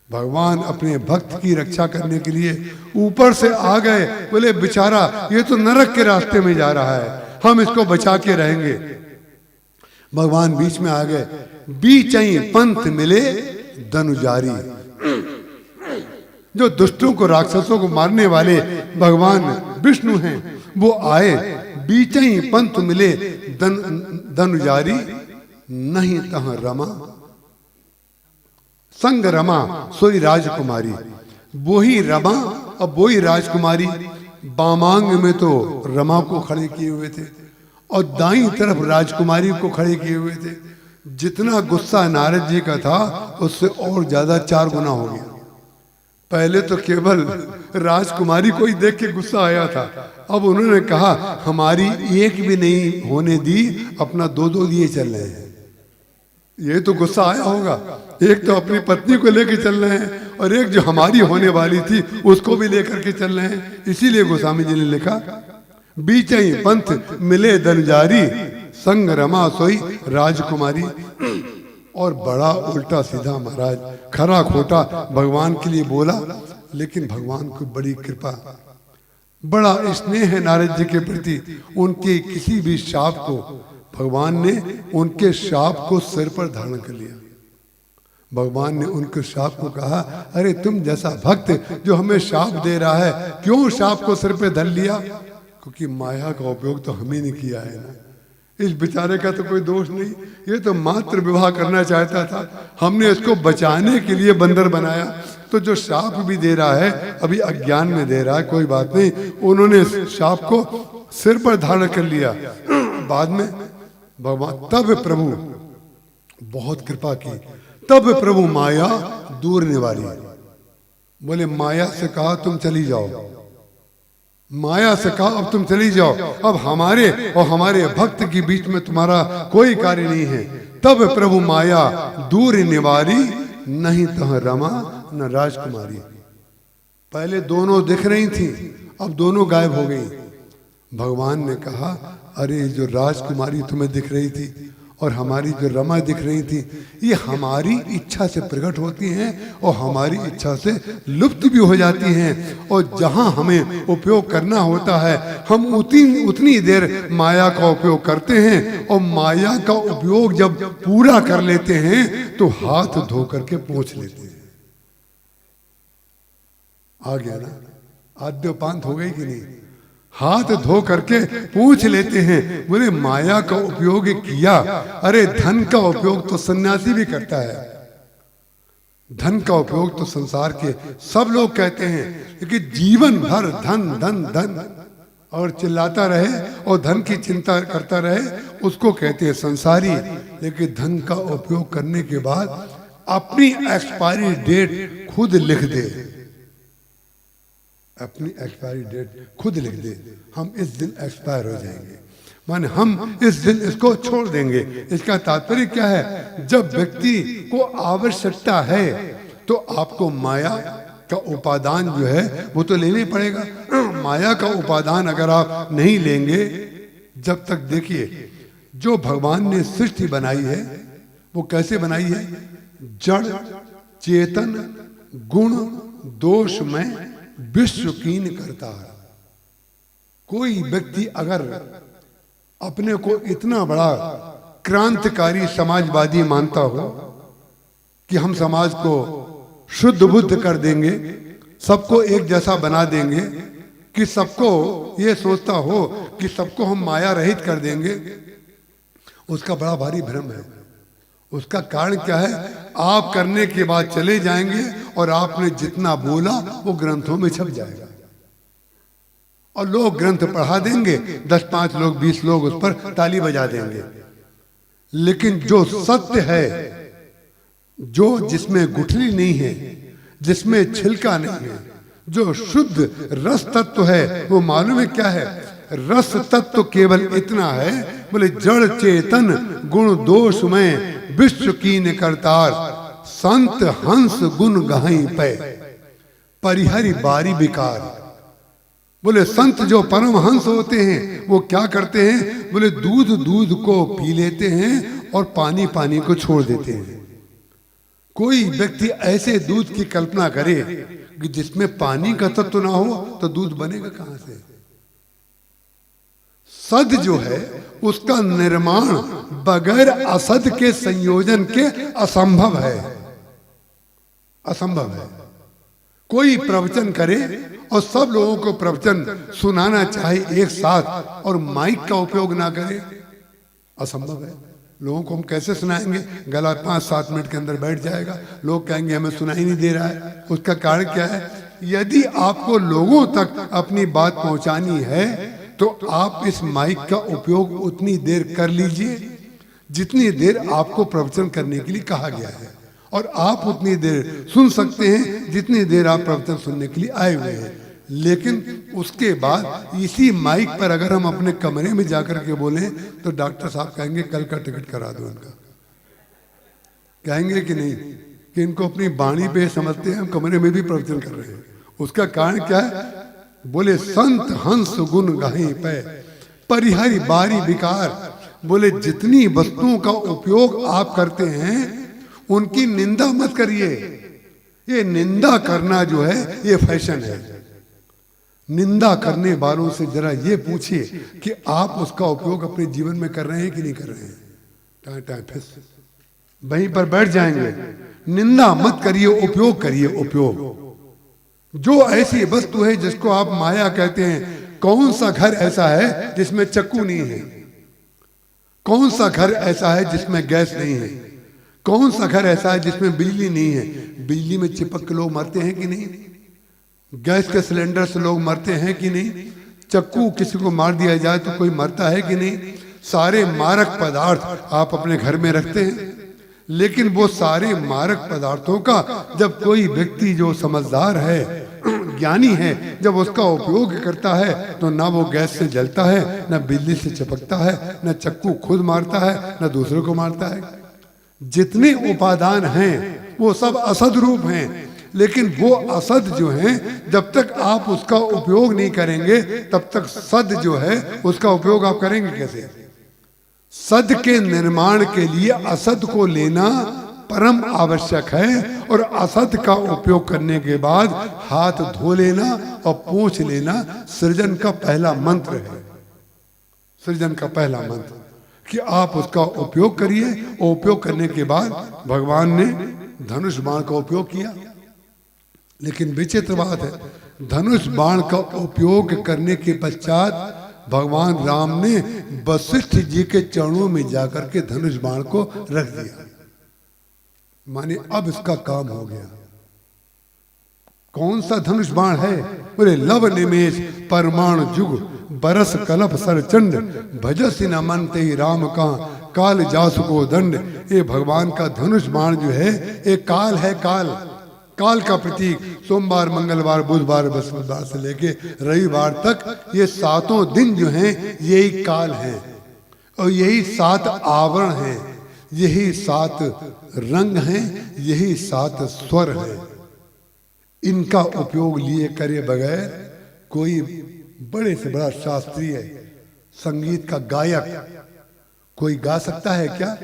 E: भगवान अपने भक्त की रक्षा करने के लिए ऊपर से आ गए। बोले बेचारा ये तो नरक के रास्ते में जा रहा है, हम इसको बचा के रहेंगे। भगवान बीच में आ गए। बीच ही पंथ मिले धनुजारी, जो दुष्टों को राक्षसों को मारने वाले भगवान विष्णु हैं, वो आए। बीच ही पंथ मिले धनुजारी, नहीं तह रमा संग रमा सोई राजकुमारी। वो ही रमा और वो ही राजकुमारी। बामांग में तो रमा को खड़े किए हुए थे और दाईं तरफ राजकुमारी को खड़े किए हुए थे। जितना गुस्सा नारद जी का था उससे और ज्यादा 4 गुना हो गया। पहले तो केवल राजकुमारी को ही देख के गुस्सा आया था, अब उन्होंने कहा हमारी एक भी नहीं होने दी, अपना 2-2 लिए चल रहे हैं। ये तो गुस्सा आया होगा, एक तो अपनी पत्नी को लेकर चल रहे हैं और एक जो हमारी होने वाली थी उसको भी लेकर के चल रहे हैं। इसीलिए गोस्वामी जी ने लिखा, बीचई पंथ मिले दनजारी, संग रमा सोई राजकुमारी। और बड़ा उल्टा सीधा महाराज, खरा खोटा भगवान के लिए बोला, लेकिन भगवान को बड़ी कृपा, बड़ा स्नेह है नारद जी के प्रति। उनके किसी भी शाप को भगवान ने, उनके शाप को सिर पर धारण कर लिया। भगवान ने उनके शाप को कहा, अरे तुम जैसा भक्त जो हमें शाप दे रहा है, क्यों शाप को सिर पे धर लिया? क्योंकि माया का उपयोग तो हम ही नहीं किया है ना। इस बेचारे का तो कोई दोष नहीं, ये तो मात्र विवाह करना चाहता था, हमने इसको बचाने के लिए बंदर बनाया। तो जो शाप भी दे रहा है अभी अज्ञान में दे रहा है, कोई बात नहीं, उन्होंने शाप को सिर पर धारण कर लिया। बाद में भगवान, तब प्रभु बहुत कृपा की, तब प्रभु माया दूर निवारी। बोले माया से कहा तुम चली जाओ, माया से कहा अब तुम चली जाओ, अब हमारे और हमारे भक्त के बीच में तुम्हारा कोई कार्य नहीं है। तब प्रभु माया दूर निवारी, नहीं तह रमा न राजकुमारी। पहले दोनों दिख रही थी, अब दोनों गायब हो गई। भगवान ने कहा, अरे जो राजकुमारी तुम्हें दिख रही थी और हमारी जो रमा दिख रही थी, ये हमारी इच्छा से प्रकट होती हैं और हमारी इच्छा से लुप्त भी हो जाती हैं। और जहां हमें उपयोग करना होता है हम उतनी देर माया का उपयोग करते हैं, और माया का उपयोग जब पूरा कर लेते हैं तो हाथ धो करके पोंछ लेते हैं। आ गया ना, आद्योपांत हो गई कि नहीं? हाथ धो करके पूछ लेते हैं। बोले माया का उपयोग किया, अरे धन का उपयोग तो सन्यासी भी करता है, धन का उपयोग तो संसार के सब लोग कहते हैं, लेकिन जीवन भर धन धन धन और चिल्लाता रहे और धन की चिंता करता रहे, उसको कहते हैं संसारी। लेकिन धन का उपयोग करने के बाद अपनी एक्सपायरी डेट खुद लिख दे, अपनी एक्सपायरी डेट खुद लिख दे, हम इस दिन एक्सपायर हो जाएंगे, माने हम इस दिन इसको छोड़ देंगे। इसका तात्पर्य क्या है? जब व्यक्ति को आवश्यकता है तो आपको माया का उपादान जो है वो तो लेना ही पड़ेगा। माया का उपादान अगर आप नहीं लेंगे, जब तक देखिए जो भगवान ने सृष्टि बनाई है वो कैसे बनाई है? जड़ चेतन गुण दोष में विश्व कीन करता है। कोई व्यक्ति अगर अपने को इतना बड़ा क्रांतिकारी समाजवादी मानता हो कि हम समाज को शुद्ध बुद्ध कर देंगे, सबको एक जैसा बना देंगे, कि सबको ये सोचता हो कि सबको हम माया रहित कर देंगे, उसका बड़ा भारी भ्रम है। उसका कारण क्या है? आप करने के बाद चले जाएंगे और आपने जितना बोला वो ग्रंथों में छप जाएगा और लोग ग्रंथ पढ़ा देंगे, 10-5 लोग 20 लोग उस पर ताली बजा देंगे। लेकिन जो सत्य है, जो जिसमें गुठली नहीं है, जिसमें छिलका नहीं है, जो शुद्ध रस तत्व है, वो मालूम है क्या है? रस तत्व केवल इतना है, बोले जड़ चेतन गुण दोष में विश्व कीन करतार, संत हंस गुण गहई पे परिहरि बारी विकार। बोले संत जो परम हंस होते हैं वो क्या करते हैं? बोले दूध को पी लेते हैं और पानी को छोड़ देते हैं। कोई व्यक्ति ऐसे दूध की कल्पना करे कि जिसमें पानी का तत्व ना हो तो दूध बनेगा कहां से? सद जो है उसका निर्माण बगैर असद के संयोजन के असंभव है, असंभव है। कोई प्रवचन करे और सब लोगों को प्रवचन सुनाना चाहे एक साथ और माइक का उपयोग ना करे, असंभव है। लोगों को हम कैसे सुनाएंगे? गला 5-7 मिनट के अंदर बैठ जाएगा, लोग कहेंगे हमें सुनाई नहीं दे रहा है। उसका कारण क्या है? यदि आपको लोगों तक अपनी बात पहुंचानी है तो आप इस माइक का उपयोग उतनी देर कर लीजिए जितनी देर आपको प्रवचन करने के लिए कहा गया है, और आप उतनी देर सुन सकते हैं जितनी देर आप प्रवचन सुनने के लिए आए हुए हैं। लेकिन उसके बाद इसी माइक पर अगर हम अपने कमरे में जाकर के बोलें तो डॉक्टर साहब कहेंगे कल का टिकट करा दो इनका। कहेंगे कि नहीं कि इनको अपनी वाणी पे समझते हैं, हम कमरे में भी प्रवचन कर रहे हैं। उसका कारण क्या है? बोले संत हंस गुण गाहे पे परिहरि बारी विकार। बोले जितनी वस्तुओं का उपयोग आप करते हैं उनकी निंदा मत करिए। ये निंदा करना जो है ये फैशन है। निंदा करने वालों से जरा ये पूछिए कि आप उसका उपयोग अपने जीवन में कर रहे हैं कि नहीं कर रहे हैं। टाइम टाइम फिस वहीं पर बैठ जाएंगे। निंदा मत करिए, उपयोग करिए। उपयोग जो ऐसी वस्तु है जिसको आप माया कहते हैं, कौन सा घर ऐसा है जिसमें चक्कू नहीं है? कौन सा घर ऐसा है जिसमें गैस नहीं है? कौन सा घर ऐसा है जिसमें बिजली नहीं है? बिजली में चिपक के लोग मरते हैं कि नहीं? गैस के सिलेंडर से लोग मरते हैं कि नहीं? चक्कू किसी को मार दिया जाए तो कोई मरता है कि नहीं? सारे मारक पदार्थ आप अपने घर में रखते हैं, लेकिन वो सारे मारक पदार्थों का जब कोई व्यक्ति जो समझदार है, ज्ञानी है, जब उसका उपयोग करता है तो ना वो गैस से जलता है, ना बिजली से चिपकता है, ना चक्कू खुद मारता है, ना दूसरों को मारता है। जितने उपादान हैं वो सब असद रूप हैं, लेकिन वो असद जो है जब तक आप उसका उपयोग नहीं करेंगे तब तक सद जो है उसका उपयोग आप करेंगे कैसे? सद के निर्माण के लिए असद को लेना परम आवश्यक है, और असद का उपयोग करने के बाद हाथ धो लेना और पोंछ लेना सृजन का पहला मंत्र है। सृजन का पहला मंत्र कि आप उसका उपयोग करिए, और उपयोग करने के बाद भगवान ने धनुष बाण का उपयोग किया। लेकिन विचित्र बात है, धनुष बाण का उपयोग करने के पश्चात भगवान राम ने वशिष्ठ जी के चरणों में जाकर के धनुष बाण को रख दिया। माने अब इसका काम हो गया। कौन सा धनुष बाण है? बोले लव निमेष परमाणु जुग बरस कलप सरचंड भजसी न मनते राम का काल जासु को दंड। ये भगवान का धनुष बाण जो है एक काल है। काल का प्रतीक। सोमवार, मंगलवार, बुधवार, बृहस्पतिवार से लेके रविवार तक ये 7 दिन जो हैं यही काल है, और यही 7 आवरण हैं, यही 7 रंग हैं, यही 7 स्वर हैं। इनका उपयोग लिए करे बगैर कोई बड़े से बड़ा शास्त्रीय संगीत का गायक कोई गा सकता है क्या?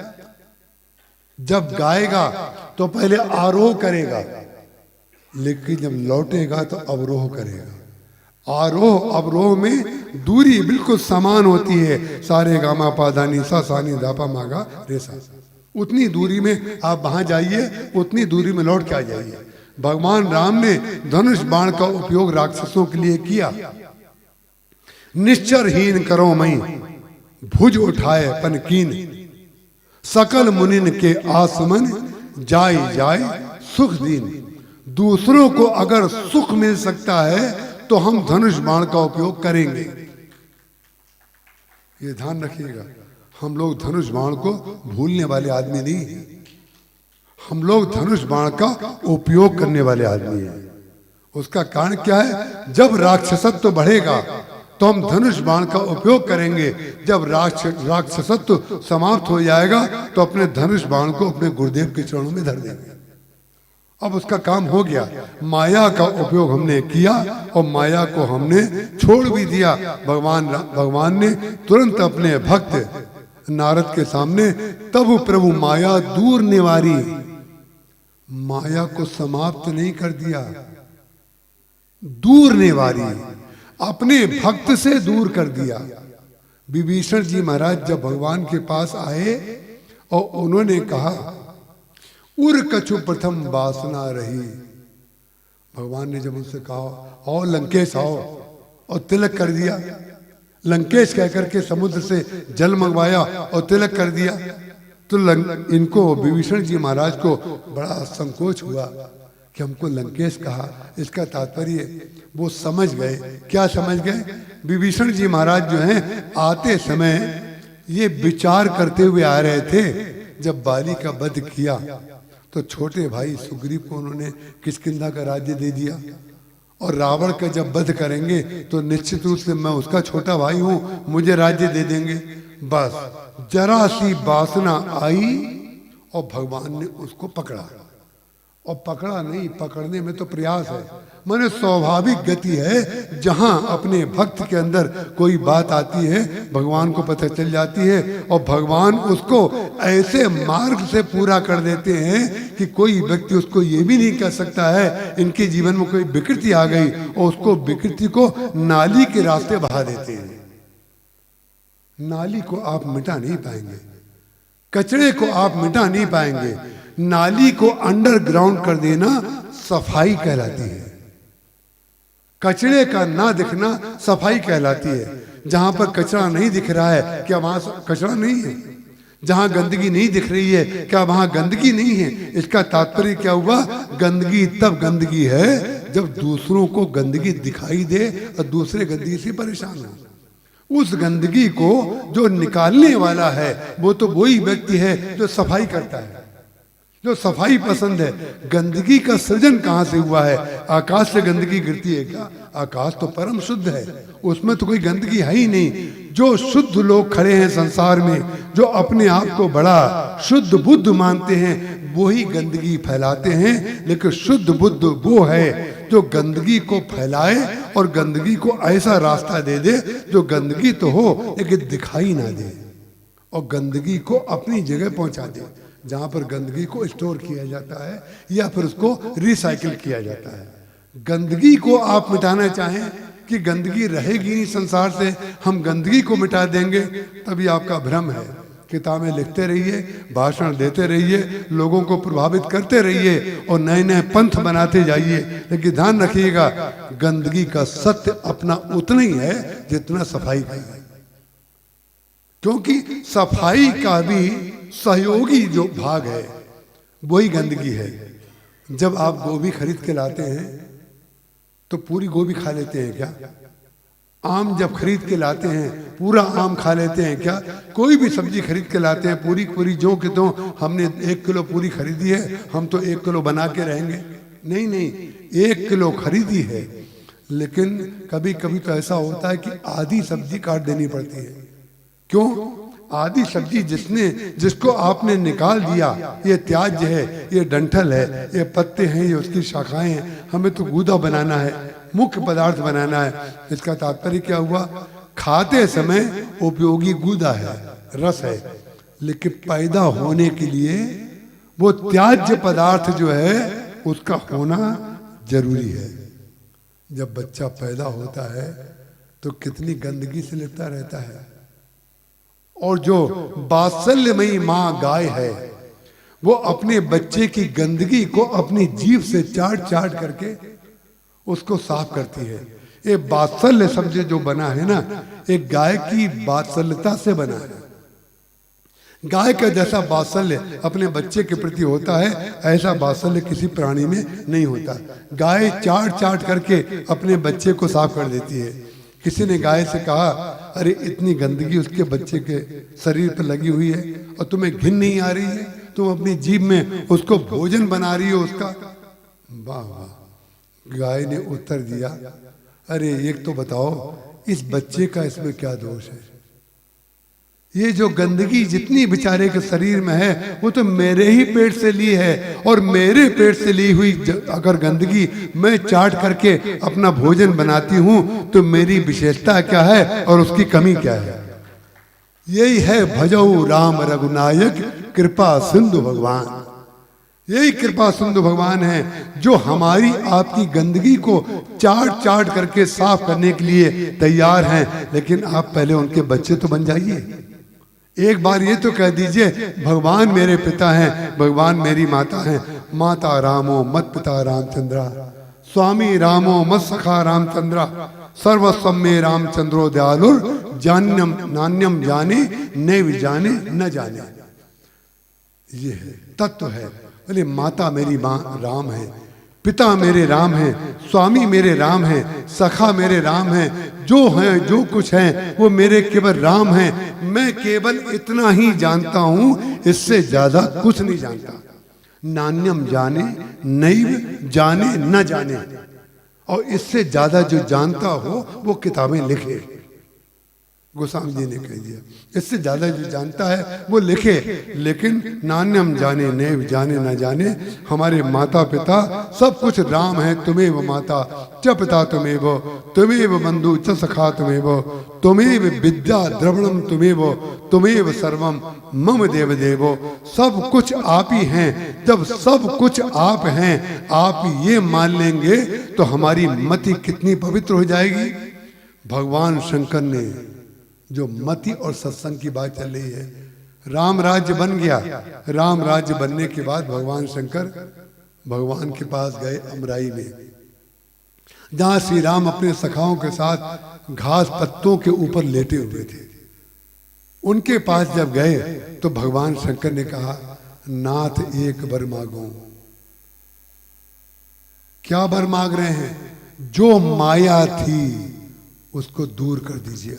E: जब गाएगा तो पहले आरोह करेगा, लेकिन जब लौटेगा तो अवरोह करेगा। आरोह अवरोह में दूरी बिल्कुल समान होती है। सारे गामा पादानी सा सानी दापा मागा रेसा, उतनी दूरी में आप वहां जाइए, उतनी दूरी में लौट के आ जाइए। भगवान राम ने धनुष बाण का उपयोग राक्षसों के लिए किया। निश्चरहीन करो मई भुज उठाए पनकीन, सकल मुनिन के आसमन जाय जाय सुख दीन। दूसरों को अगर सुख मिल सकता है तो हम धनुष बाण का उपयोग करेंगे। ये ध्यान रखिएगा, हम लोग धनुष बाण को भूलने वाले आदमी नहीं हैं। हम लोग धनुष बाण का उपयोग करने वाले आदमी हैं। उसका कारण क्या है? जब राक्षसत्व बढ़ेगा तो हम धनुष बाण का उपयोग करेंगे। जब राक्षसत्व समाप्त हो जाएगा तो अपने धनुष बाण को अपने गुरुदेव के चरणों में धर देंगे। अब उसका काम हो गया। माया का उपयोग हमने किया और माया को हमने छोड़ भी दिया। भगवान ने तुरंत अपने भक्त नारद के सामने तब प्रभु माया दूर निवारी, माया को समाप्त नहीं कर दिया, दूर निवारी, अपने भक्त से दूर कर दिया। विभीषण जी महाराज जब भगवान के पास आए और उन्होंने कहा उर कछु प्रथम वासना रही, भगवान ने जब उनसे कहा आओ लंकेश आओ, और तिलक कर दिया। लंकेश कहकर के समुद्र से जल मंगवाया और तिलक कर दिया। तो इनको विभीषण जी महाराज को बड़ा संकोच हुआ कि हमको लंकेश कहा। इसका तात्पर्य वो समझ गए। क्या समझ गए? विभीषण जी महाराज जो हैं आते समय ये विचार करते हुए आ रहे थे, जब बाली का वध किया तो छोटे भाई सुग्रीव को उन्होंने किष्किंधा का राज्य दे दिया, और रावण का जब वध करेंगे तो निश्चित रूप से मैं उसका छोटा भाई हूं, मुझे राज्य दे देंगे। बस जरा सी वासना आई और भगवान ने उसको पकड़ा, और पकड़ा नहीं, पकड़ने में तो प्रयास है, माने स्वाभाविक गति है। जहां अपने भक्त के अंदर कोई बात आती है भगवान को पता चल जाती है, और भगवान उसको ऐसे मार्ग से पूरा कर देते हैं कि कोई व्यक्ति उसको ये भी नहीं कह सकता है इनके जीवन में कोई विकृति आ गई, और उसको विकृति को नाली के रास्ते बहा देते हैं। नाली को आप मिटा नहीं पाएंगे, कचरे को आप मिटा नहीं पाएंगे। नाली को अंडरग्राउंड कर देना सफाई कहलाती है। कचरे का ना दिखना सफाई कहलाती है। जहां पर कचरा नहीं दिख रहा है क्या वहां कचरा नहीं है? जहां गंदगी नहीं दिख रही है क्या वहां गंदगी नहीं है? इसका तात्पर्य क्या हुआ? गंदगी तब गंदगी है जब दूसरों को गंदगी दिखाई दे और दूसरे गंदगी से परेशान हो। उस गंदगी को जो निकालने वाला है वो तो वही व्यक्ति है जो सफाई करता है, जो सफाई पसंद है। गंदगी का सृजन कहां से हुआ है? आकाश से गंदगी गिरती है क्या? आकाश तो परम शुद्ध है, उसमें तो कोई गंदगी है ही नहीं। जो शुद्ध लोग खड़े हैं संसार में, जो अपने आप को बड़ा शुद्ध बुद्ध मानते हैं, वो ही गंदगी फैलाते हैं। लेकिन शुद्ध बुद्ध वो है जो गंदगी को फैलाए और गंदगी को ऐसा रास्ता दे दे जो गंदगी तो हो लेकिन दिखाई ना दे, और गंदगी को अपनी जगह पहुंचा दे जहां पर गंदगी को स्टोर किया जाता है या फिर उसको रिसाइकिल किया जाता है। गंदगी को आप मिटाना चाहें कि गंदगी रहेगी नहीं संसार से, हम गंदगी को मिटा देंगे, तभी आपका भ्रम है। किताबें लिखते रहिए, भाषण देते रहिए, लोगों को प्रभावित करते रहिए और नए नए पंथ बनाते जाइए, लेकिन ध्यान रखिएगा गंदगी का सत्य अपना उतना ही है जितना सफाई का है। क्योंकि सफाई का भी सहयोगी जो भाग है वही गंदगी है। जब आप गोभी खरीद के लाते हैं तो पूरी गोभी खा लेते हैं क्या? आम जब खरीद के लाते हैं पूरा आम खा लेते हैं क्या? कोई भी सब्जी खरीद के लाते हैं पूरी पूरी जो कि तो हमने 1 किलो पूरी खरीदी है हम तो 1 किलो बना के रहेंगे? नहीं नहीं, 1 किलो खरीदी है, लेकिन कभी कभी तो ऐसा होता है कि आधी सब्जी काट देनी पड़ती है। क्यों? आधी सब्जी जिसको आपने निकाल दिया, ये त्याज्य है, ये डंठल है, ये पत्ते हैं, ये उसकी शाखाएं हैं, हमें तो गूदा बनाना है, मुख्य पदार्थ बनाना है। इसका तात्पर्य क्या हुआ? खाते समय उपयोगी गूदा है, रस है, लेकिन पैदा होने के लिए वो त्याज्य पदार्थ जो है उसका होना जरूरी है। जब बच्चा पैदा होता है तो कितनी गंदगी से लिपटा रहता है, और जो वात्सल्यमयी माँ गाय है वो अपने बच्चे की गंदगी को अपनी जीभ से चाट चाट करके उसको साफ करती है। ये वात्सल्य शब्द जो बना है ना, एक गाय की वात्सल्यता से बना है। गाय का जैसा वात्सल्य अपने बच्चे के प्रति होता है, ऐसा वात्सल्य किसी प्राणी में नहीं होता। गाय चाट चाट करके अपने बच्चे को साफ कर देती है। किसी ने गाय से कहा, अरे इतनी गंदगी उसके बच्चे के शरीर पर लगी हुई है और तुम्हें घिन नहीं आ रही है? तुम अपनी जीभ में उसको भोजन बना रही हो उसका। वाह वाह। गाय ने उत्तर दिया, अरे एक तो बताओ इस बच्चे का इसमें क्या दोष है? ये जो गंदगी जितनी बेचारे के शरीर में है वो तो मेरे ही पेट से ली है, और मेरे पेट से ली हुई अगर गंदगी मैं चाट करके अपना भोजन बनाती हूँ तो मेरी विशेषता क्या है और उसकी कमी क्या है? यही है भजऊ राम रघुनायक कृपा सिंधु भगवान। यही कृपा सिंधु भगवान है जो हमारी आपकी गंदगी को चाट चाट करके साफ करने के लिए तैयार हैं। लेकिन आप पहले उनके बच्चे तो बन जाइए। एक बार ये तो कह दीजिए, भगवान मेरे पिता हैं, भगवान मेरी माता हैं। माता रामो मत पिता रामचंद्रा, स्वामी रामो मत सखा रामचंद्रा, सर्वस्व में रामचंद्रो दयालुर, जान्यम नान्यम जाने नैव जाने न जाने। ये है तत्व है। बोले माता मेरी माँ राम है, पिता मेरे राम है, स्वामी मेरे राम है, सखा मेरे राम है, जो हैं जो कुछ हैं वो मेरे केवल राम हैं। मैं केवल इतना ही जानता हूं, इससे ज्यादा कुछ नहीं जानता। नान्यम जाने नैव जाने न जाने। और इससे ज्यादा जो जानता हो वो किताबें लिखे। गोस्वामी जी ने कह दिया इससे ज्यादा जो जानता है वो लिखे। लेकिन नान्यम जाने नैव जाने न जाने, हमारे माता पिता सब कुछ राम है। तुम्हें माता च पिता तुम्हें तुम्हें बंधु च सखा तुम्हें तुम्हें विद्या द्रवणम तुम्हें सर्वम मम देव देवो। सब कुछ आप ही हैं। जब सब कुछ आप हैं, आप ये मान लेंगे तो हमारी मति कितनी पवित्र हो जाएगी। भगवान शंकर ने जो मति और सत्संग की बात चल रही है, राम राज्य बन गया। राम राज्य बनने के बाद भगवान शंकर भगवान के पास गए अमराई में, जहां श्री राम अपने सखाओं के साथ घास पत्तों के ऊपर लेटे हुए थे। उनके पास जब गए तो भगवान शंकर ने कहा, नाथ एक वर मांगो। क्या वर मांग रहे हैं? जो माया थी उसको दूर कर दीजिए।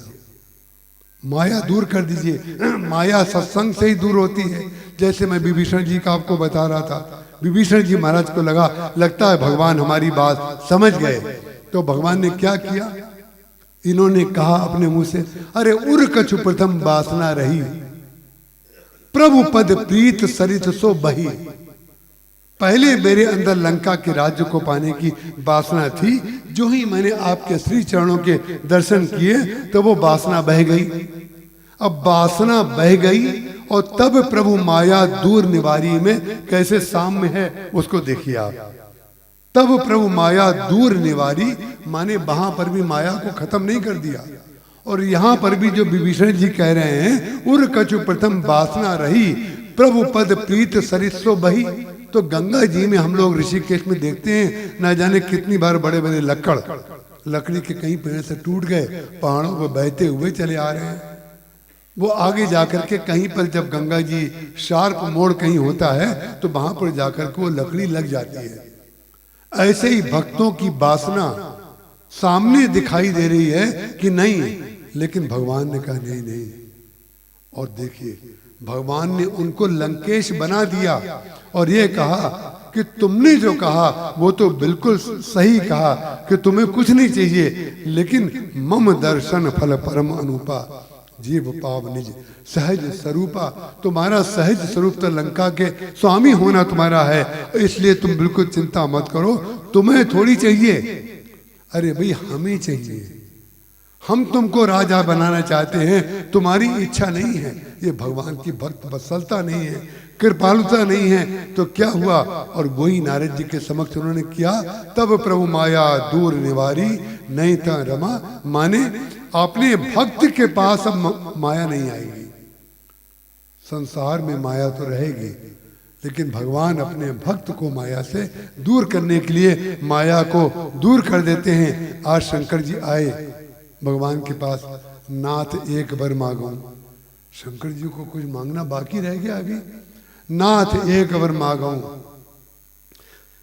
E: माया दूर कर दीजिए। माया सत्संग से ही दूर होती है। जैसे मैं विभीषण जी का आपको बता रहा था, विभीषण जी महाराज को लगता है भगवान हमारी बात समझ गए। तो भगवान ने क्या किया? इन्होंने कहा अपने मुंह से, अरे उर कछु प्रथम वासना रही, प्रभु पद प्रीत सरित सो बही। पहले मेरे अंदर लंका के राज्य को पाने की वासना थी। जो ही मैंने आपके श्री चरणों के दर्शन किए तो वो वासना बह गई। अब वासना बह गई और तब प्रभु माया दूर निवारी में कैसे साम्य है उसको देखिए आप। तब प्रभु माया दूर निवारी माने वहां पर भी माया को खत्म नहीं कर दिया। और यहां पर भी जो विभीषण जी कह रहे हैं, उर कछु प्रथम वासना रही, प्रभु पद प्रीत सरिस्सो बही। तो गंगा जी में हम लोग ऋषिकेश में देखते हैं, ना जाने कितनी बार बड़े बड़े लकड़ी के कहीं पेड़ से टूट गए, पहाड़ों पर बहते हुए चले आ रहे हैं। वो आगे जाकर के कहीं पर जब गंगा जी शार्प मोड़ कहीं होता है तो वहां पर जाकर के वो लकड़ी लग जाती है। ऐसे ही भक्तों की वासना सामने दिखाई दे रही है कि नहीं, लेकिन भगवान ने कहा नहीं नहीं। और देखिए भगवान ने उनको लंकेश बना दिया और ये कहा कि तुमने जो कहा वो तो बिल्कुल सही कहा कि तुम्हें कुछ नहीं चाहिए, लेकिन मम दर्शन फल परम अनुपा जीव पाव निज सहज स्वरूपा। तुम्हारा सहज स्वरूप तो लंका के स्वामी होना तुम्हारा है, इसलिए तुम बिल्कुल चिंता मत करो। तुम्हें थोड़ी चाहिए, अरे भाई हमें चाहिए। हम तुमको राजा बनाना चाहते हैं, तुम्हारी इच्छा नहीं है। ये भगवान की भक्त वत्सलता नहीं है, कृपालुता नहीं है। तो क्या हुआ? और वही नारद जी के समक्ष उन्होंने किया। तब प्रभु माया दूर निवारी नहीं था रमा, माने अपने भक्त के पास अब माया नहीं आएगी। संसार में माया तो रहेगी, लेकिन भगवान अपने भक्त को माया से दूर करने के लिए माया को दूर कर देते हैं। आज शंकर जी आए भगवान के पास, नाथ एक वर मांगो। शंकर जी को कुछ मांगना बाकी रह गया अभी। नाथ एक वर मांगो,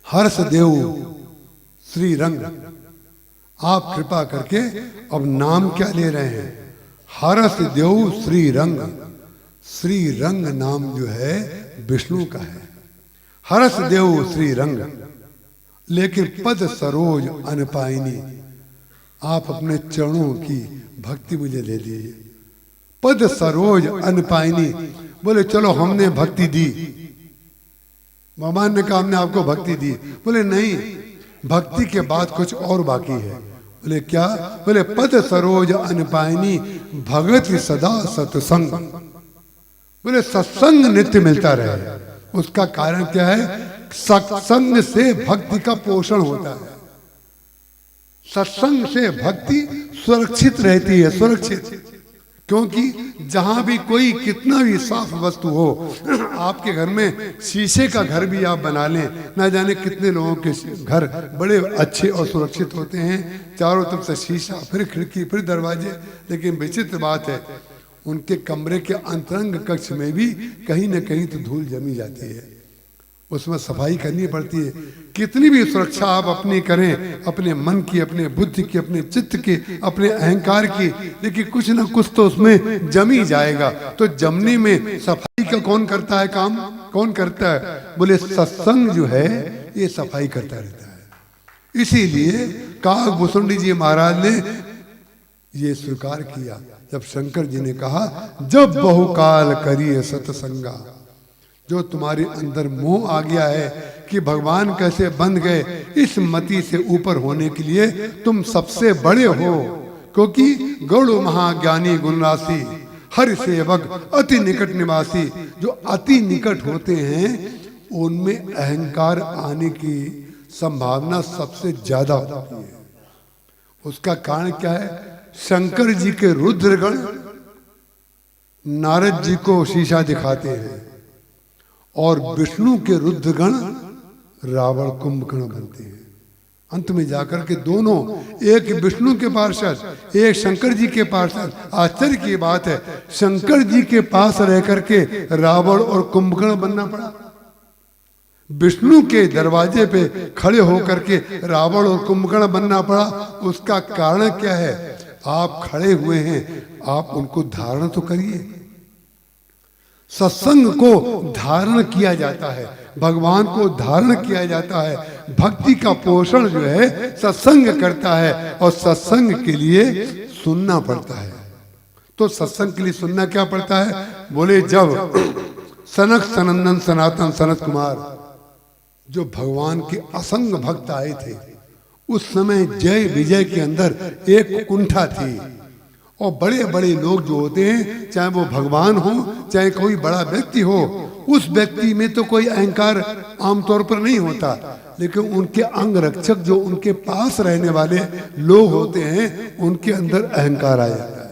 E: हर्ष देव श्री रंग। आप कृपा करके अब नाम क्या ले रहे हैं? हर्ष देव श्री रंग। श्री रंग नाम जो है विष्णु का है। हर्ष देव श्री रंग, लेकिन पद सरोज अनपाइनी। आप अपने चरणों की भक्ति मुझे दे दीजिए। पद सरोज अनपाइनी, बोले चलो हमने भक्ति दी। भगवान ने कहा हमने आपको भक्ति दी। बोले नहीं, भक्ति के बाद कुछ और बाकी है। बोले क्या? बोले पद सरोज अनपाइनी भगत सदा सत्संग। बोले सत्संग नित्य मिलता रहे। उसका कारण क्या है? सत्संग से भक्ति का पोषण होता है। सत्संग से भक्ति सुरक्षित रहती है, सुरक्षित। क्योंकि जहां भी कोई कितना भी साफ वस्तु हो, आपके घर में शीशे का घर भी आप बना लें, ना जाने कितने लोगों के घर बड़े अच्छे और सुरक्षित होते हैं, चारों तरफ से शीशा, फिर खिड़की, फिर दरवाजे। लेकिन विचित्र बात है, उनके कमरे के अंतरंग कक्ष में भी कहीं न कहीं तो धूल जमी जाती है। उसमें सफाई करनी पड़ती है। कितनी भी सुरक्षा आप अपनी करें, अपने मन की, अपने बुद्धि की, अपने चित्त की, अपने अहंकार की, लेकिन कुछ ना कुछ तो उसमें जमी जाएगा। तो जमने में सफाई का कौन करता है काम? कौन करता है? बोले सत्संग जो है ये सफाई करता रहता है। इसीलिए काकभूषुंडी जी महाराज ने ये स्वीकार किया जब शंकर जी ने कहा जब बहुकाल करिए सतसंगा, जो तुम्हारे अंदर मोह आ गया है कि भगवान कैसे बन गए, इस मति से ऊपर होने के लिए तुम सबसे बड़े हो, क्योंकि गौड़ महाज्ञानी गुणराशि हरि सेवक अति निकट निवासी, जो अति निकट होते हैं उनमें अहंकार आने की संभावना सबसे ज्यादा होती है। उसका कारण क्या है? शंकर जी के रुद्रगण नारद जी को शीशा दिखाते हैं और विष्णु के रुद्रगण रावण कुंभकर्ण बनते हैं। अंत में जाकर के दोनों, एक विष्णु के पार्षद एक शंकर जी के पार्षद। आश्चर्य की बात है, शंकर जी के पास रह करके रावण और कुंभकर्ण बनना पड़ा, विष्णु के दरवाजे पे खड़े होकर के रावण और कुंभकर्ण बनना पड़ा। उसका कारण क्या है? आप खड़े हुए हैं, आप उनको धारण तो करिए। सत्संग को धारण किया जाता है, भगवान को धारण किया जाता है। भक्ति का पोषण जो है सत्संग करता है और सत्संग के लिए सुनना पड़ता है। तो सत्संग के लिए सुनना क्या पड़ता है? बोले जब सनक सनंदन सनातन सनत कुमार जो भगवान के असंग भक्त आए थे, उस समय जय विजय के अंदर एक कुंठा थी और बड़े बड़े लोग जो होते हैं, चाहे वो भगवान हो चाहे कोई बड़ा व्यक्ति हो, उस व्यक्ति में तो कोई अहंकार आमतौर पर नहीं होता, लेकिन उनके अंग रक्षक जो उनके पास रहने वाले लोग होते हैं उनके अंदर अहंकार आ जाता है।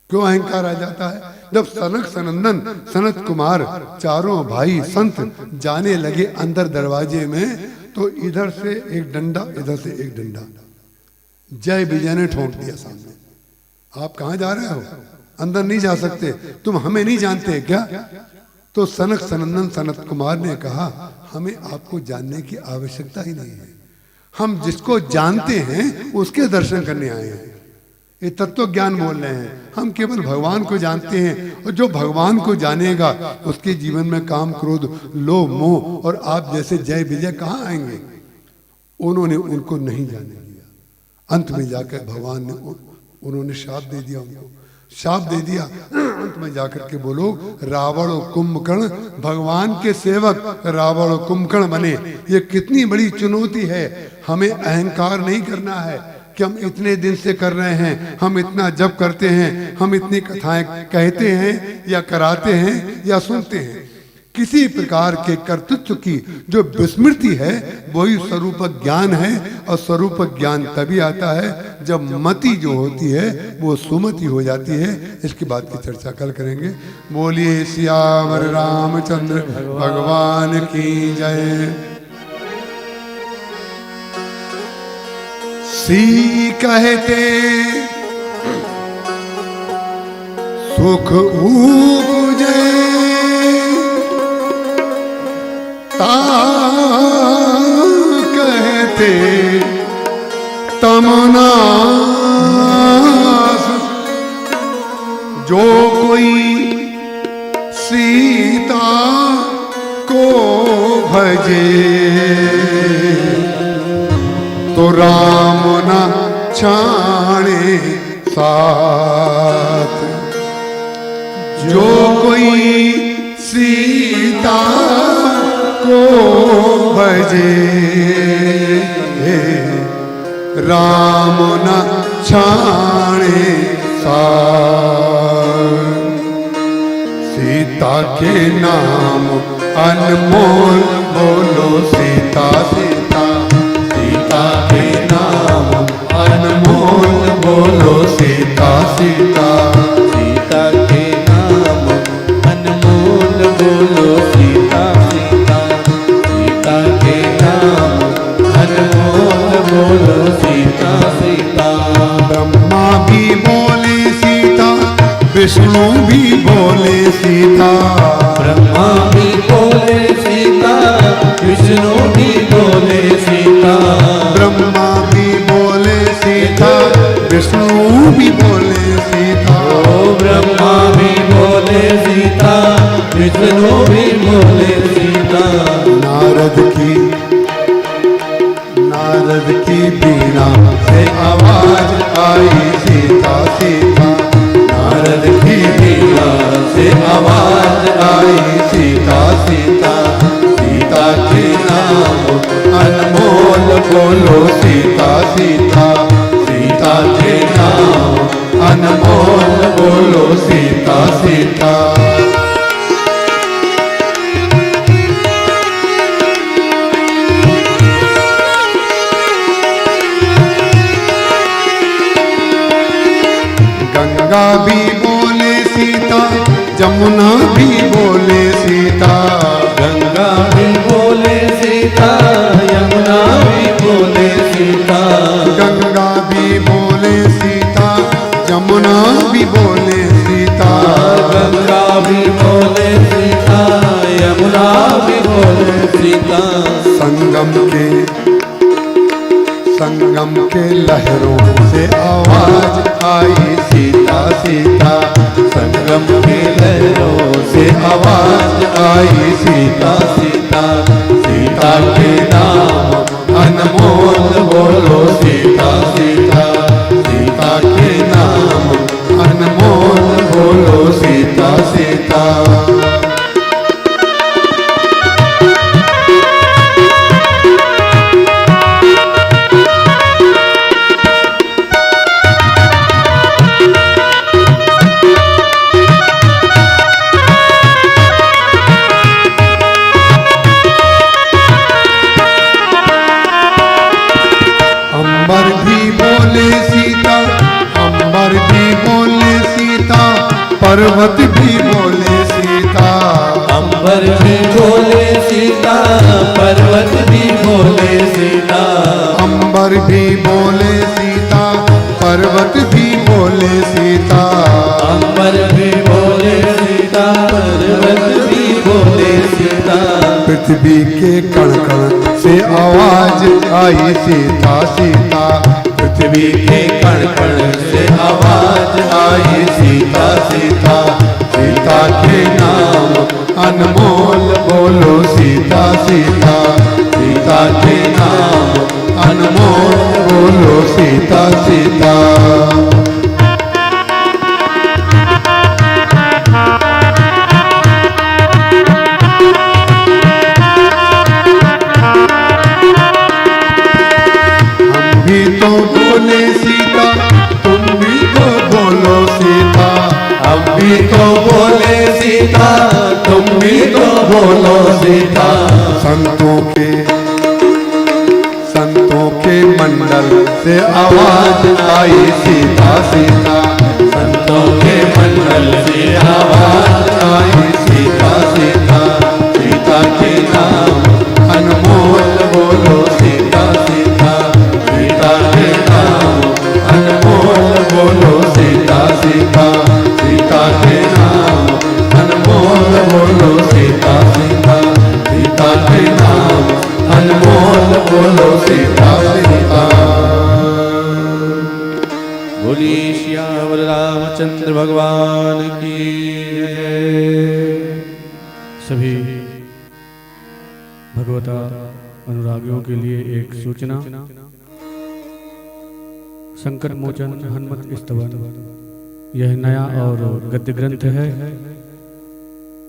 E: क्यों अहंकार आ जाता है? जब सनक सनंदन सनत कुमार चारों भाई संत जाने लगे अंदर दरवाजे में, तो इधर से एक डंडा इधर से एक डंडा जय विजय ने ठोक दिया सामने। आप कहाँ जा रहे हो? अंदर नहीं जा सकते, तुम हमें नहीं जानते क्या? तो सनक सनंदन सनत कुमार ने कहा हमें आपको जानने की आवश्यकता ही नहीं है, हम जिसको जानते हैं उसके दर्शन करने आए हैं। ये तत्व ज्ञान बोल रहे हैं, हम केवल भगवान को जानते हैं और जो भगवान को जानेगा उसके जीवन में काम क्रोध लोभ मोह और आप जैसे जय विजय कहाँ आएंगे? उन्होंने उनको नहीं जाने दिया। अंत में जाकर भगवान ने उन्होंने शाप दे दिया, उनको शाप दे दिया। अंत में जाकर के बोलो रावण और कुंभकर्ण भगवान के सेवक रावण और कुंभकर्ण बने। ये कितनी बड़ी चुनौती है। हमें अहंकार नहीं करना है कि हम इतने दिन से कर रहे हैं, हम इतना जप करते हैं, हम इतनी कथाएं कहते हैं या कराते हैं या सुनते हैं। किसी प्रकार के कर्तृत्व की जो विस्मृति है वही स्वरूप ज्ञान है, और स्वरूप ज्ञान तभी आता है जब मति जो होती है वो सुमति हो जाती है। इसकी बात की चर्चा कल करेंगे। बोलिए सियावर रामचंद्र भगवान की जय। सी कहते सुख उपजे ता कहते तमना, जो कोई सीता को भजे तो राम न छाणे साथ। जो कोई सीता को भजे राम न छाणे साथ। सीता के नाम अनमोल बोलो सीता सीता, सीता के नाम अनमोल बोलो सीता सीता,
A: सीता के नाम अनमोल बोलो सीता सीता, सीता के नाम अनमोल बोलो सीता सीता।
E: ब्रह्मा भी बोले सीता, विष्णु भी बोले सीता,
A: ब्रह्मा भी बोले सीता, विष्णु भी बोले सीता,
E: ब्रह्मा भी बोले सीता, विष्णु भी बोले सीता।
A: ओ ब्रह्मा भी बोले सीता, विष्णु भी बोले सीता।
E: नारद सीता सीता। गंगा भी बोले सीता, जमुना भी बोले सीता।
A: गंगा भी बोले सीता, यमुना भी बोले सीता।
E: गंगा भी बोले सीता, जमुना भी बोले सीता।
A: गंगा भी बोले सीता, यमुना भी बोले सीता।
E: संगम के लहरों से आवाज आई सीता सीता।
A: संगम के लहरों से आवाज आई सीता सीता। सीता के नाम अनमोल बोलो सीता सीता। सीता के नाम अनमोल बोलो सीता सीता।
E: अंबर भी बोले सीता, अंबर भी बोले सीता। पर्वत भी बोले सीता,
A: अंबर भी बोले सीता। पर्वत भी बोले सीता।
E: अंबर भी बोले सीता, पर्वत भी बोले सीता।
A: अंबर भी बोले सीता, पर्वत भी बोले सीता।
E: पृथ्वी के कण कण से आवाज आई सीता सीता।
A: पृथ्वी के कण कण से आवाज आई सीता सीता। सीता के नाम अनमोल बोलो सीता सीता। सीता के नाम अनमोल बोलो सीता सीता।
E: भी तो बोले सीता, तुम भी तो बोलो सीता।
A: हम भी तो बोले सीता, तुम भी तो बोलो सीता।
E: संतों के मंडल से आवाज आई सीता सीता।
A: संतों के मंडल से आवाज आई सीता सीता। सीता के नाम अनमोल बोलो सीता सीता। सीता के नाम अनमोल बोलो सीता सीता। सीता के नाम अनमोल बोलो सीता सीता। सीता के नाम अनमोल बोलो सीता सीता। बोली श्याम रामचंद्र भगवान की जय।
B: सभी भगवता अनुरागियों के लिए एक सूचना। संकट मोचन हनुमत स्तवन यह नया और गद्य ग्रंथ है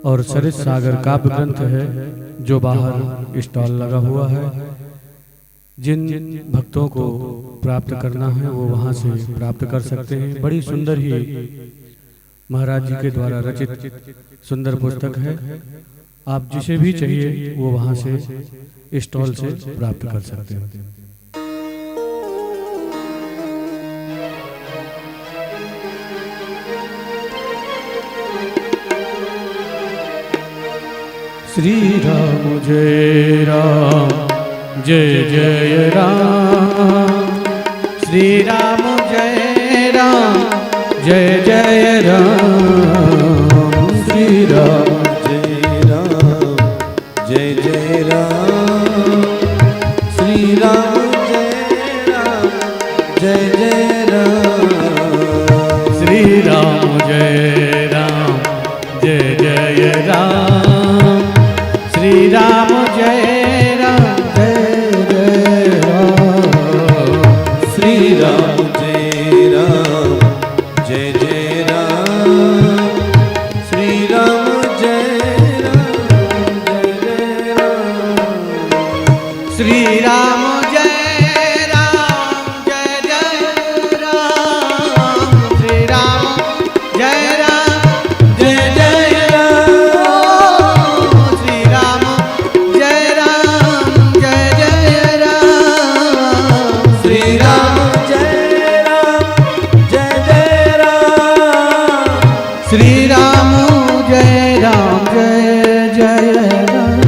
B: और सरित सागर काव्य ग्रंथ है जो बाहर स्टॉल लगा हुआ है। जिन भक्तों को प्राप्त करना है वो वहाँ से प्राप्त कर सकते हैं। बड़ी सुंदर ही महाराज जी के द्वारा रचित सुंदर पुस्तक है। आप जिसे भी चाहिए वो वहाँ से स्टॉल से प्राप्त कर सकते हैं। श्री राम जय राम जय जय राम। श्री राम जय राम जय जय राम। श्री राम
A: जय राम जय जय राम। श्री राम जय राम जय जय राम।
B: श्री राम जय राम जय जय राम। श्री राम जय राम जय जय राम।
A: श्री राम जय राम जय जय राम।
B: राम जय राम जय जय राम,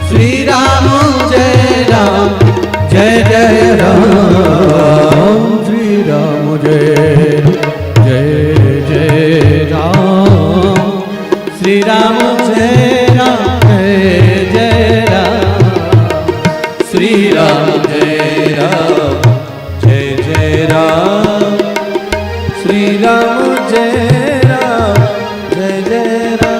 B: श्री राम जय राम जय जय राम, श्री राम जय जय जय राम, श्री राम जय राम जय जय राम, श्री राम जय राम जय जय राम, श्री राम जय राम जय जय राम।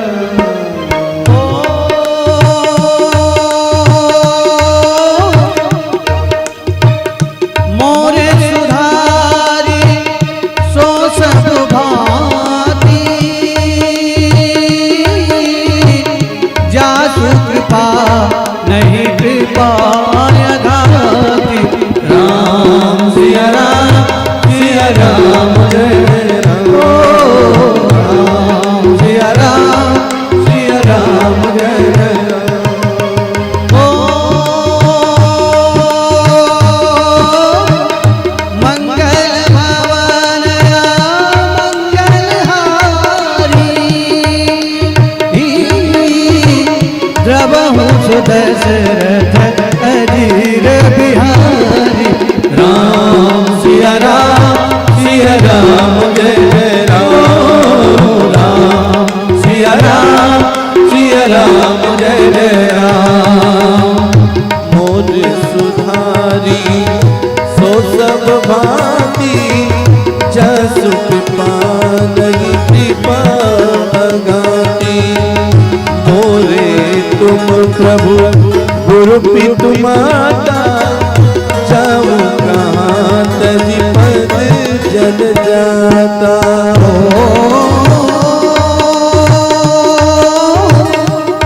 B: मोरे सुधारी सो सब भांति, जासु कृपा नहीं कृपा घाती, राम सिया राम जय राम, राम सिया राम जय राम। मंगल भवन मंगलहारी, द्रवहु सुदशरथ अजीर बिहारी, राम सिया राम जय जय राम, राम सिया राम जय जय राम।
A: मोर सुधारी सो सब भांति, जसु कृपा नहीं कृपा अगाती, मोरे तुम प्रभु गुरु पितु माता, जाऊं कहाँ तज पद जल जाता।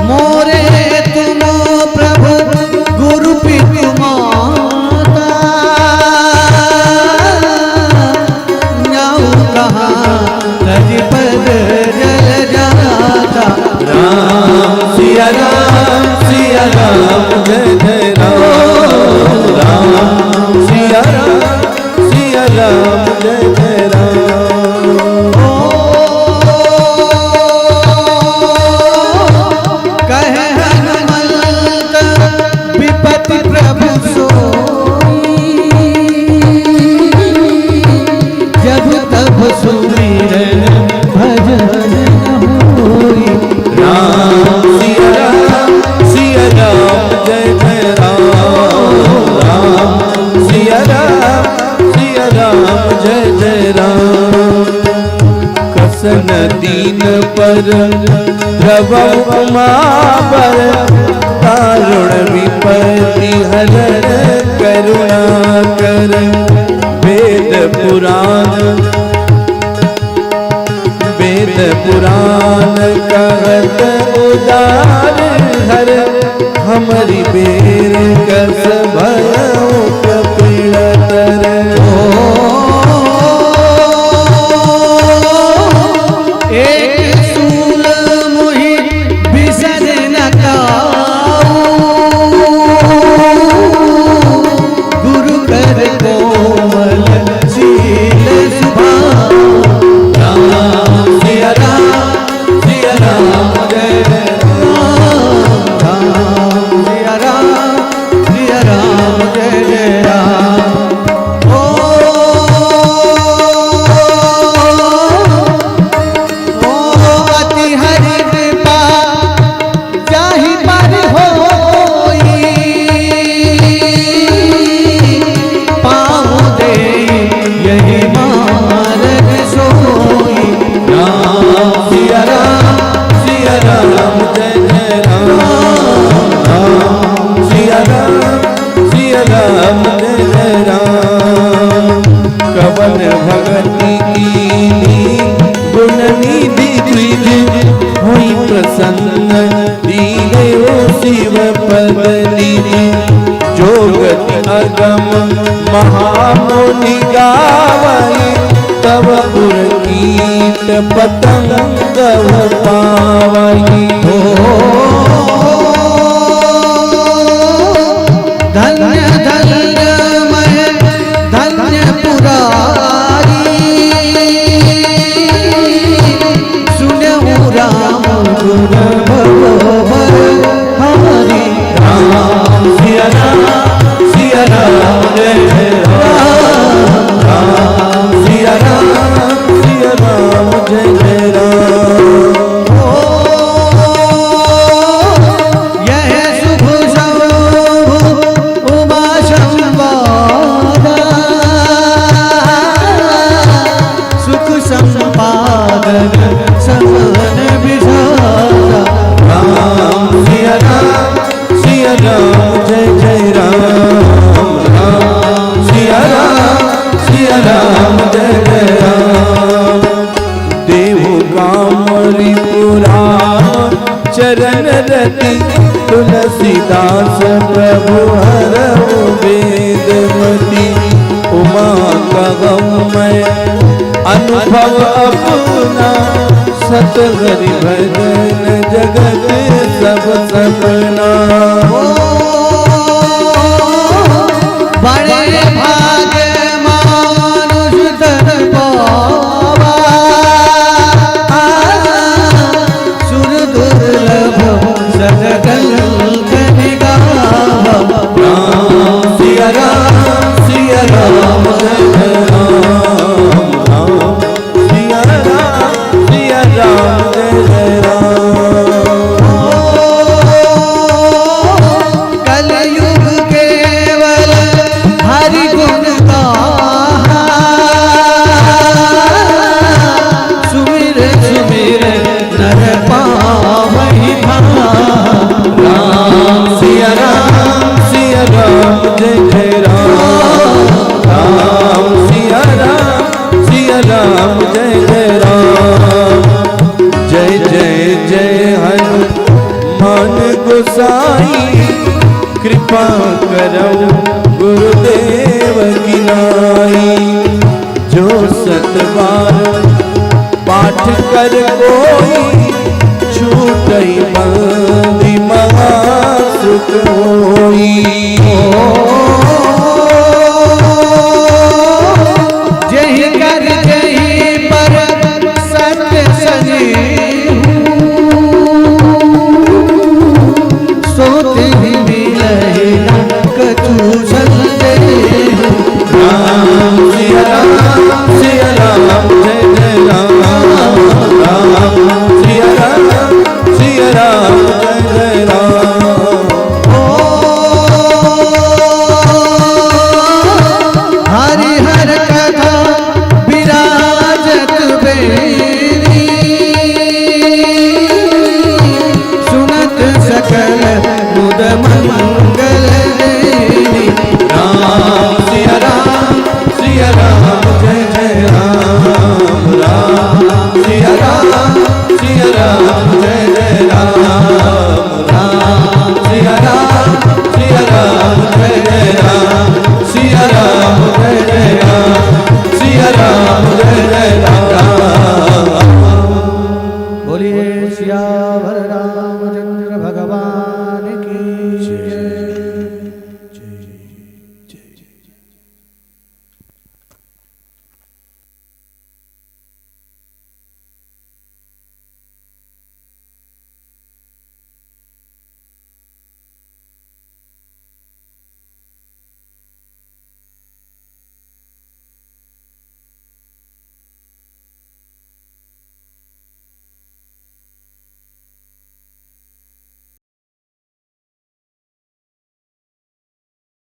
B: मोरे तुम प्रभु गुरु पितु माता, जाऊं कहाँ तज पद जल जाता,
A: राम सिया राम जय जय राम, राम सिया राम जय जय राम।
B: कहे हनुमंत विपति प्रभु सोई, जब तब सुमिरन भजन होई,
A: राम सिया राम जय जय राम, राम सिया राम जय जय राम। कसन दीन पर द्रव उमावर, दारुण विपत्ति हरण करुणा कर, वेद पुराण कहत उदार हर, हमारी बेर कस भयो कपिलतर।
B: एक सूल मुहि बिसर न काऊ, गुरु कर कोमल शील सुभाऊ, राम सिया राम जय राम, राम सिया राम जय जय राम। अति हरि कृपा जाहि पर होई, पाँव दे यही मार्ग सोई, राम सिया राम
A: जय जय राम, राम सिया राम जय जय राम। कवन भगति की गुण निधि द्विज, हुई प्रसन्न दीने ओ शिव पद निधि, जोगति अगम महामुनि गावई, तब पुरकीट पतंग पावई।
B: धन्य धन्य मैं धन्य पुरारी,
A: सिया राम जय जय राम सिया राम जय जय राम।
B: यह शुभ शंभु उमा संवादा सुख संपादन समान विषादा
A: राम सिया राम जय जय राम सिया राम जय जय राम। देहु कामरी पुराण चरण रति तुलसीदास प्रभु हरहु वेदमती उमा का गमय अनुभव अपना सतहरि भजन जगत सब सपना।
B: बड़े भाग्य मानुष धन पावा सुर दुर्लभ सजगल कनि गावा।
A: राम सिया राम जय राम राम सिया राम जय जय राम।
B: कलयुग केवल हरि गुण गाहा सुमिर सुमिर नर पावहि भाहा।
A: राम सिया राम जय जय राम सिया राम जय जय राम। जय जय जय हनुमान गोसाई कृपा करो गुरुदेव की नाई। जो सतबार पाठ कर कोई छूटई बंदी महासुख होई।
B: जय कर जय पर सत्य सनी